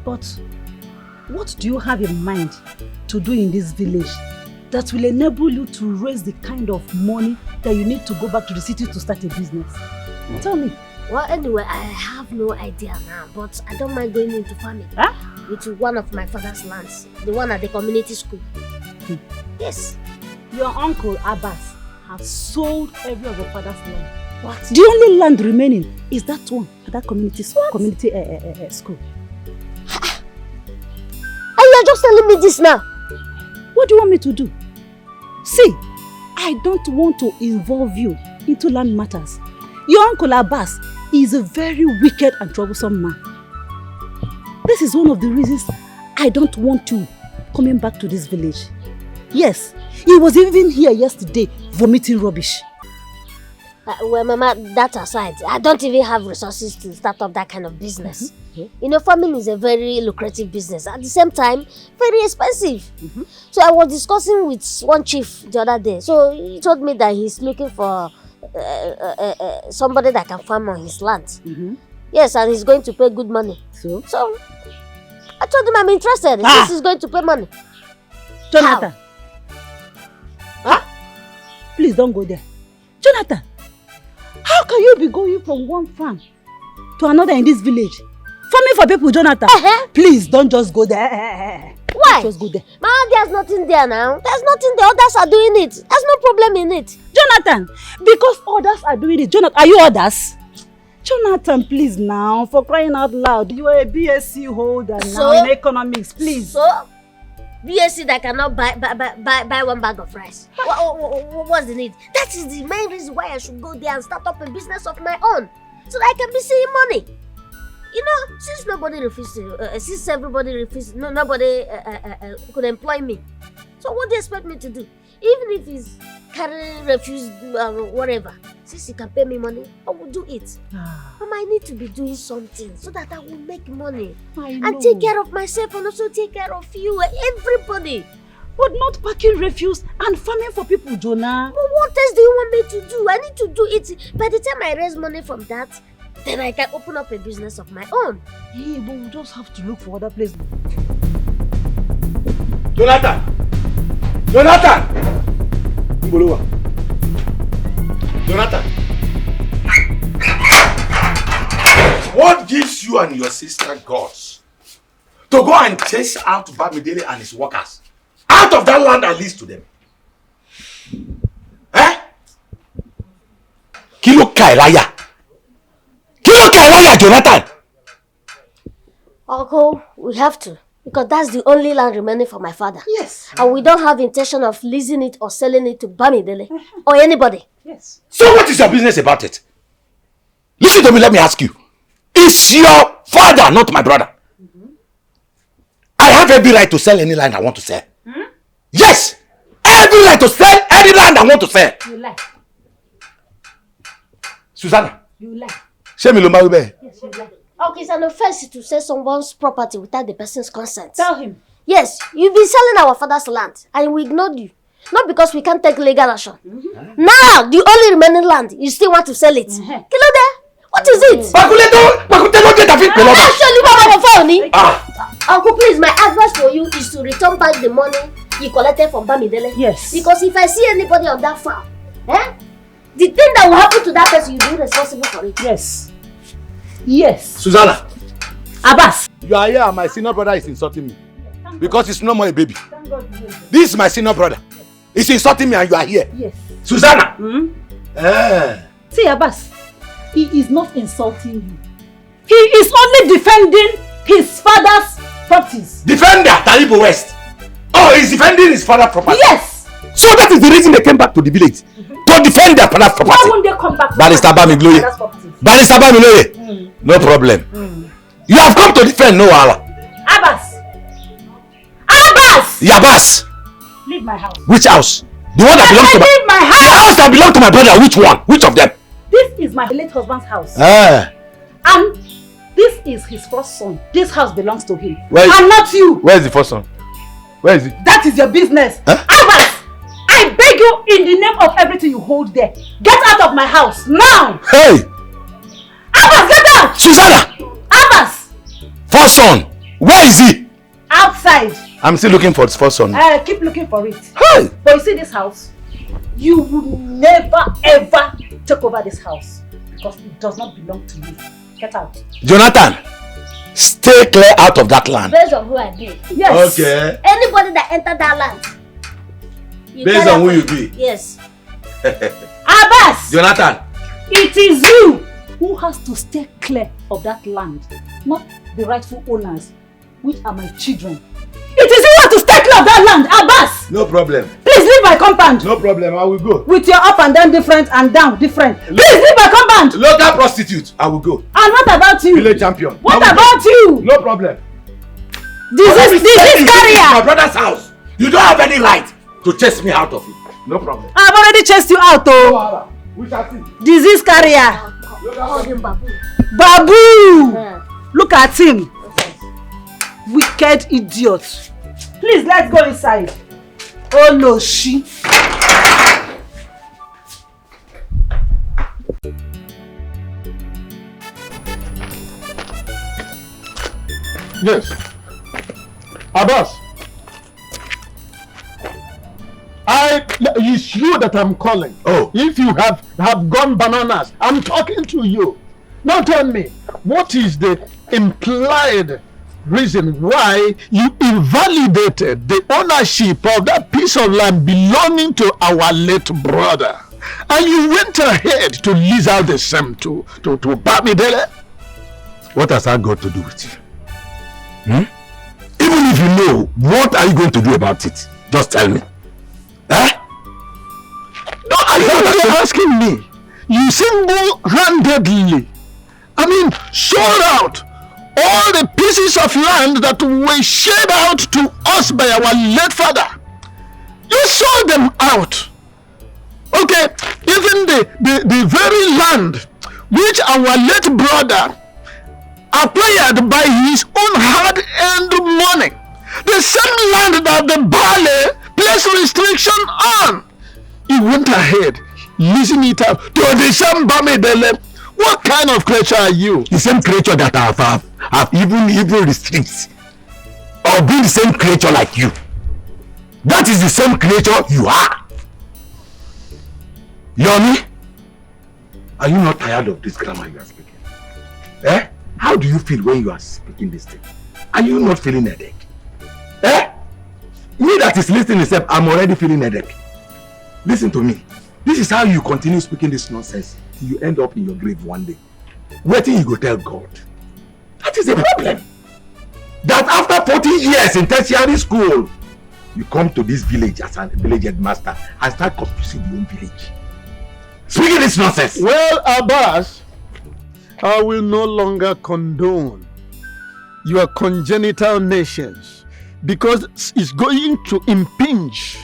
But what do you have in mind to do in this village that will enable you to raise the kind of money that you need to go back to the city to start a business? Tell me. Well, anyway, I have no idea now, but I don't mind going into farming. With one of my father's lands, the one at the community school. Yes. Your uncle Abbas has sold every of your father's land. What? The only land remaining is that one at that community school. And you are just telling me this now? What do you want me to do? See, I don't want to involve you into land matters. Your uncle Abbas is a very wicked and troublesome man. This is one of the reasons I don't want you coming back to this village. Yes, he was even here yesterday vomiting rubbish. Well, Mama, that aside, I don't even have resources to start up that kind of business. You know, farming is a very lucrative business. At the same time, very expensive. So I was discussing with one chief the other day. So he told me that he's looking for somebody that can farm on his land. Yes, and he's going to pay good money. So I told him I'm interested. This is going to pay money. Jonathan. Please don't go there. Jonathan, how can you be going from one farm to another in this village? Farming for people, Jonathan. Please don't just go there. Why? Just go there. Ma, there's nothing there now. There's nothing there. Others are doing it. There's no problem in it. Jonathan, because others are doing it. Jonathan, are you others? Jonathan, please now, for crying out loud. You are a BSc holder now in economics, please. So? BSc that cannot buy one bag of rice. What's the need? That is the main reason why I should go there and start up a business of my own. So that I can be seeing money. You know, since nobody refused to, since everybody refused, nobody could employ me. So what do you expect me to do? Even if it's carrying refuse whatever, since you can pay me money, I will do it. Mama, I need to be doing something so that I will make money and take care of myself and also take care of you, everybody. But not packing refuse and farming for people, Jonah. But what else do you want me to do? I need to do it. By the time I raise money from that, then I can open up a business of my own. Hey, but we just have to look for other places. Jonathan! Jonathan! Jonathan! What gives you and your sister guts to go and chase out Bamidele and his workers out of that land and lease to them? Eh? Kilo Kailaya! Kilo Kailaya, Jonathan! Uncle, we have to. Because that's the only land remaining for my father. Yes. And we don't have intention of leasing it or selling it to Bamidele or anybody. Yes. So what is your business about it? Listen to me, let me ask you. Is your father not my brother? I have every right to sell any land I want to sell. Yes! Every right to sell any land I want to sell. You lie. Susanna. You lie. Show me Lumba Ube. Yes, you lie. Okay, it's an offense to sell someone's property without the person's consent. Tell him. Yes, you've been selling our father's land and we ignored you. Not because we can't take legal action. Now, the only remaining land, you still want to sell it. Kilode, what is it? Uncle, please, my advice for you is to return back the money you collected from Bamidele. Yes. Because if I see anybody on that farm, the thing that will happen to that person, you'll be responsible for it. Yes. Yes. Susanna. Abbas. You are here and my senior brother is insulting me. Because he's no more a baby. This is my senior brother. He's insulting me and you are here. Yes. Susanna. See, Abbas, he is not insulting you. He is only defending his father's properties. Defender, Talibu West. Oh, he's defending his father's property. Yes. So that is the reason they came back to the village. To defend their father's property. Why won't they come back to Barrister Bamigloye. Barrister Bamigloye. No problem. You have come to defend no Allah. Abbas. Abbas. Yabas. Leave my house. Which house? The one that belongs to Leave my house. The house that belongs to my brother. Which one? Which of them? This is my late husband's house. And this is his first son. This house belongs to him. And not you. Where is the first son? Where is he? That is your business. Abbas, I beg you in the name of everything you hold there. Get out of my house now. Hey. Abbas, get out. Susanna. Abbas. First son. Where is he? Outside. I'm still looking for his first son. Keep looking for it. Hey. But you see this house? You will never ever take over this house. Because it does not belong to you. Get out. Jonathan. Stay clear out of that land. Based on who I be. Yes. Okay. Anybody that entered that land. Based on who you be. Yes. Abbas. Jonathan. It is you who has to stay clear of that land. Not the rightful owners, which are my children. It is you who have to stay clear of that land, Abbas. No problem. Please leave my compound. No problem. I will go. With your up and down different and down different. Please leave my compound. Local prostitute. I will go. And what about you? Village champion. What about you? No problem. This carrier. My brother's house. You don't have any right to chase me out of it. No problem. I've already chased you out, though. We shall see. Disease carrier. Call him Babu. Babu! Look at him. Wicked idiot. Please, let's go inside. Oh no, she. Yes. Abbas. It's you that I'm calling. Oh. If you have gone bananas, I'm talking to you. Now tell me, what is the implied reason why you invalidated the ownership of that piece of land belonging to our late brother? And you went ahead to lease out the same to Bamidele? What has that got to do with you? Even if you know, what are you going to do about it? Just tell me. Eh? No, you're asking me. You single-handedly, sold out all the pieces of land that were shared out to us by our late father. You sold them out. Okay, even the very land which our late brother acquired by his own hard-earned money, the same land that the Bale placed restriction on, he went ahead, leasing it out to the same Bamidele. What kind of creature are you? The same creature that have even restricts, or being the same creature like you. That is the same creature you are. Yomi, are you not tired of this grammar you are speaking? Eh? How do you feel when you are speaking this thing? Are you not feeling a headache? Eh? Me that is listening itself, I'm already feeling a headache. Listen to me. This is how you continue speaking this nonsense till you end up in your grave one day. Waiting you go tell God. That is the problem. That after 40 years in tertiary school, you come to this village as a village headmaster and start confusing your own village. Speaking this nonsense. Well, Abbas, I will no longer condone your congenital nations because it's going to impinge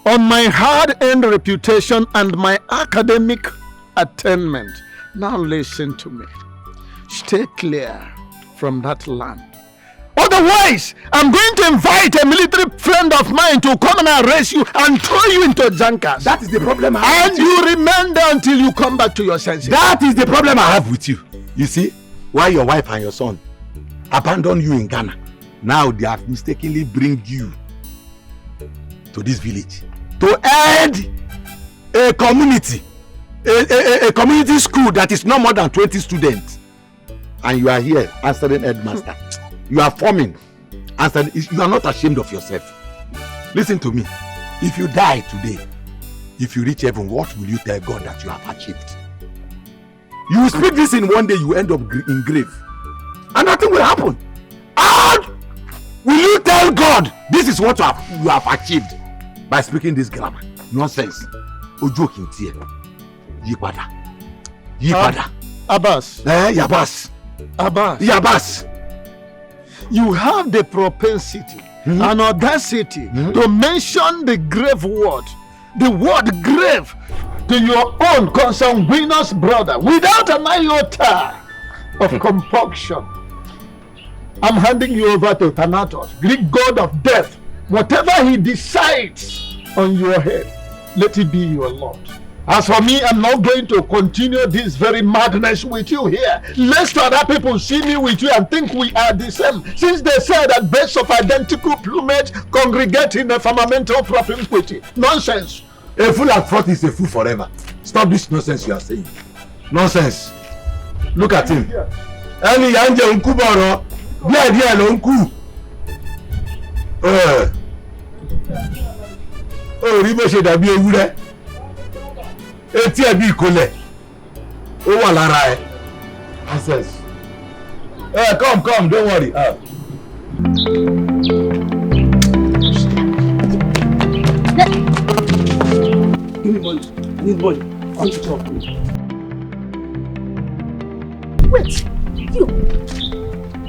on my hard-earned reputation and my academic attainment. Now listen to me. Stay clear from that land. Otherwise, I'm going to invite a military friend of mine to come and arrest you and throw you into Jankas. That is the problem I And have with you remain there until you come back to your senses. That is the problem I have with you. You see, why your wife and your son abandoned you in Ghana, now they have mistakenly bring you to this village to aid a community, a community school that is no more than 20 students. And you are here answering headmaster. You are forming. Answer, you are not ashamed of yourself. Listen to me. If you die today, if you reach heaven, what will you tell God that you have achieved? You will speak this in one day, you end up in grave. And nothing will happen. And will you tell God this is what you have achieved by speaking this grammar? Nonsense. Ojo kintie. Yipada. Yipada. Abbas. Yabas. Abbas. Yabas. You have the propensity and audacity to mention the grave word, the word grave, to your own consanguineous brother without an iota of compunction. I'm handing you over to Thanatos, Greek god of death. Whatever he decides on your head, let it be your lot. As for me, I'm not going to continue this very madness with you here, lest other people see me with you and think we are the same, since they say that birds of identical plumage congregate in a firmamental propinquity. Nonsense. A fool at 40 is a fool forever. Stop this nonsense you are saying. Nonsense. Look at him. Any yanje unkuboro, dia lo unku. Ribo se dàbí ewúrẹ́. Etí ẹ bí ìkólẹ̀. Ó wà lára ẹ. Nonsense. Come, don't worry. Give me money. I need money. I'll switch off. Wait, you.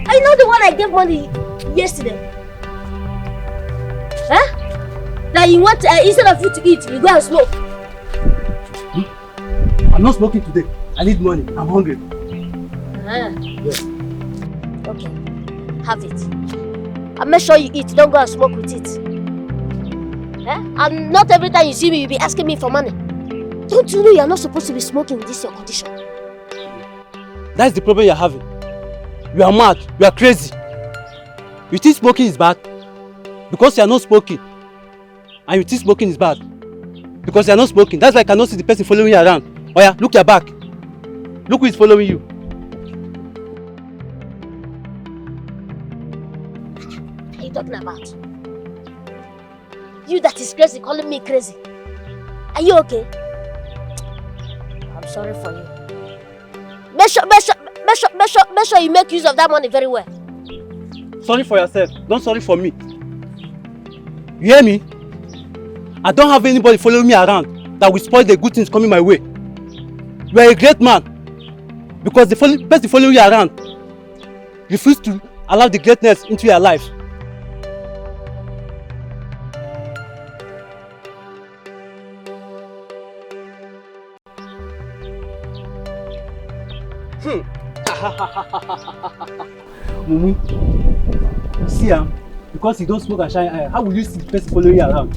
Are you not the one I gave money yesterday? Huh? That you want, instead of you to eat, you go and smoke. I'm not smoking today. I need money. I'm hungry. Yeah. Okay, have it. And make sure you eat. Don't go and smoke with it. And not every time you see me, you'll be asking me for money. Don't you know you're not supposed to be smoking with this your condition? That's the problem you're having. You are mad. You are crazy. You think smoking is bad? Because you are not smoking. And you think smoking is bad? Because you are not smoking. That's why I cannot see the person following you around. Oh yeah, look your back. Look who is following you. What are you talking about? You that is crazy calling me crazy. Are you okay? I'm sorry for you. Make sure you make use of that money very well. Sorry for yourself. Don't sorry for me. You hear me? I don't have anybody following me around that will spoil the good things coming my way. You are a great man. Because the person following you around refuse to allow the greatness into your life. Mumu, see because you don't smoke and shine eye, how will you see the person following you around?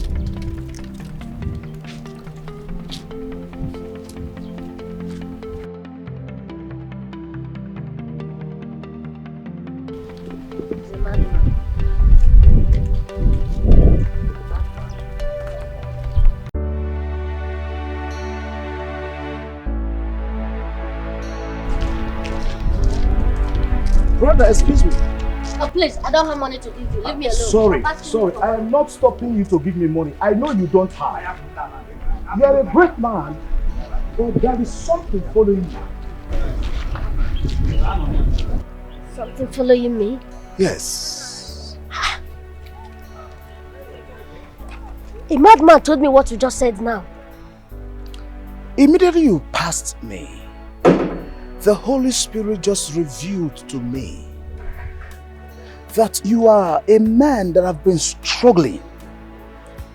Brother, excuse me. Oh, please, I don't have money to give you. Leave me alone. Sorry. I am not stopping you to give me money. I know you don't have. You are a great man, but there is something following you. Something following me? Yes. A madman told me what you just said now. Immediately you passed me, the Holy Spirit just revealed to me that you are a man that have been struggling.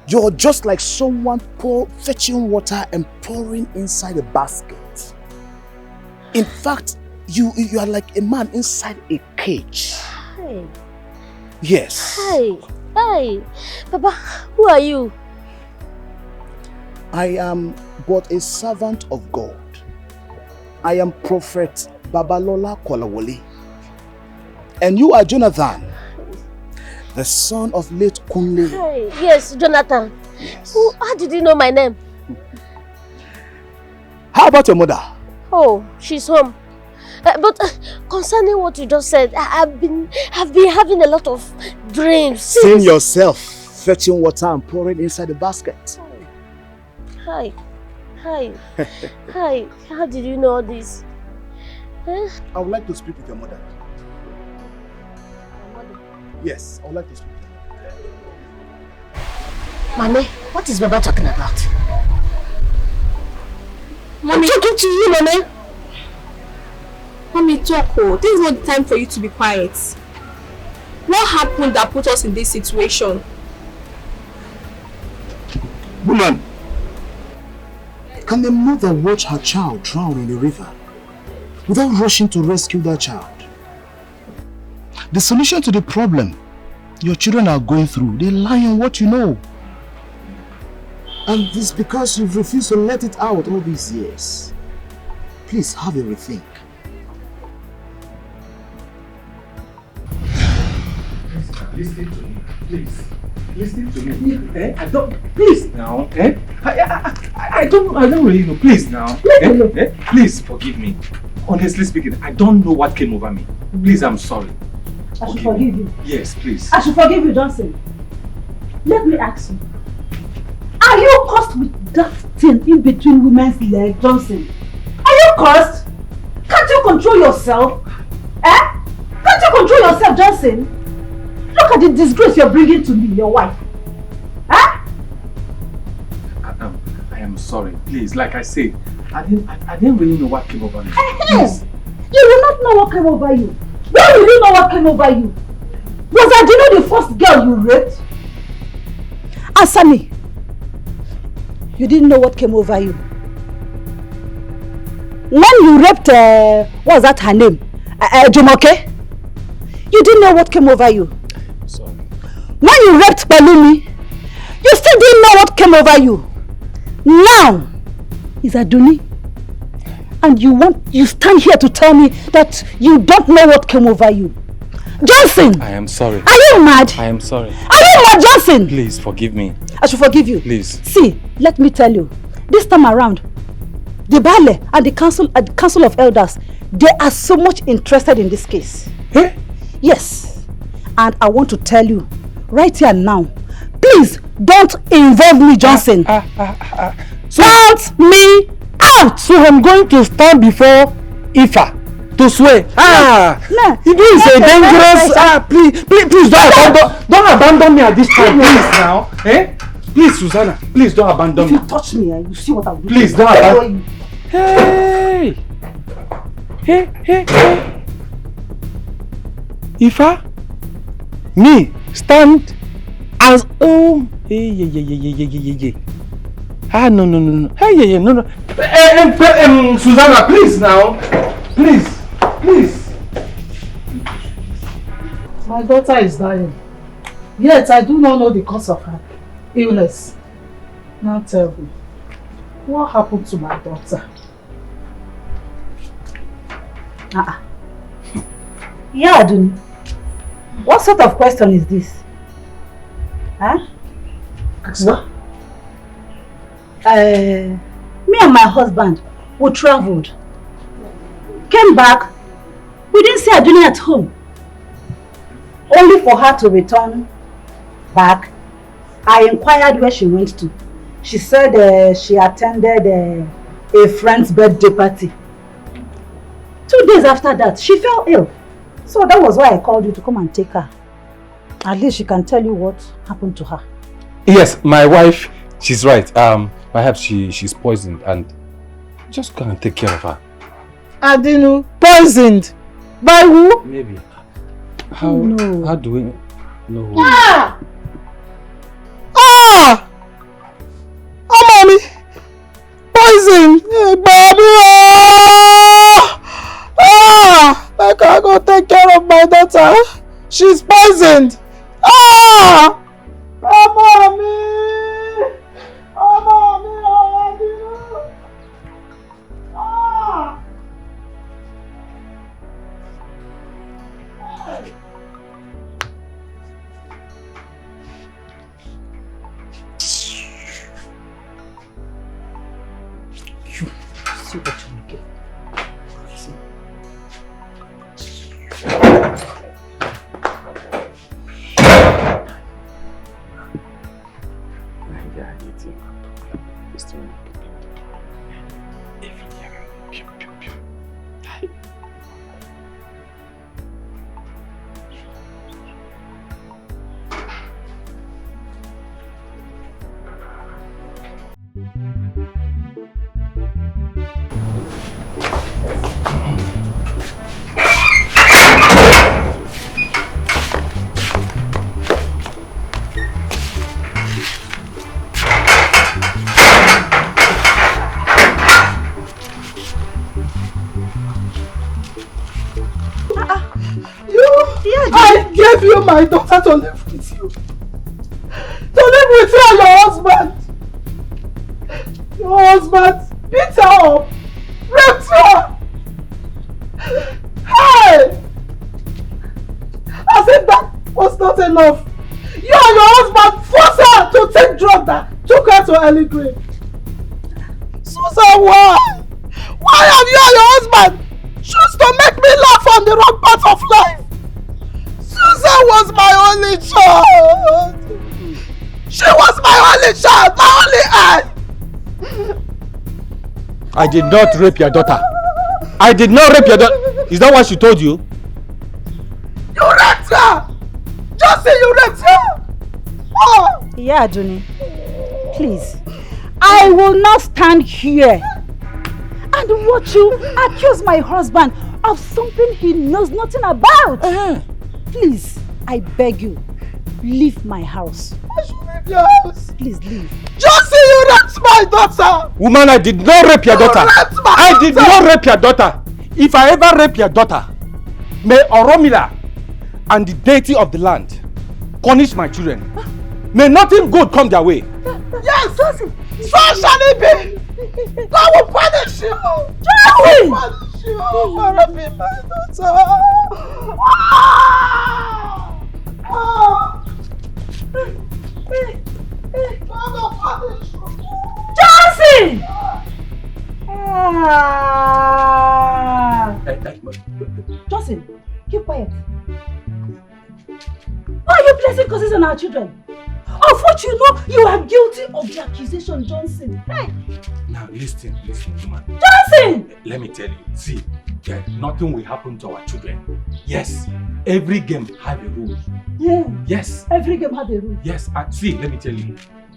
You're just like someone fetching water and pouring inside a basket. In fact, you are like a man inside a cage. Hey. Yes. Hey. Papa, who are you? I am but a servant of God. I am Prophet Babalola Kolawole. And you are Jonathan, the son of late Kunle. Hey, yes, Jonathan. Yes. How did you know my name? How about your mother? Oh, she's home. But concerning what you just said, I've been having a lot of dreams. Seeing yourself fetching water and pouring inside the basket. Hi. How did you know this? Huh? I would like to speak with your mother. Yes, I would like to speak with her. Mommy, what is Baba talking about? Mommy, I'm talking to you, Mommy. Mommy, Toko, this is not the time for you to be quiet. What happened that put us in this situation? Woman, can a mother watch her child drown in the river without rushing to rescue that child? The solution to the problem your children are going through, they lie on what you know. And this because you've refused to let it out all these years. Please have a rethink. Listen to me, please. Listen to me. I don't. Please now. I don't really know. Please now. Please forgive me. Honestly speaking, I don't know what came over me. Please, I'm sorry. I should forgive you. Yes, please. I should forgive you, Johnson. Let me ask you. Are you cursed with that thing in between women's legs, Johnson? Are you cursed? Can't you control yourself? Can't you control yourself, Johnson? Look at the disgrace you're bringing to me, your wife. I am sorry. Please, like I said, I didn't really know what came over me. Please. You will not know what came over you. When will you know what came over you? Was Adino the first girl you raped? Answer me. You didn't know what came over you. when you raped, what was that her name? Jumoke? You didn't know what came over you. Sorry. When you raped Balumi, you still didn't know what came over you. Now, is Aduni. And you stand here to tell me that you don't know what came over you. Johnson! I am sorry. Are you mad? I am sorry. Are you mad, Johnson? Please forgive me. I should forgive you. Please. See, let me tell you. This time around, the Bale and the Council of Elders, they are so much interested in this case. Eh? Yes. And I want to tell you, right here now, please don't involve me, Johnson. Count me out! So I'm going to stand before Ifa to swear. It is a dangerous. Please don't abandon me at this time, please now. Eh? Please, Susanna, please don't abandon me. If you touch me, you see what I'll do. Please don't abandon me. Hey! Ifa, me stand as no. Hey, no. Susanna, please now. Please. My daughter is dying. Yet I do not know the cause of her illness. Now tell me, what happened to my daughter? Yeah, Adun. What sort of question is this? Huh? What? Me and my husband, we traveled. Came back. We didn't see Aduni at home. Only for her to return back. I inquired where she went to. She said she attended a friend's birthday party. 2 days after that, she fell ill. So that was why I called you to come and take her. At least she can tell you what happened to her. Yes, my wife, she's right. Perhaps she's poisoned and just go and take care of her. Adinu, poisoned? By who? Maybe. How do we know who? Oh, mommy! Poison! Baby! I can't go take care of my daughter. She's poisoned. Oh, mommy! My daughter to live with you. To live with you and your husband. Your husband beat her up, raped her. Hey! As if that was not enough. You and your husband forced her to take drugs that took her to early grave. Susan, why? Why have you and your husband choose to make me laugh on the wrong path of life? Susan was my only child. She was my only child, my only eye. I did not rape your daughter. I did not rape your daughter. Is that what she told you? You raped her! Just say you raped her! Oh. Yeah, Johnny. Please. I will not stand here and watch you accuse my husband of something he knows nothing about. Please, I beg you, leave my house. I should leave Yes. Please leave. Josie, you raped my daughter. Woman, I did not rape your daughter. I did not rape your daughter. If I ever rape your daughter, may Oromila and the deity of the land punish my children. May nothing good come their way. Yes, Josie. So shall it be. God will punish you. Josie! God will punish you for raping my daughter. God will punish you. Josie! Josie, keep quiet. Why are you placing curses on our children? Of what you know, you are guilty of the accusation, Johnson. Hey! Now listen, woman. Johnson! Let me tell you, see, nothing will happen to our children. Yes, every game has a rule. Yeah. Yes. Every game has a rule. Yes, see, let me tell you,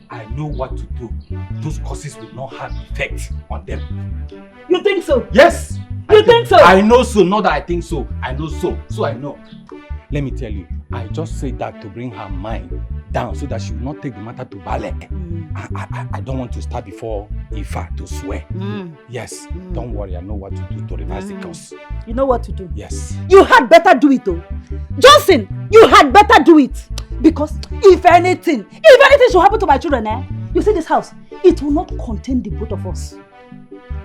I know what to do. Those curses will not have effect on them. You think so? Yes. You think so? I know so, not that I think so. I know so. So I know. Let me tell you, I just say that to bring her mind down so that she will not take the matter to ballet. I don't want to start before Ifa to swear. Yes, don't worry, I know what to do to reverse the curse. You know what to do? Yes. You had better do it though. Johnson, you had better do it. Because if anything should happen to my children, you see this house, it will not contain the both of us.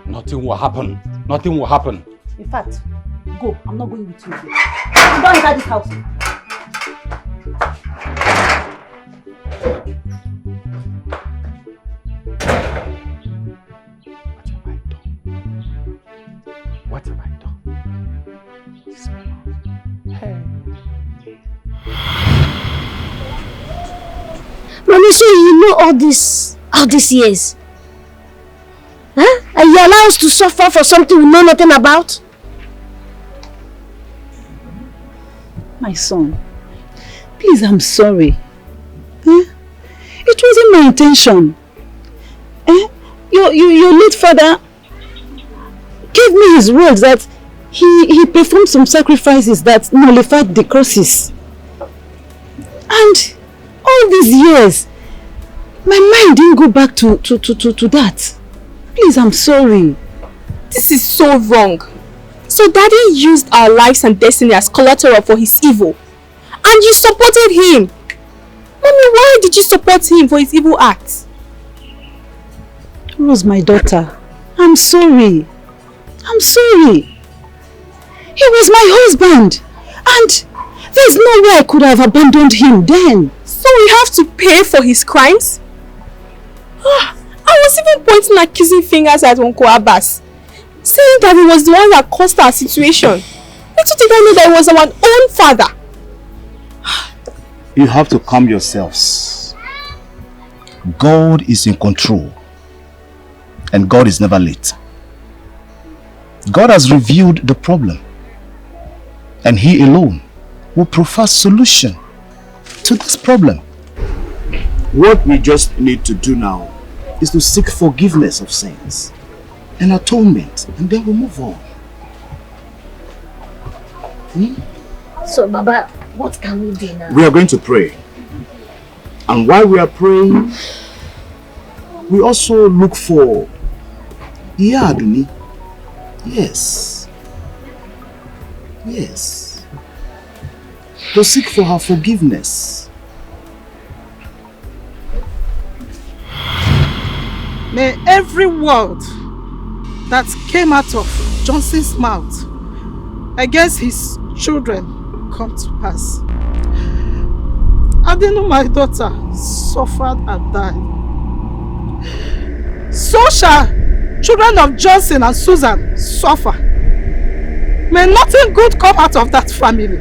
Nothing will happen. Nothing will happen. In fact, go. I'm not going with you. You don't enter this house. What have I done? Hey. Mommy, so you know all these years? Huh? And you allow us to suffer for something we know nothing about? My son, please, I'm sorry. It wasn't my intention. Your late father gave me his words that he performed some sacrifices that nullified the curses. And all these years, my mind didn't go back to that. Please, I'm sorry. This is so wrong. So Daddy used our lives and destiny as collateral for his evil. And you supported him. Mommy, why did you support him for his evil acts? Rose, my daughter, I'm sorry. I'm sorry. He was my husband. And there's no way I could have abandoned him then. So we have to pay for his crimes? I was even pointing accusing fingers at Uncle Abbas, saying that he was the one that caused our situation. Little did I know that he was our own father. You have to calm yourselves. God is in control. And God is never late. God has revealed the problem. And He alone will provide solution to this problem. What we just need to do now is to seek forgiveness of sins and atonement, and then we'll move on. So, Baba, what can we do now? We are going to pray. And while we are praying, we also look for Iyaduni. Yes. Yes. To seek for her forgiveness. May every word that came out of Johnson's mouth against his children come to pass. I didn't know my daughter suffered and died. So shall children of Johnson and Susan suffer. May nothing good come out of that family.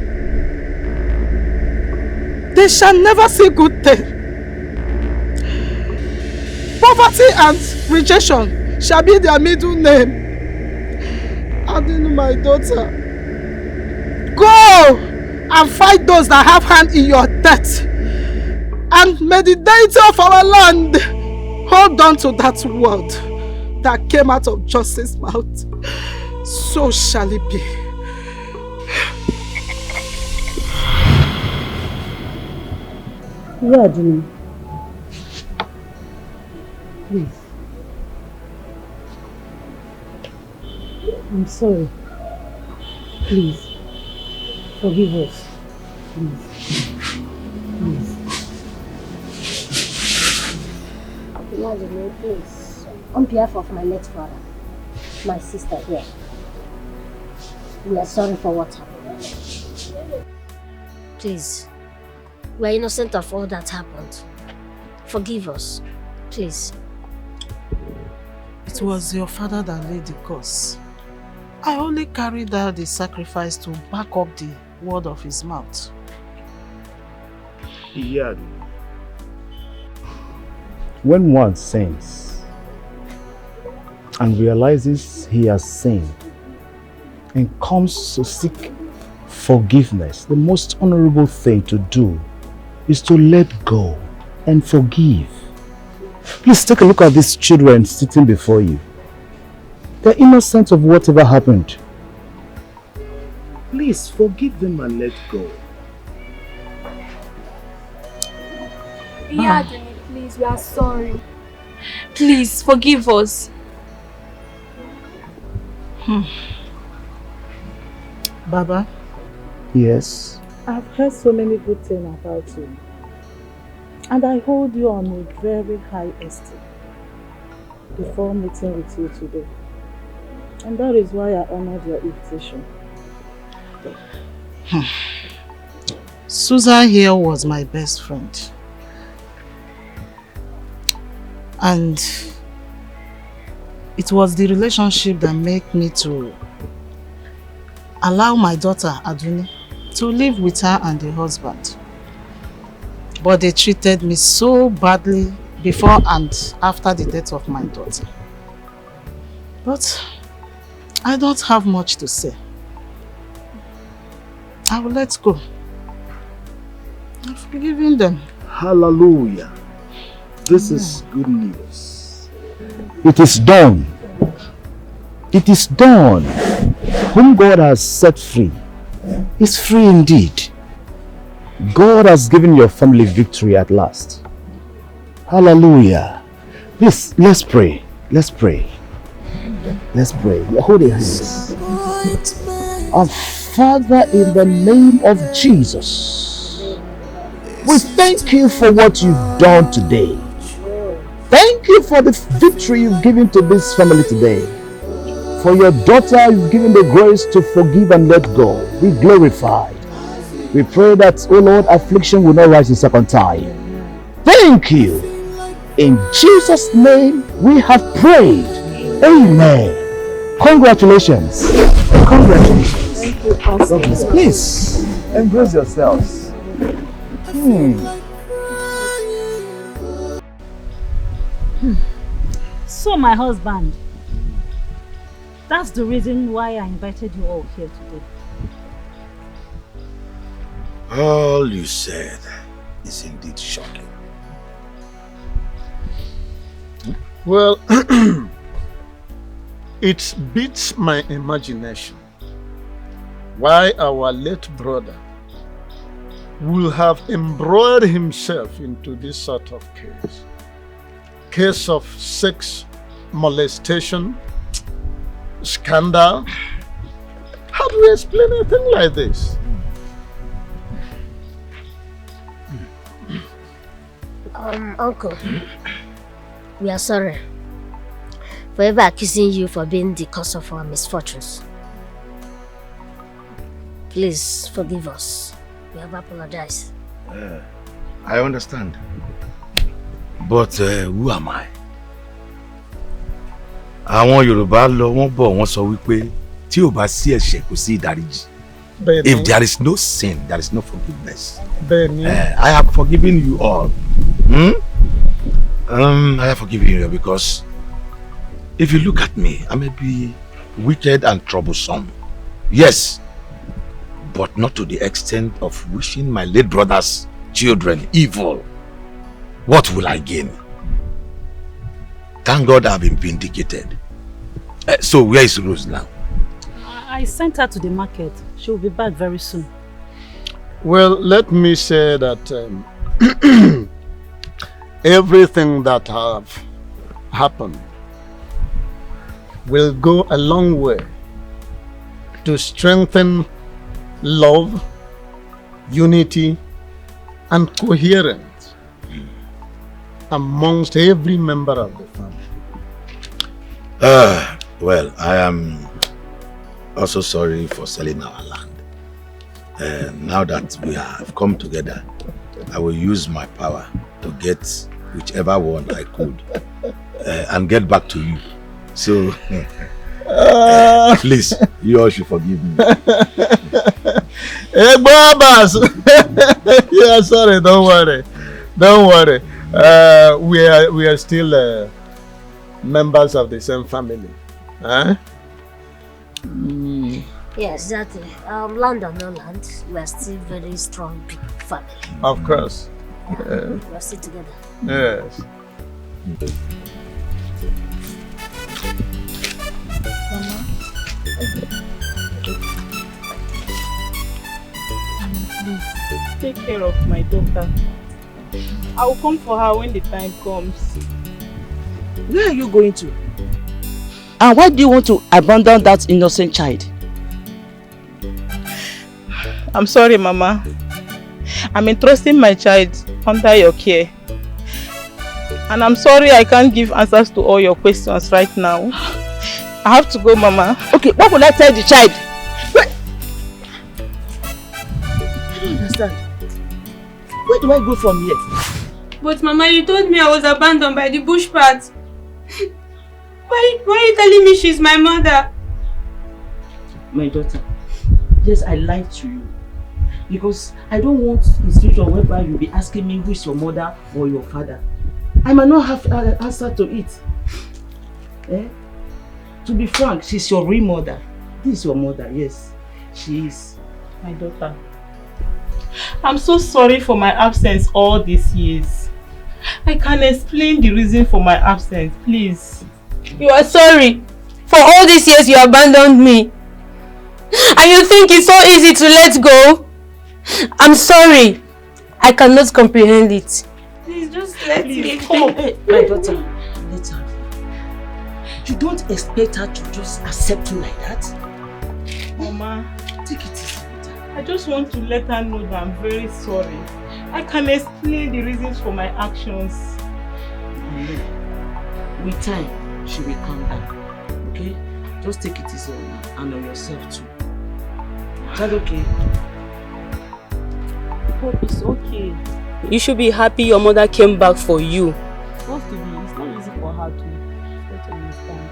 They shall never see good thing. Poverty and rejection shall be their middle name. I didn't know my daughter. Go and fight those that have hand in your death. And may the deity of our land hold on to that word that came out of Joseph's mouth. So shall it be. Yeah, Jimmy. Please. I'm sorry. Please. Forgive us. Please. Please. Imagine, please. On behalf of my late father, my sister here, we are sorry for what happened. Please. We are innocent of all that happened. Forgive us. Please. It was your father that laid the curse. I only carried out the sacrifice to back up the word of his mouth. Yeah. When one sins and realizes he has sinned and comes to seek forgiveness, the most honorable thing to do is to let go and forgive. Please take a look at these children sitting before you. They're innocent of whatever happened. Please forgive them and let go. Yeah, Daddy, please, we are sorry. Please, forgive us. Baba? Yes? I've heard so many good things about you. And I hold you on a very high esteem before meeting with you today. And that is why I honored your invitation. Susan here was my best friend. And it was the relationship that made me to allow my daughter, Aduni, to live with her and the husband. But they treated me so badly before and after the death of my daughter. But I don't have much to say. I will let go. I've forgiven them. Hallelujah. This is good news. It is done. It is done. Whom God has set free is free indeed. God has given your family victory at last. Hallelujah. Please, let's pray. Let's pray. Let's pray. Hold your hands. Our Father, in the name of Jesus, we thank you for what you've done today. Thank you for the victory you've given to this family today. For your daughter, you've given the grace to forgive and let go. Be glorified. We pray that, oh Lord, affliction will not rise a second time. Thank you. In Jesus' name we have prayed. Amen. Congratulations. Congratulations. Thank you, Pastor. Please, embrace yourselves. So, my husband, that's the reason why I invited you all here today. All you said is indeed shocking. Well, it beats my imagination why our late brother will have embroiled himself into this sort of case. Case of sex molestation, scandal. How do we explain a thing like this? Uncle, we are sorry for ever accusing you for being the cause of our misfortunes. Please forgive us. We have apologized. I understand. But who am I? Àwọn Yorùbá lọ wọ́n bọ̀ wọ́n sọ wípé tí ò bá sí ẹ̀ṣẹ̀ kò sí ìdáríjì. If there is no sin, there is no forgiveness. I have forgiven you all. I have forgiven you because if you look at me, I may be wicked and troublesome. Yes, but not to the extent of wishing my late brother's children evil. What will I gain? Thank God I've been vindicated. So where is Rose now? I sent her to the market. She will be back very soon. Well, let me say that everything that I've happen will go a long way to strengthen love, unity, and coherence amongst every member of the family. Well, I am also sorry for selling our land. Now that we have come together, I will use my power to get whichever one I could and get back to you. So, please, you all should forgive me. Hey, Babas! Yeah, sorry, don't worry. Don't worry. We are still members of the same family. Huh? Yes, exactly. Land or no land, we are still very strong, big family. Of course. Yeah, we are still together. Yes. Mama. Please, take care of my daughter. I will come for her when the time comes. Where are you going to? And why do you want to abandon that innocent child? I'm sorry, Mama. I'm entrusting my child under your care. And I'm sorry I can't give answers to all your questions right now. I have to go, Mama. Okay, what will I tell the child? Wait. I don't understand. Where do I go from here? But Mama, you told me I was abandoned by the bush path. Why are you telling me she's my mother? My daughter, yes, I lied to you. Because I don't want a situation whereby you'll be asking me who is your mother or your father. I might not have an answer to it. To be frank, she's your real mother. This is your mother, yes. She is. My daughter, I'm so sorry for my absence all these years. I can explain the reason for my absence, please. You are sorry. For all these years you abandoned me. And you think it's so easy to let go? I'm sorry. I cannot comprehend it. Please just let me come. Hey, my daughter, let her. You don't expect her to just accept you like that? Mama, take it easy. I just want to let her know that I'm very sorry. I can explain the reasons for my actions. With time, she will calm down. Okay? Just take it easy on her and on yourself too. Is that okay? I hope it's okay. You should be happy your mother came back for you. It's supposed to be. It's not easy for her to understand.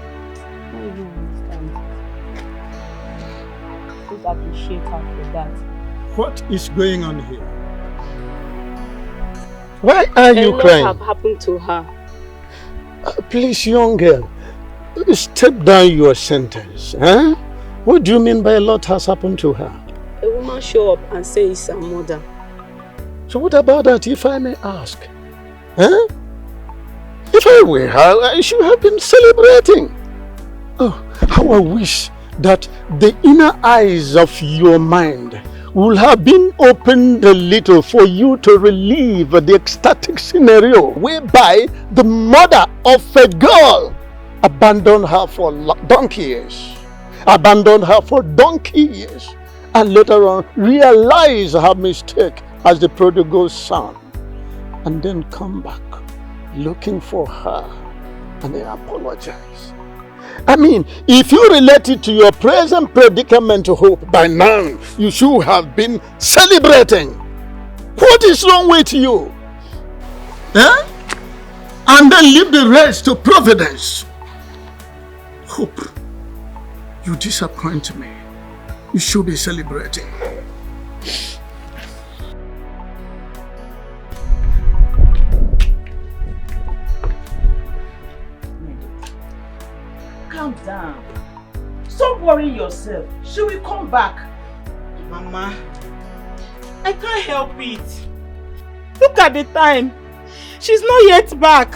Not even understand. Just appreciate her for that. What is going on here? Why are you crying? What have happened to her? Please, young girl, step down your sentence. Huh? What do you mean by a lot has happened to her? A woman show up and say it's her mother. So what about that, if I may ask? Huh? If I were her, I should have been celebrating. Oh, how I wish that the inner eyes of your mind would have been opened a little for you to relieve the ecstatic scenario whereby the mother of a girl abandoned her for donkey years, and later on realized her mistake as the prodigal son, and then come back looking for her and then apologize. I mean, if you relate it to your present predicament, hope, by now you should have been celebrating. What is wrong with you? Eh? And then leave the rest to providence. Hope, you disappoint me. You should be celebrating. Calm down. Stop worrying yourself. She will come back. Mama, I can't help it. Look at the time. She's not yet back.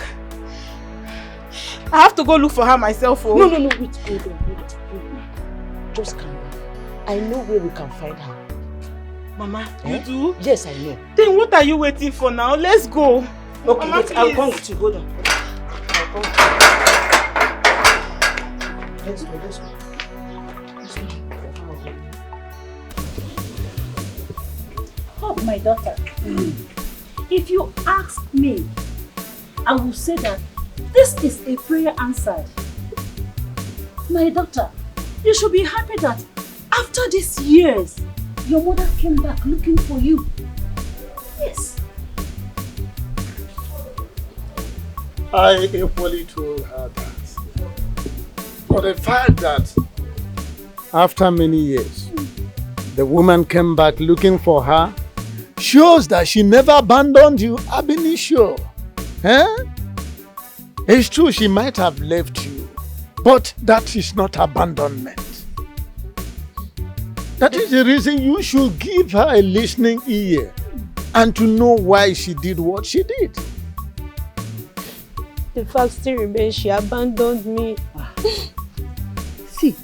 I have to go look for her myself. Oh. No, wait, hold on. Just calm down. I know where we can find her. Mama, you do? Yes, I know. Then what are you waiting for now? Let's go. Okay, Mama, wait, please. I'll come with you. Hold on. I'll Let's go, let's go. Oh, my daughter. If you ask me, I will say that this is a prayer answered. My daughter, you should be happy that after these years, your mother came back looking for you. Yes. I equally told her that. For the fact that after many years, the woman came back looking for her shows that she never abandoned you ab initio. Eh? It's true she might have left you, but that is not abandonment. That is the reason you should give her a listening ear and to know why she did what she did. The fact still remains she abandoned me. See,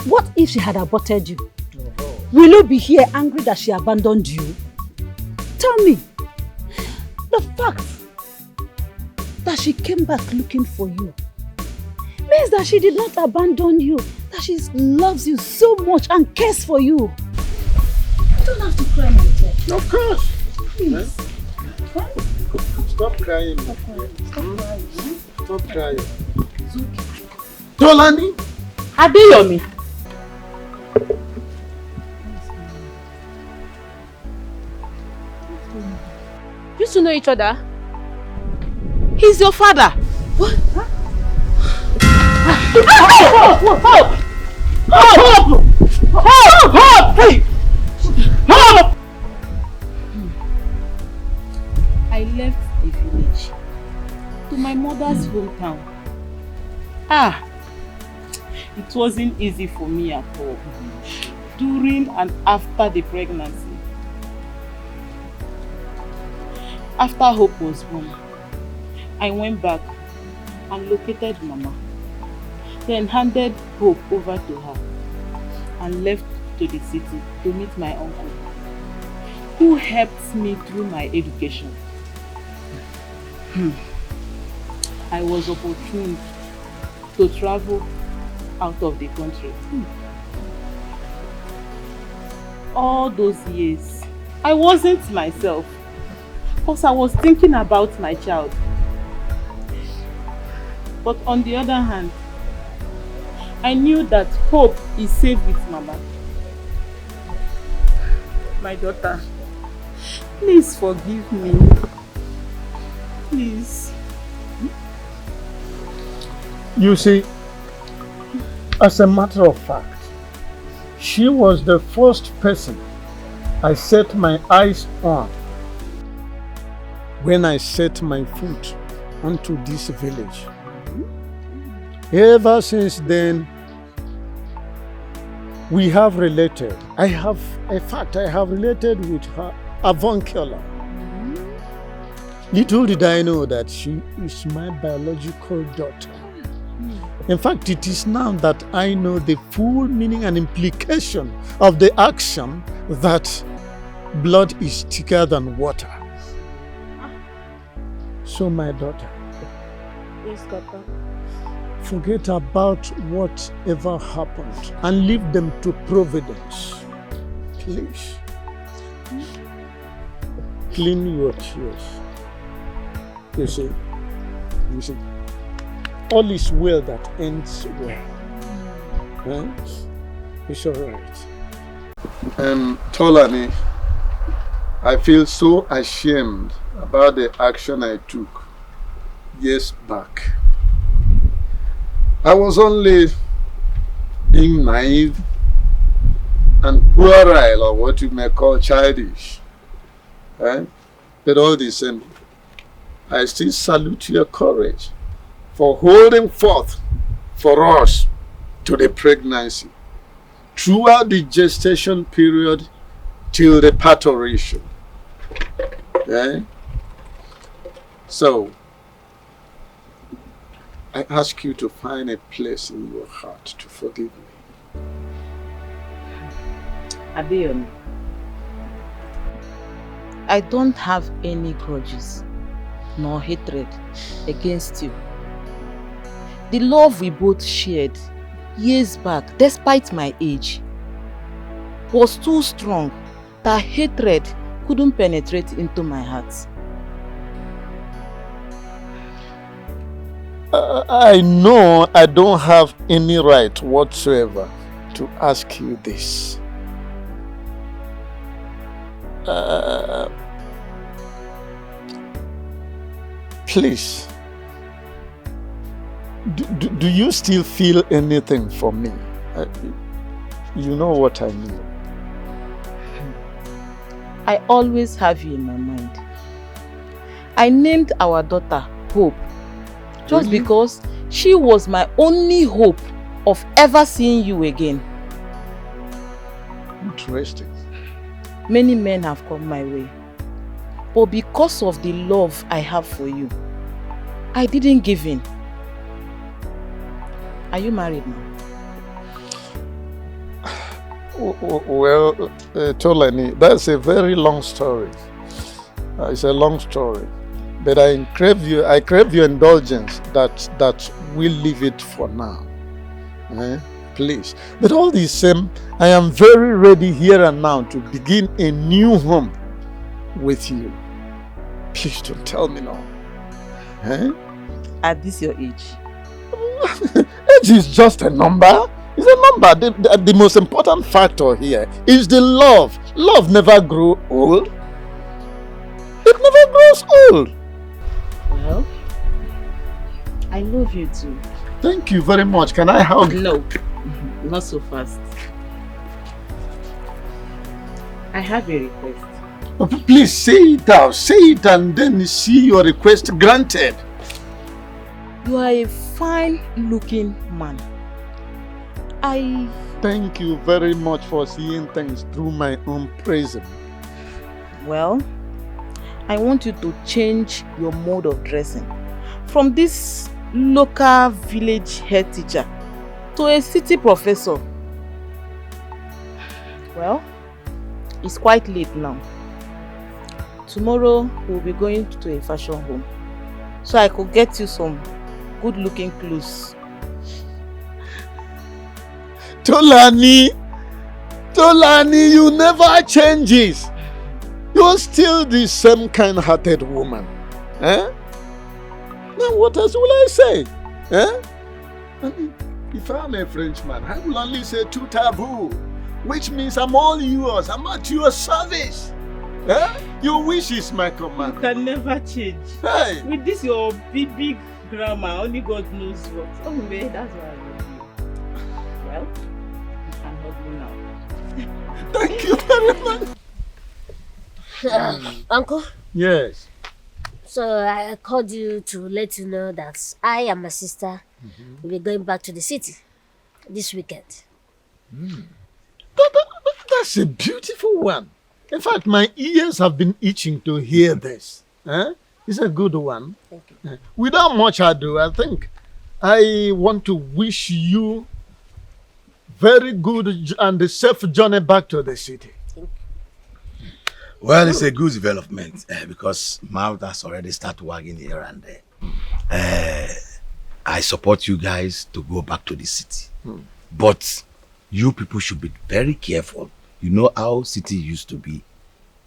what if she had aborted you? Will you be here angry that she abandoned you? Tell me. The fact that she came back looking for you means that she did not abandon you, that she loves you so much and cares for you. You don't have to cry, my dear. Of course. Please. Huh? Stop crying. Stop crying. Stop crying. Stop crying. It's okay. Tolani? Adeyomi. You two know each other? He's your father. What? Huh? I left the village to my mother's hometown. It wasn't easy for me at all. During and after the pregnancy. After Hope was born, I went back and located Mama. Then handed Hope over to her and left to the city to meet my uncle, who helped me through my education. I was opportune to travel out of the country. All those years, I wasn't myself because I was thinking about my child. But on the other hand, I knew that Hope is safe with Mama. My daughter, please forgive me. Please. You see, as a matter of fact, she was the first person I set my eyes on when I set my foot onto this village. Ever since then, we have related. I have related with her avuncular. Little did I know that she is my biological daughter. In fact, it is now that I know the full meaning and implication of the action that blood is thicker than water. So, my daughter, Yes, Papa. forget about whatever happened and leave them to Providence. Please. Clean your tears. You see, all is well that ends well. It's all right. Tolani, I feel so ashamed about the action I took years back. I was only being naive and puerile, or what you may call childish. But all the same, I still salute your courage for holding forth for us to the pregnancy throughout the gestation period till the parturition. So, I ask you to find a place in your heart to forgive me. Adeyomi, I don't have any grudges. nor hatred against you. The love we both shared years back, despite my age, was too strong that hatred couldn't penetrate into my heart. I know I don't have any right whatsoever to ask you this. Please, do you still feel anything for me? You know what I mean. I always have you in my mind. I named our daughter Hope just because she was my only hope of ever seeing you again. Interesting. Many men have come my way, but because of the love I have for you, I didn't give in. Are you married now? Well, Tolani, that's a very long story. It's a long story. But I crave your indulgence that we'll leave it for now. Please. But all the same, I am very ready here and now to begin a new home with you. Please don't tell me no. At this your age? Age is just a number. It's a number. The most important factor here is the love. Love never grows old. It never grows old. Well, I love you too. Thank you very much. Can I hug? No, not so fast. I have a request. Oh, please say it out. Say it and then see your request granted. You are a fine-looking man. Thank you very much for seeing things through my own prism. Well, I want you to change your mode of dressing from this local village head teacher to a city professor. Well, it's quite late now. Tomorrow we'll be going to a fashion home, so I could get you some good-looking clothes. Tolani, you never changes. You're still the same kind-hearted woman. Now what else will I say? I mean, if I'm a Frenchman, I will only say tout à vous, which means I'm all yours. I'm at your service. Your wish is my command. You can never change. Hey. With this your big grammar, only God knows what. Oh man, that's why I love you. Well, you can hug me now. Thank you very much. Uncle? Yes. So I called you to let you know that I and my sister will be going back to the city this weekend. That's a beautiful one. In fact, my ears have been itching to hear this. It's a good one. Thank you. Without much ado, I think I want to wish you very good and a safe journey back to the city. Well, it's a good development because mouth has already started wagging here and there. I support you guys to go back to the city. But you people should be very careful. You know how city used to be. You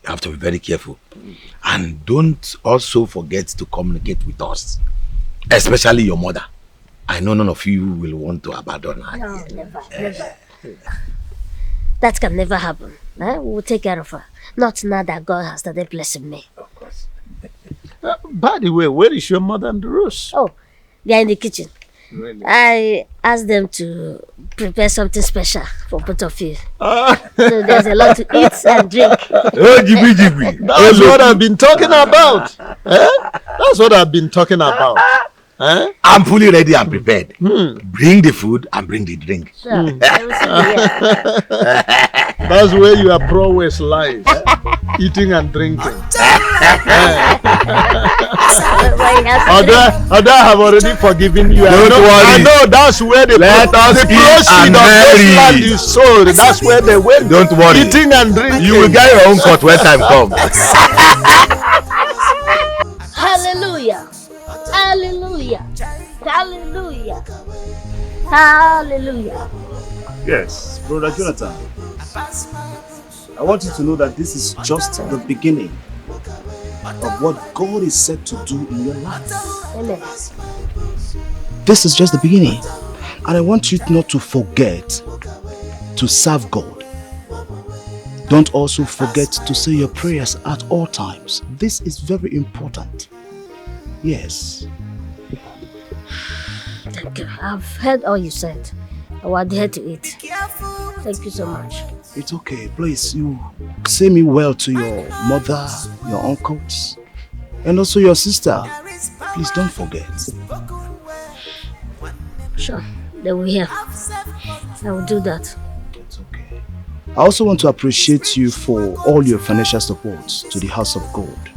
have to be very careful. And don't also forget to communicate with us. Especially your mother. I know none of you will want to abandon her. No, never. That can never happen. We'll take care of her. Not now that God has started blessing me. Of course. By the way, where is your mother and Ruth? Oh, they are in the kitchen. Really? I asked them to prepare something special for both of you. So there's a lot to eat and drink. That's what I've been talking about. That's what I've been talking about. I'm fully ready and prepared. Bring the food and bring the drink. Sure. That's where your prowess lies. Eating and drinking. I have already forgiven you. Don't worry. I know that's where the proceeds of this land is sold. That's where they went. Don't worry. Eating and drinking. You will get your own cut when time comes. Hallelujah. Hallelujah. Yes, Brother Jonathan. I want you to know that this is just the beginning of what God is set to do in your life. Amen. This is just the beginning. And I want you not to forget to serve God. Don't also forget to say your prayers at all times. This is very important. Yes. Thank you. I've heard all you said. I will adhere to it. Thank you so much. It's okay. Please, you say me well to your mother, your uncles, and also your sister. Please don't forget. Sure. They will hear. I will do that. It's okay. I also want to appreciate you for all your financial support to the House of God.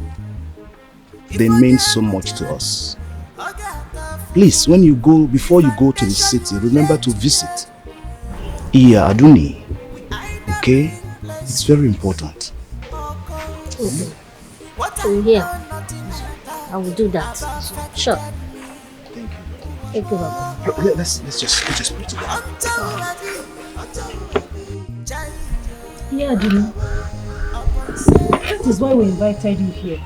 They mean so much to us. Please, before you go to the city, remember to visit Iya Aduni. Okay? It's very important. Okay. Yeah. I will do that. Sure. Thank you. Thank you, Baba. Let's just pray together. Yeah, Aduni. That is why we invited you here.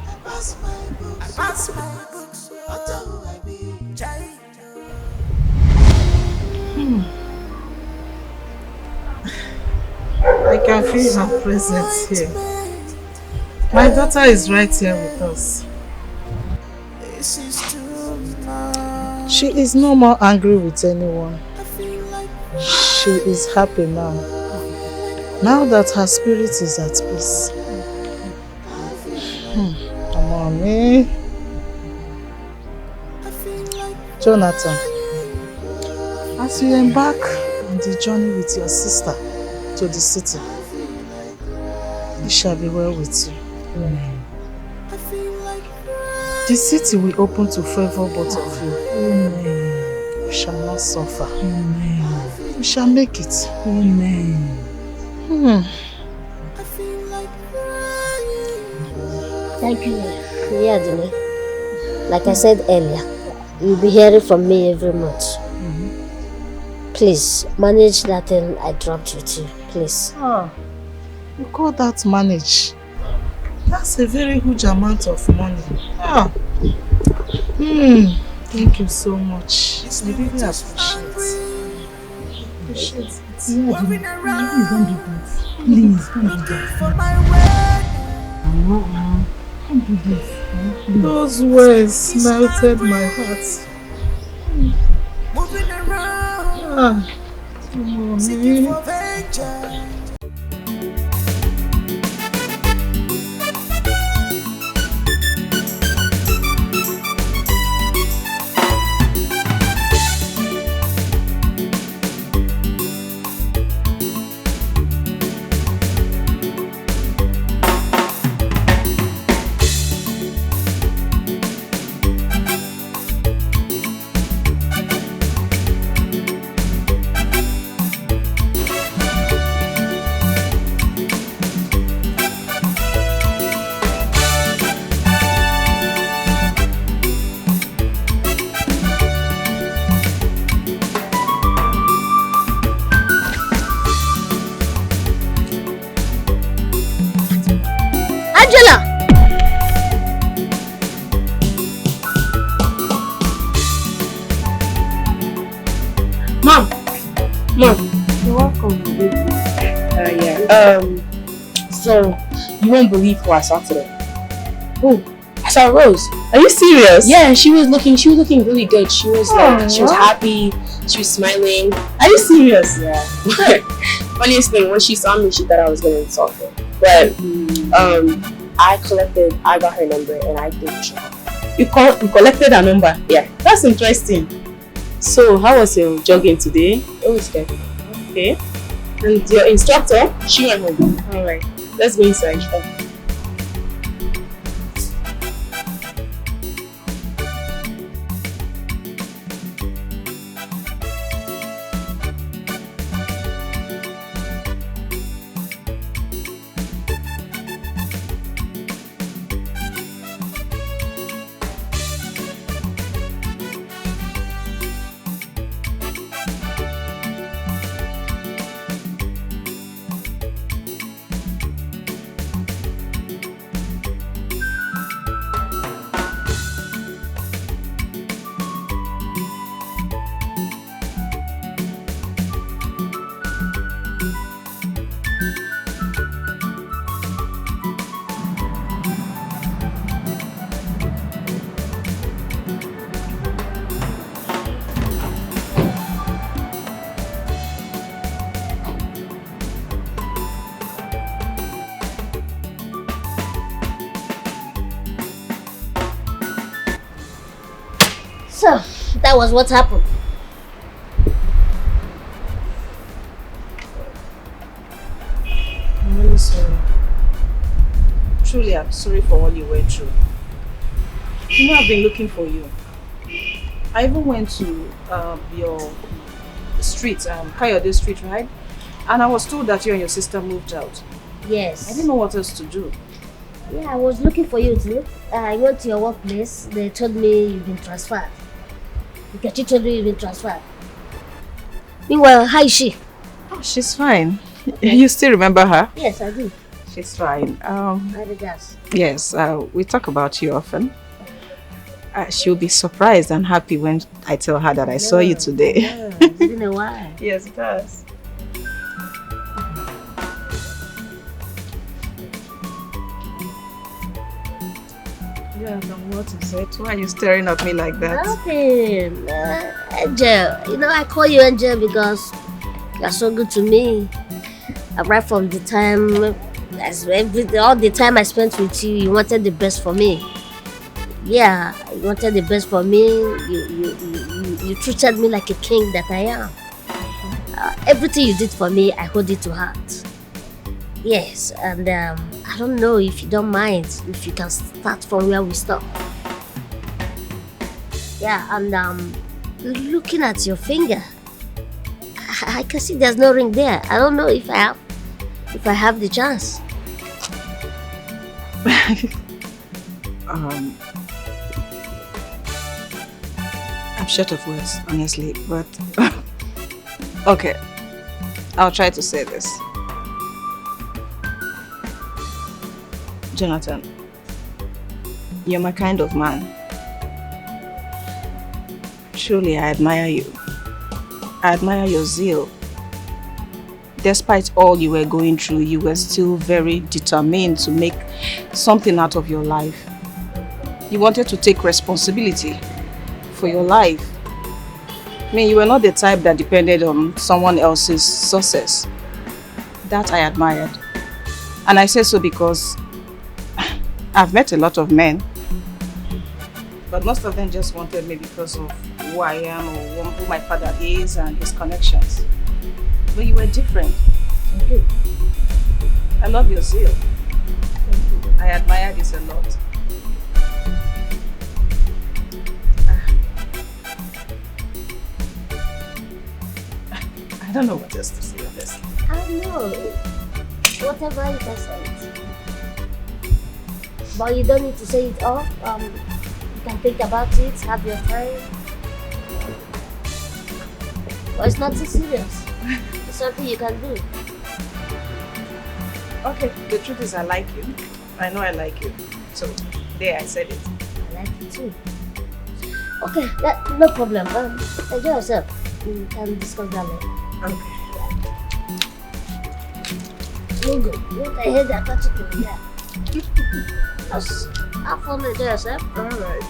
I can feel her presence here. My daughter is right here with us. She is no more angry with anyone. She is happy now. Now that her spirit is at peace. Mommy. Jonathan, as you embark on the journey with your sister to the city, it shall be well with you. Amen. The city will open to favor both of you. Amen. You shall not suffer. Amen. You shall make it. Amen. Thank you. Yeah, Aduni. Like I said earlier, you'll be hearing from me every month. Please, manage that thing I dropped with you. Please. You call that manage? That's a very huge amount of money. Thank you so much. I really appreciate it. Yeah, Aduni. Please don't do that. Please don't do that. Don't do this. Please. Those words melted my heart. Mommy. Mom! You're welcome. So, you won't believe who I saw today. Who? I saw Rose. Are you serious? Yeah, she was looking really good. She was she was happy, she was smiling. Are you serious? Yeah. Funniest thing, when she saw me, she thought I was gonna insult her. But I got her number and I gave it to her. You collected her number? Yeah. That's interesting. So, how was your jogging today? It was good. Okay. And your instructor, she went home. Alright. Let's go inside. So, that was what happened. I'm really sorry. Truly, I'm sorry for all you went through. You know, I've been looking for you. I even went to your street, Kayode Street, right? And I was told that you and your sister moved out. Yes. I didn't know what else to do. Yeah, I was looking for you too. I went to your workplace. They told me you've been transferred. Nkechi told me you've been transferred. Meanwhile, how is she? Oh, she's fine. You still remember her? Yes, I do. She's fine. My regards. Yes, we talk about you often. She'll be surprised and happy when I tell her that I saw you today. Yeah, it's been a while. Yes, it does. Yeah, what is it? Why are you staring at me like that? Nothing. Angel. You know, I call you Angel because you're so good to me. Right from the time, all the time I spent with you, you wanted the best for me. Yeah, you wanted the best for me. You treated me like a king that I am. Everything you did for me, I hold it to heart. Yes, and I don't know if you don't mind, if you can start from where we stop. Yeah, and looking at your finger, I can see there's no ring there. I don't know if I have the chance. I'm short of words, honestly, but okay, I'll try to say this. Jonathan, you're my kind of man. Truly, I admire you. I admire your zeal. Despite all you were going through, you were still very determined to make something out of your life. You wanted to take responsibility for your life. I mean, you were not the type that depended on someone else's success. That I admired. And I say so because I've met a lot of men, but most of them just wanted me because of who I am or who my father is and his connections. But you were different. Thank you. I love your zeal. Thank you. I admire this a lot. I don't know what else to say, honestly. I don't know. Whatever you can say it. But you don't need to say it all. You can think about it, have your time. But it's not too serious. It's something you can do. Okay, the truth is I like you. I know I like you. So, there I said it. I like you too. Okay, no problem. Enjoy yourself. We can discuss that later. Okay. No good. What I heard that touch it, yeah. Just have fun, enjoy yourself. Alright.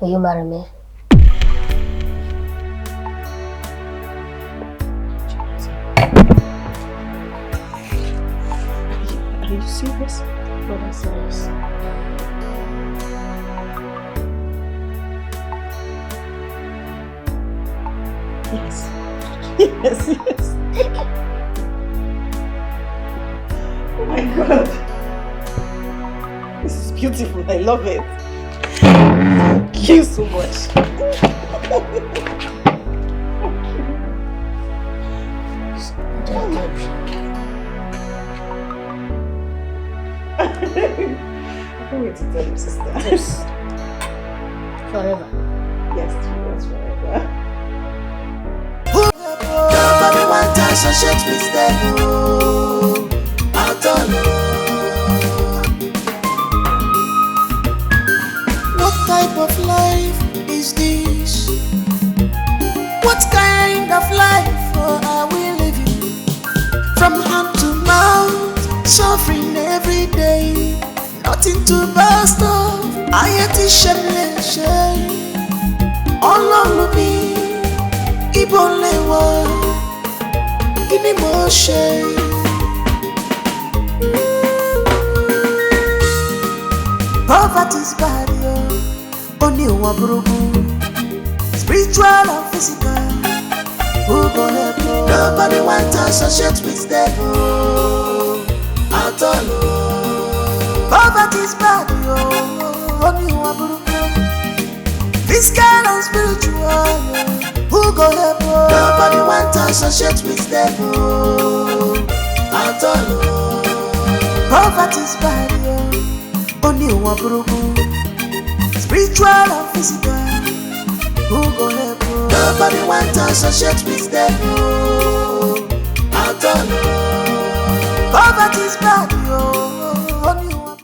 Will you marry me? Are you serious? No, I'm serious. Yes. Yes, yes. Oh my God. beautiful. I love it. Thank you so much. I can't wait to tell you, sister. Yes. Forever. Yes, that's forever. Nobody want to associate with them. I don't know. What type of life is this? What kind of life are we living? From hand to mouth, suffering every day. Nothing to boast of. I am the shameless shame. All of me, Ibolewa, give me more shame. Poverty's bad, yo. Only one broken. Spiritual and physical. Who gonna go? Nobody wants to associate with them. At all. Poverty's bad, yo. Only one broken. Physical and spiritual. Who go help? Nobody wants to associate with them. At all. Poverty's bad, yo. Only one broken. Spiritual and physical. Who go help? Nobody wants to associate with them. At all. Poverty's bad, yo.